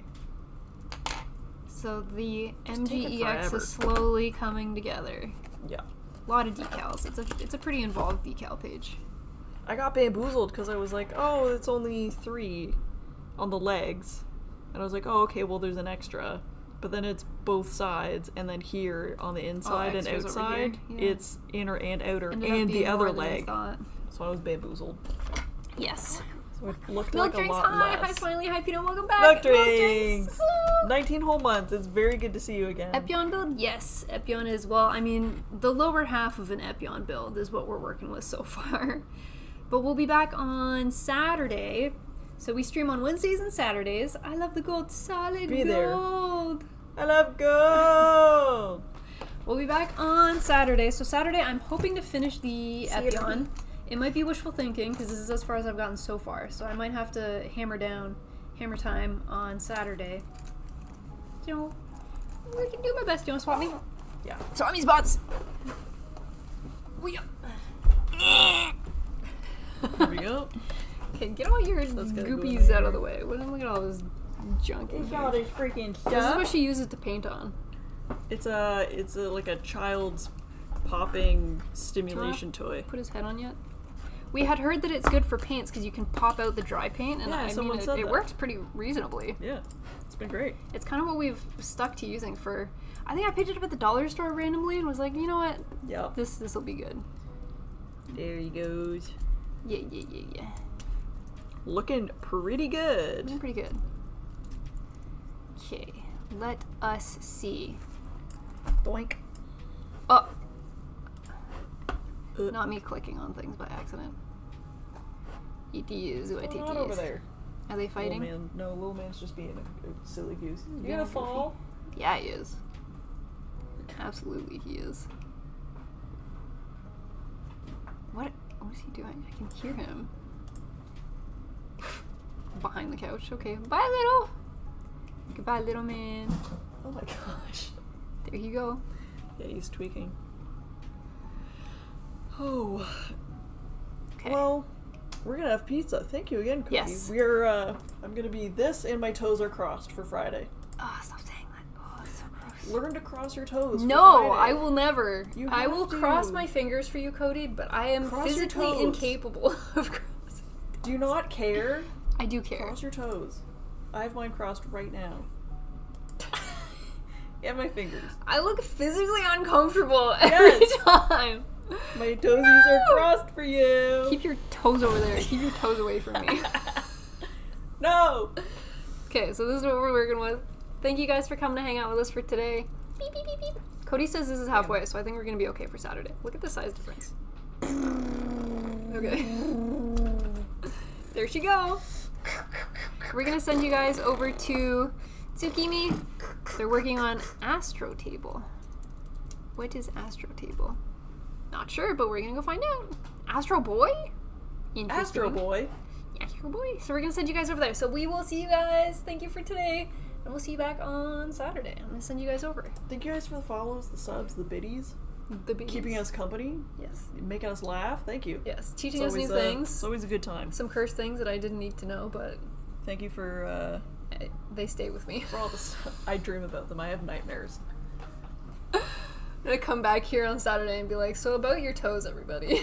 So the Just take it MGEX forever. is slowly coming together. Yeah. A lot of decals. It's a pretty involved decal page. I got bamboozled because I was like, oh, it's only 3 on the legs. And I was like, oh, okay, well, there's an extra. But then it's both sides, and then here on the inside and extras over outside, here, yeah. it's inner and outer, Ended up and the being other more than I leg. thought. So I was bamboozled. Yes. So it looked Milk like a drinks, lot hi! less. Hi, Smiley, hi, Peanut, welcome back! Milk drinks! Woo! 19 whole months. It's very good to see you again. Epyon build? Yes. Epyon is, well, I mean, the lower half of an Epyon build is what we're working with so far. But we'll be back on Saturday. So we stream on Wednesdays and Saturdays. I love the gold. Solid Be there. gold. I love gold! We'll be back on Saturday. So Saturday, I'm hoping to finish the Epyon. It might be wishful thinking, because this is as far as I've gotten so far. So I might have to hammer time on Saturday. You know, I can do my best. You want to swap me? Yeah. Swap me spots! Here we go. Okay, get all your Let's get goopies going. out of the way. Look at all this junk in here. this freaking stuff. This is what she uses to paint on. It's like a child's popping stimulation toy. Put his head on yet? We had heard that it's good for paints because you can pop out the dry paint, and Yeah, I mean someone said it that. works pretty reasonably. Yeah, it's been great. It's kind of what we've stuck to using for. I think I picked it up at the dollar store randomly and was like, you know what, Yeah. this will be good. There he goes. Yeah. Looking pretty good. Doing pretty good. Okay, let us see. Doink. Oh, not me clicking on things by accident. It is what it What's going on over is. there? Are they fighting? Little man. No, little man's just being a silly goose. You being gonna a goofy. fall? Yeah, he is. Absolutely, he is. What is he doing? I can hear him. Behind the couch. Okay. Bye, little. Goodbye, little man. Oh my gosh. There you go. Yeah, he's tweaking. Oh. Okay. Well, we're gonna have pizza. Thank you again, Cody. Yes. We're I'm gonna be this and my toes are crossed for Friday. Oh, stop saying that. Oh, it's so gross. Learn to cross your toes. for No, Friday. I will never. You I have will to. cross my fingers for you, Cody, but I am Cross your physically toes. incapable of crossing. Do you not care? I do care. Cross your toes. I have mine crossed right now. And my fingers. I look physically uncomfortable every Yes. time. My toesies are crossed for you. Keep your toes over there. Keep your toes away from me. No. Okay, so this is what we're working with. Thank you guys for coming to hang out with us for today. Beep, beep, beep, beep. Cody says this is halfway, so I think we're going to be okay for Saturday. Look at the size difference. Okay. There she go. We're going to send you guys over to Tsukimi. They're working on Astro Table. What is Astro Table? Not sure, but we're going to go find out. Astro Boy? Interesting. Astro Boy. Astro Boy. So we're going to send you guys over there. So we will see you guys. Thank you for today. And we'll see you back on Saturday. I'm gonna send you guys over. Thank you guys for the follows, the subs, the biddies. The bees. Keeping us company. Yes. Making us laugh. Thank you. Yes. Teaching It's us new always, things. It's always a good time. Some curse things that I didn't need to know, but Thank you for they stay with me. all the stuff. I dream about them. I have nightmares. I'm gonna come back here on Saturday and be like, so about your toes, everybody.